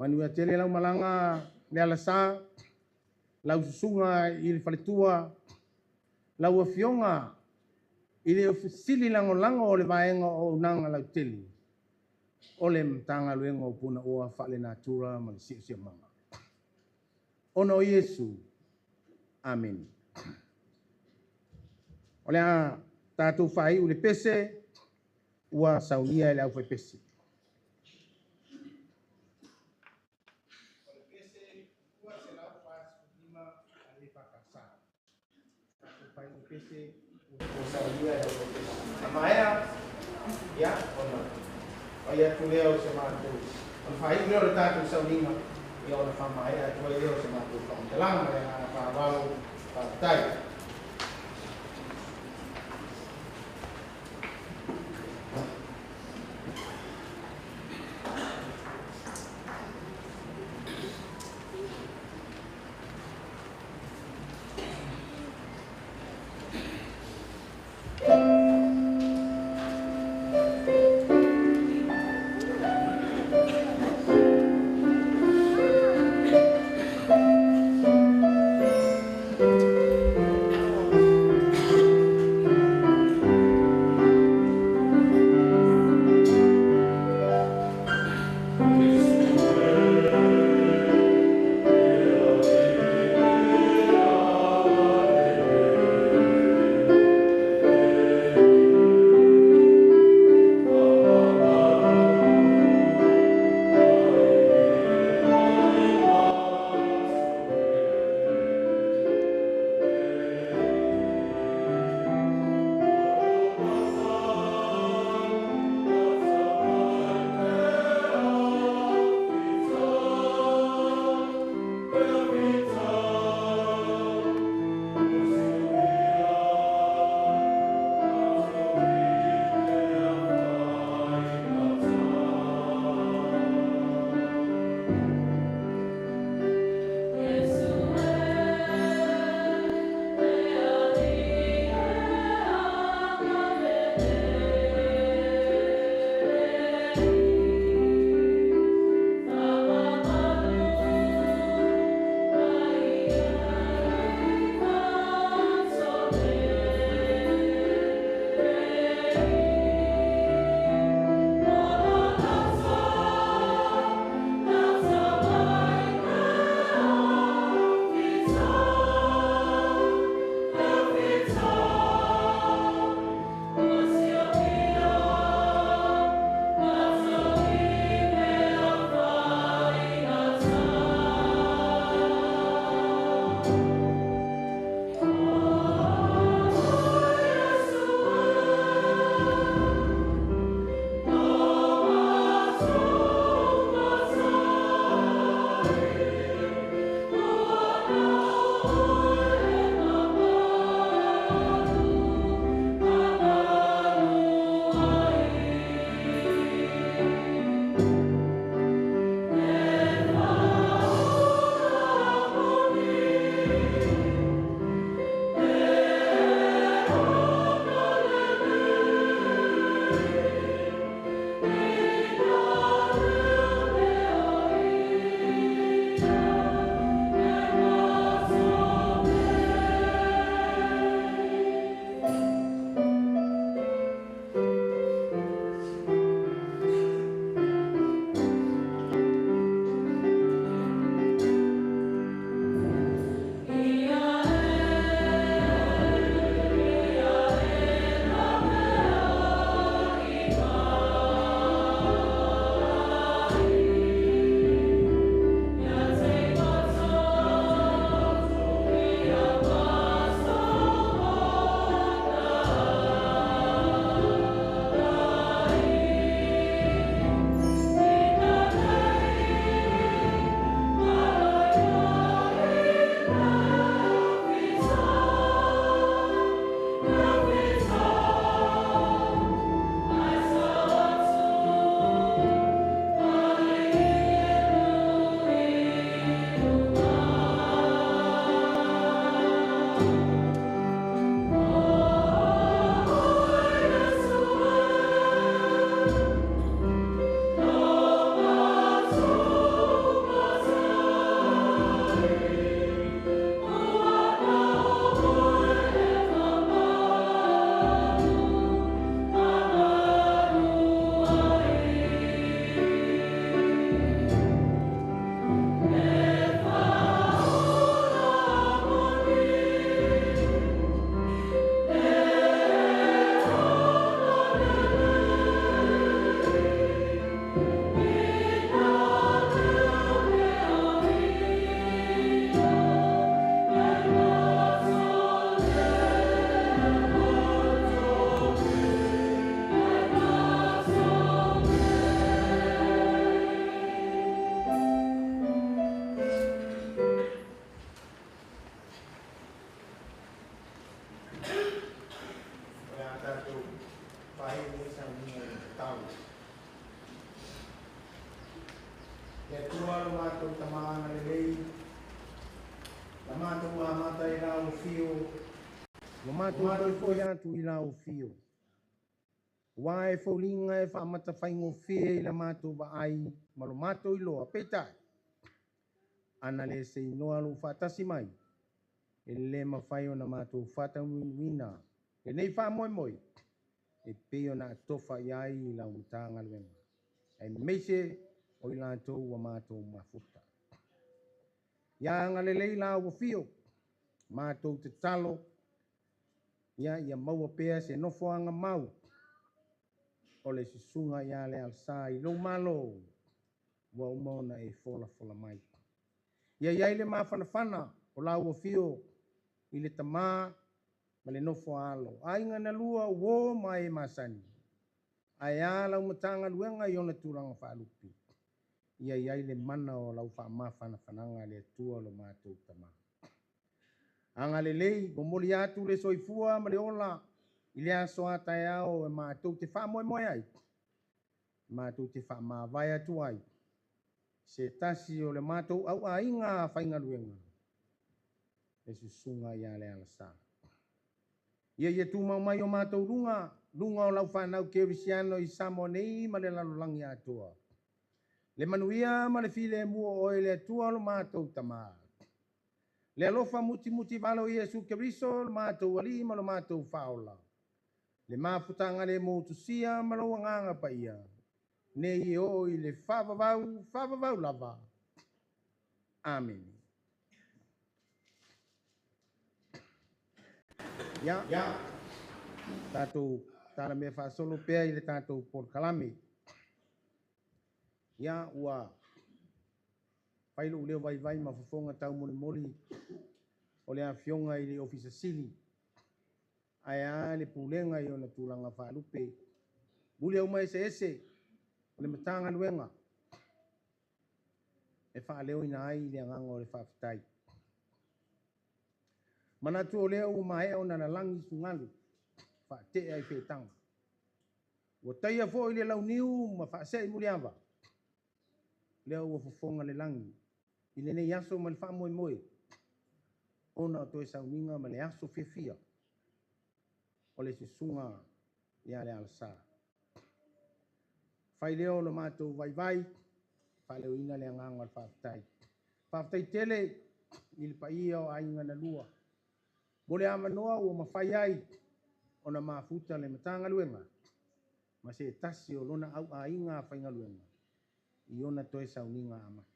Manua tele lau malanga le alsa, lau susunga i le whaletua, lau a fionga i le ofisili lango o le vaenga o unanga lau tele. O le mtanga luenga o puna oa whale natura ma le sia mama. ono Yesu. Amen. Oleh tatu fai ule pese ua saulia ele au pese. Amaya ya ona. Aya tuleo sematu. Fai leo tatu saulinga. Ya ona famaya tuleo sematu. Dalam ya para partai. le tamanga le lei. La mātou a mata i lau fio. La mātou a koi atu i lau fio. Wa e faulinga e whaamata whaingo fie i la mātou wa ai. Malo mātou i loa petai. Ana le se inoa lu whatasi mai. E le mawhai o na mātou whata wina. E nei wha moi moi. E peo na tofa i ai i lau mutanga luenga. E meise o i lātou wa mātou mafuta. Ia ngale lei la wa fio. Mātou te talo. Ia maua pea se nofo anga mau. O le sisunga ia le alsa i lo malo. Wa umona e fola mai. Ia le mawhanawhana o la wa fio. I le tamā ma le nofo alo. Ainga na lua wo mai masani. Ai ala umatanga luenga i ona turanga whaalupi. Ia le mana o lau whaamawhana whananga le tua lo mātou tamā. Anga le lei, o moli atu le soifua ma le ola. I le aso ata e ao e mātou te wha moe ai. Mātou te wha mawai atu ai. Se tasi o le mātou au a inga whainga luenga. E susunga ia le alasa. Ia tu mau mai o mātou lunga. Lunga o lau whanau keurisiano i samo nei ma le lalolangi atua. Le manuia ma le file mua o le atua lo mātou tamā. Le alofa muti valo Iesu Keriso lo mātou ali ma lo mātou whaola. Le mafutanga le motusia ma lo wanganga pa ia. Ne i o i le whavavau lava. Amen. Ya. Tātou tāna me whaasolo pēa i le tātou por kalame. Ya ua. Whailo uleo vai ma whafonga tau moli. O le awhionga i le ofisa sili. Ai a le pulenga i o na tūlanga whaalupe. Muli au mai se ese. O le matanga luenga. E whaaleo ina ai le anganga o le whaafitai. Manatu o leo umae o na langi sungalu. Whaatea i whetanga. Ua taia fo i le launiu ma whaasea i muli awa. Leo ua whafonga le langi. I le nei aso ma le wha moe. Ona o toe sauninga ma le aso fia. O le sisunga ia le alasa. Whai leo lo mātou vai. Wha leo ina le anganga le whaafitai. Whaafitai tele i le paia o ainga na lua. Mole ama noa ua mawhai ai. Ona mafuta le matanga luenga. Ma se tasi o lona au a inga whainga luenga. I ona toe sauninga amata.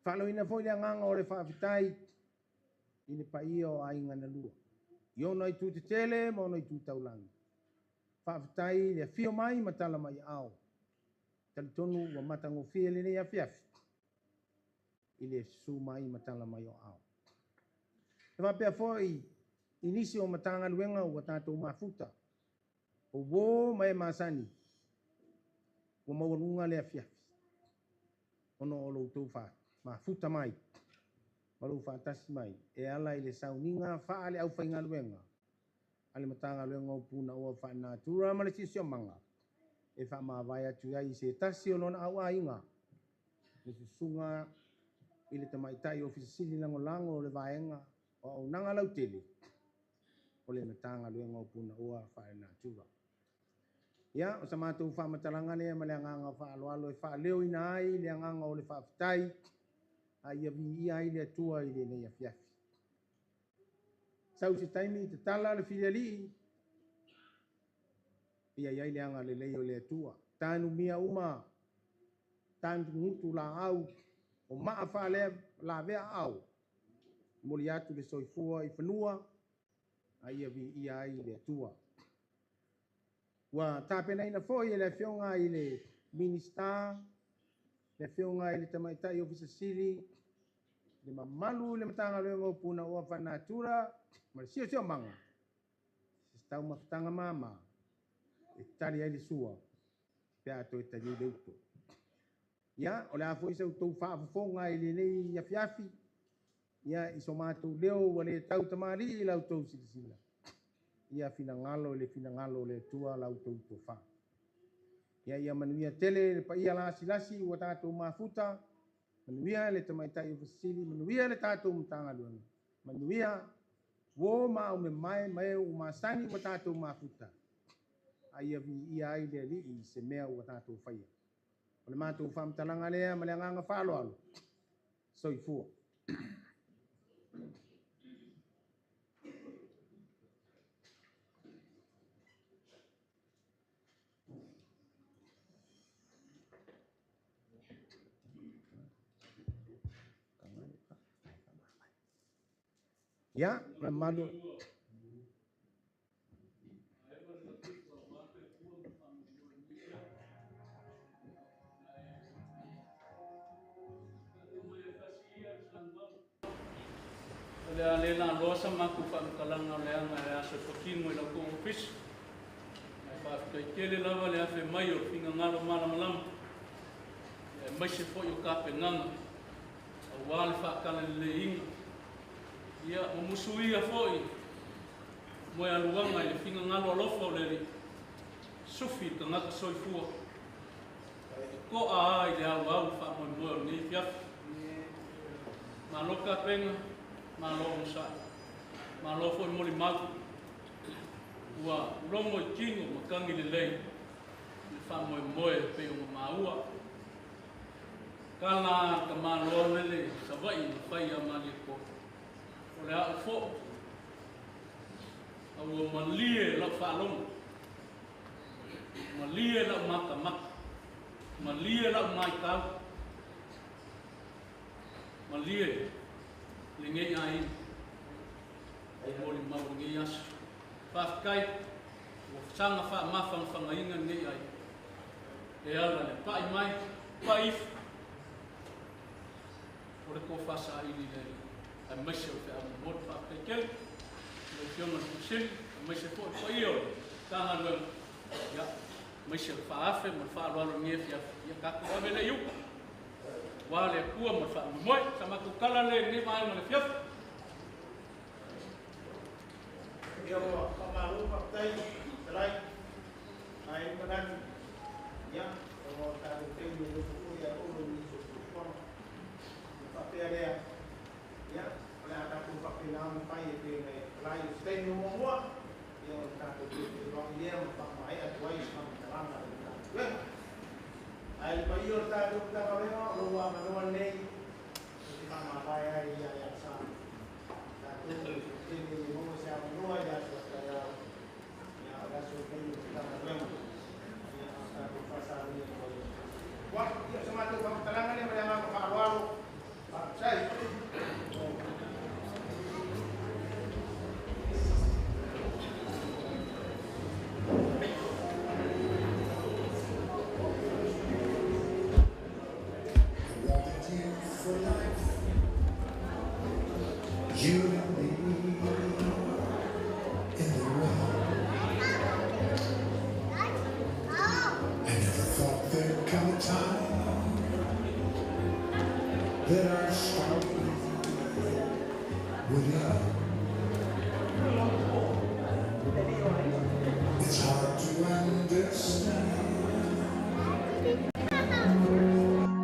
Whalo ina foi le anganga o le whaafitai. I le paia o ainga na lua. I ona i tū te tele, ma ona i tū taulangi. Whaafitai le fio mai matala mai ao. Talitonu wa matango fia le nei afiafi. I le su mai matala mai o ao. E wapea foi inisi o matanga luenga ua tātou mafuta. O wō mai masani. Ua maurunga le afiafi. Ono o loutou wha. Mafuta mai. Maru whaatasi mai. E ala i le sauninga wha le au whainga luenga. Ale matanga luenga o puna ua wha natura ma le sisio manga. E wha mawai atu ia i se tasi o lona au a inga. Le susunga i le tamaitai o fisili lango o le vaenga. O au nanga lau tele. O le matanga luenga o puna ua wha natura. Ia, o sa mātou wha matalanga lea ma le anganga wha aloalo e wha leo ina ai le anganga o le wha fitai. A ia vi ia i le atua i le nei afiafi. Sau se taimi te tala le filiali. Ia iai le anga le leo le atua. Tānu mia uma. Tānu ngutu la au. O maa wha lea la vea au. Moli atu le soifua i whanua. A ia vi ia i le atua. Wa tāpena ina foi le fionga i le minister. Le whionga i le tamaitai ofisa sili. Le mamalu le matanga luenga puna ua whanatura. Ma le sio manga. Se tau mawhitanga mama. E tari ai le sua. Pea ato e tari leuto. Ia, o le afo isa utou whaafafonga i le nei yafiafi. Ia, iso mātou leo wa le tau tamari i lau tau silisila. Ia fina ngalo le tua lau tau tofa. ia manuia tele le paia lasilasi ua tatou mafuta, manuia le tamaitai o fasili, manuia le tatou matagaluega, manuia ua maume mai ma e ua masani ua tatou mafuta. Aia viia ai le alii se mea ua tatou faia. O le matou faamatalaga lea ma le agaga faaloalo. Soifua. Ya, malu. Le ale na losa maku whakalanga le anga e aso whakimo i la ko office. E whaakai kele lava le afe mai o pinga ngalo malamalama. E mai se fo i kape nganga. A wale whakala le inga. Ia o musu ia fo i. Moe aluanga i le pinga ngalo alofa o le ri. Sufi ka ngaka soifua. Ko a ai le au au wha moe moe o ni fiafu. Ma loka penga. Malo musa, malo foi moli mago, ua longo tingo makangi le lei, le fa moe moe pe o maua, kala ka malo lele savai fai a mali ko, o le a fo, a ua malie la fa long, malie la maka maka, malie la mai kau, malie le ngai ai o moli mau ngai asu whaakai o sanga wha mawhanga whangainga ngai ai e ala le pai mai paif o le ko whasa ili le a maise o te amu motu whaakai kele le whionga kusili a maise po pai o tanga lua ya maise o whaafe mo whaaloalo ngefia ia kaku ave le iuka wale kua mo fa mo sama ku kala le ni mai mo le fiaf Yo kamaru pakai trai ai manan ya o ta te ni ku ya o ni so ko pakai ada ya la ta ku pakai nam pai pe me lai stay no mo yo ta ku te ro ye mo pa mai advice kam taranga ya ai pa yo ta tu ta ka veo lo wa ma no nei ti fa ma vai ai ya sa ta tu ni mo se a no ya sa ta ya adesso che io ti sta vendo ya sta tu fa sa ni wa io sama tu ka talanga ni ma ka fa lo sai You and me in the road. I never thought there'd come a time that our story would end. It's hard to understand,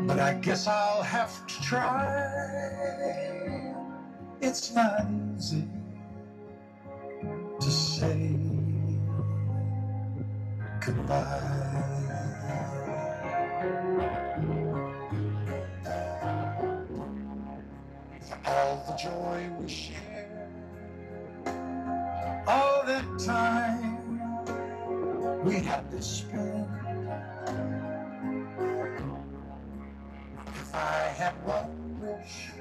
but I guess I'll have to try. It's not easy to say goodbye. All the joy we shared, all that time we had to spend. If I had one wish,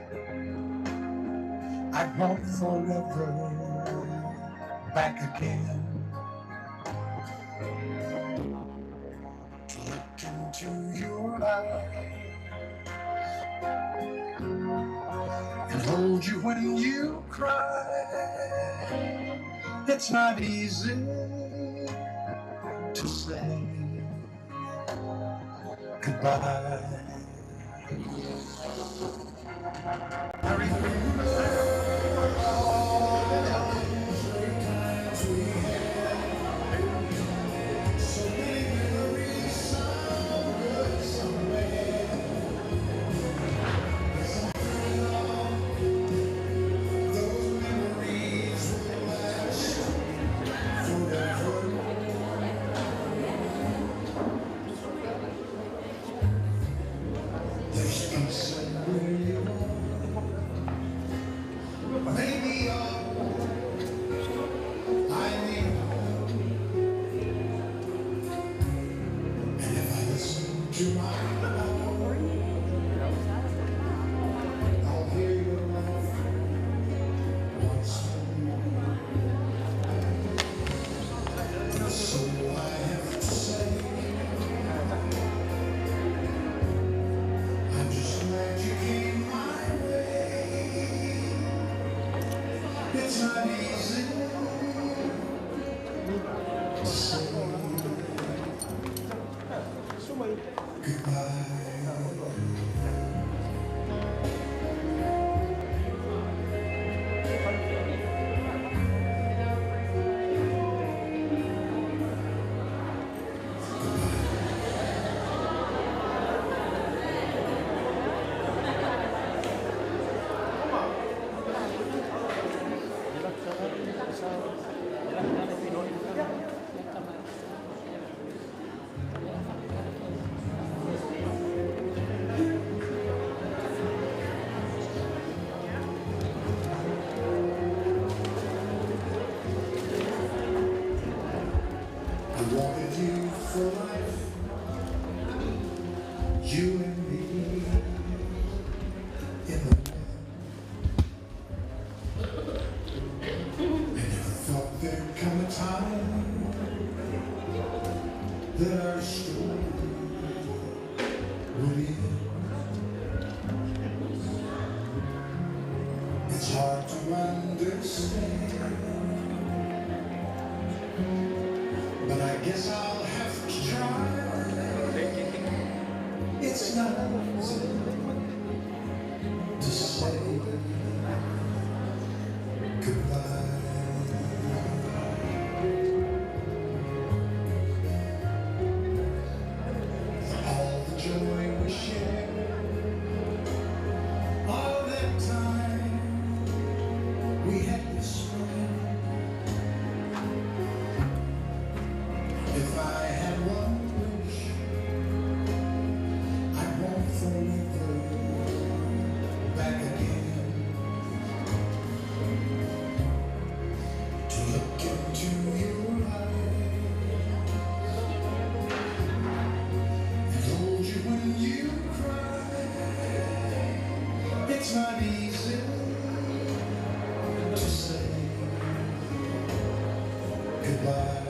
I'd want forever back again. To look into your eyes and hold you when you cry. It's not easy to say goodbye. I remember all the times, great times we had, so many memories. It's not easy to say goodbye. I wanted you for life, you and me in the wind. I never thought there'd come a time that our story would end. It's hard to understand, but I guess I'll have to try. It's not easy to say goodbye. For all the joy we shared, all that time we had this spring. If I had one wish, I'd want forever back again, to look into your eyes and hold you when you cry. It's not easy to say goodbye.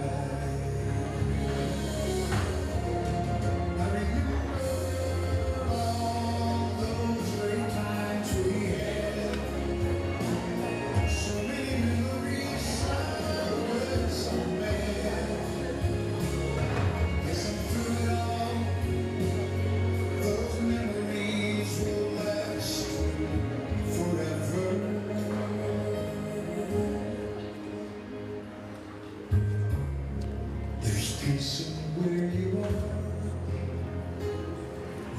I remember all those great times we had. So many memories, some good, some bad. Yes, and through it all, those memories will last forever. There's peace in where you are.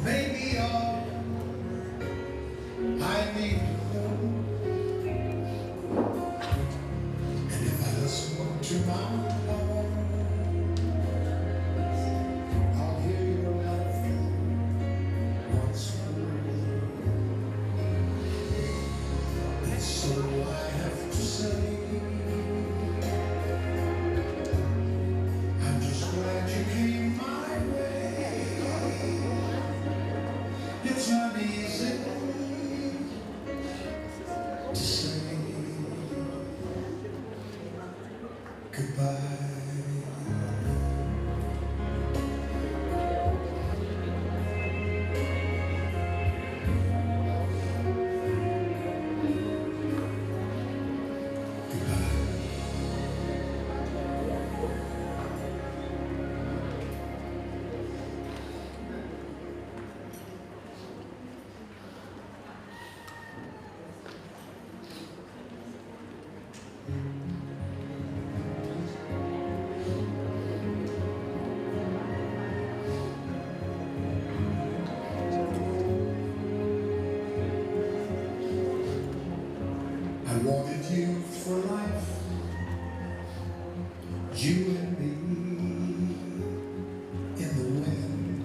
Maybe all I need to know. And if I listen to my heart, I'll hear your laughter once more. And so I have to say, I'm just glad you came my way. It's not easy to say goodbye. I wanted you for life, you and me in the wind.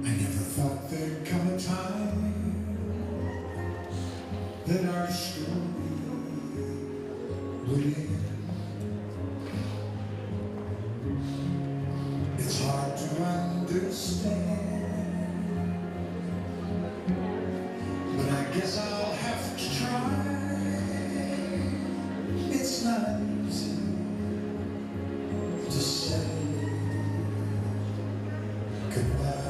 I never thought there'd come a time that our story would end. It's hard to understand, but I guess I'll have to try. It's not easy to say goodbye.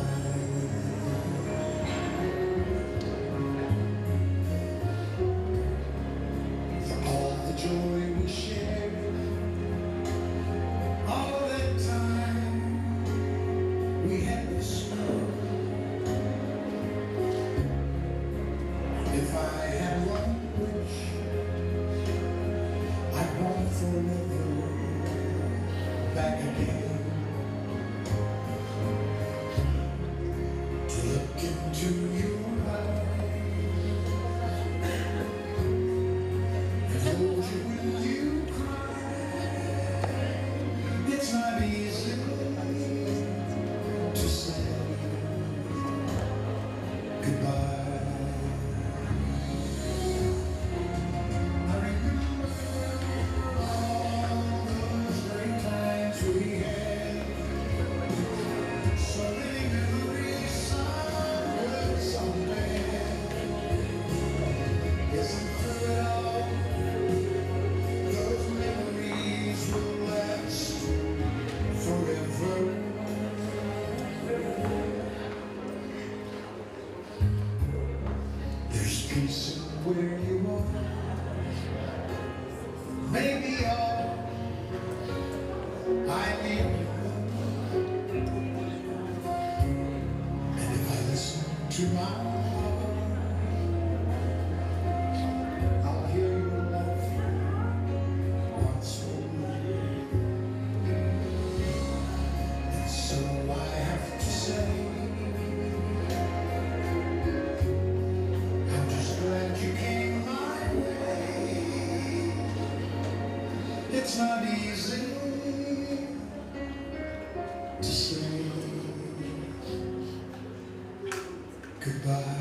forever back again to look into your eyes and hold you when you cry. It's not easy to say goodbye. There's peace where you are. Maybe all I need. And if I listen to my heart, I'll hear your love once more. And so I have to say, I'm just glad you came my way. It's not easy to say goodbye.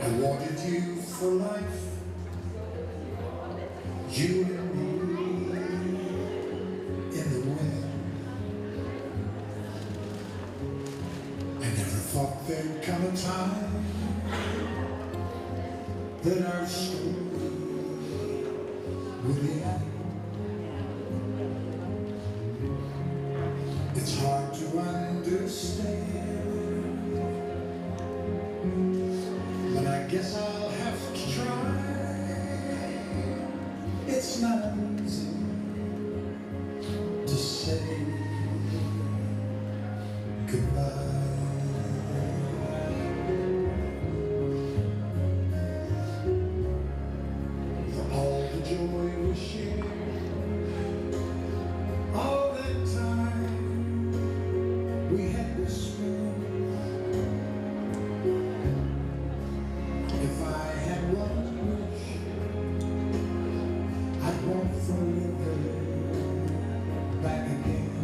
I wanted you for life, you and me in the wind. I never thought there'd come a time that our story would end. It's hard to understand, but I guess I'll have to try. It's not easy to say goodbye. For all the joy we shared, all that time we had to spend. If I had one wish, I'd want forever back again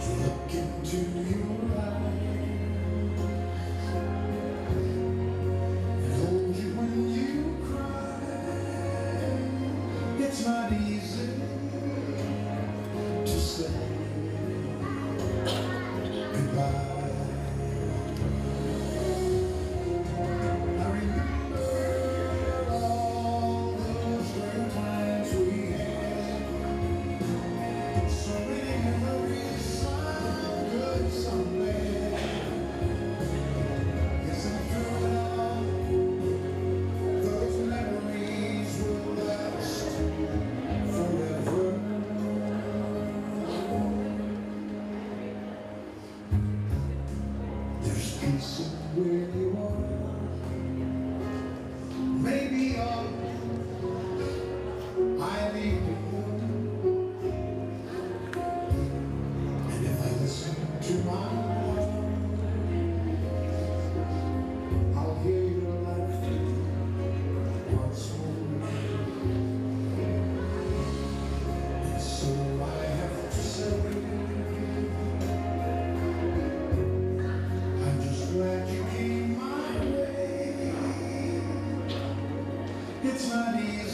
to look into your eyes and hold you when you cry. It's not easy to say goodbye. I remember all those great times we had. So many memories, some good, some bad. Yes, and through it all, those memories will last forever. There's peace where you are. Maybe all I need to know. And if I listen to my heart, I'll hear your laughter once more. And so I have to say, I'm just glad you came my way. It's not easy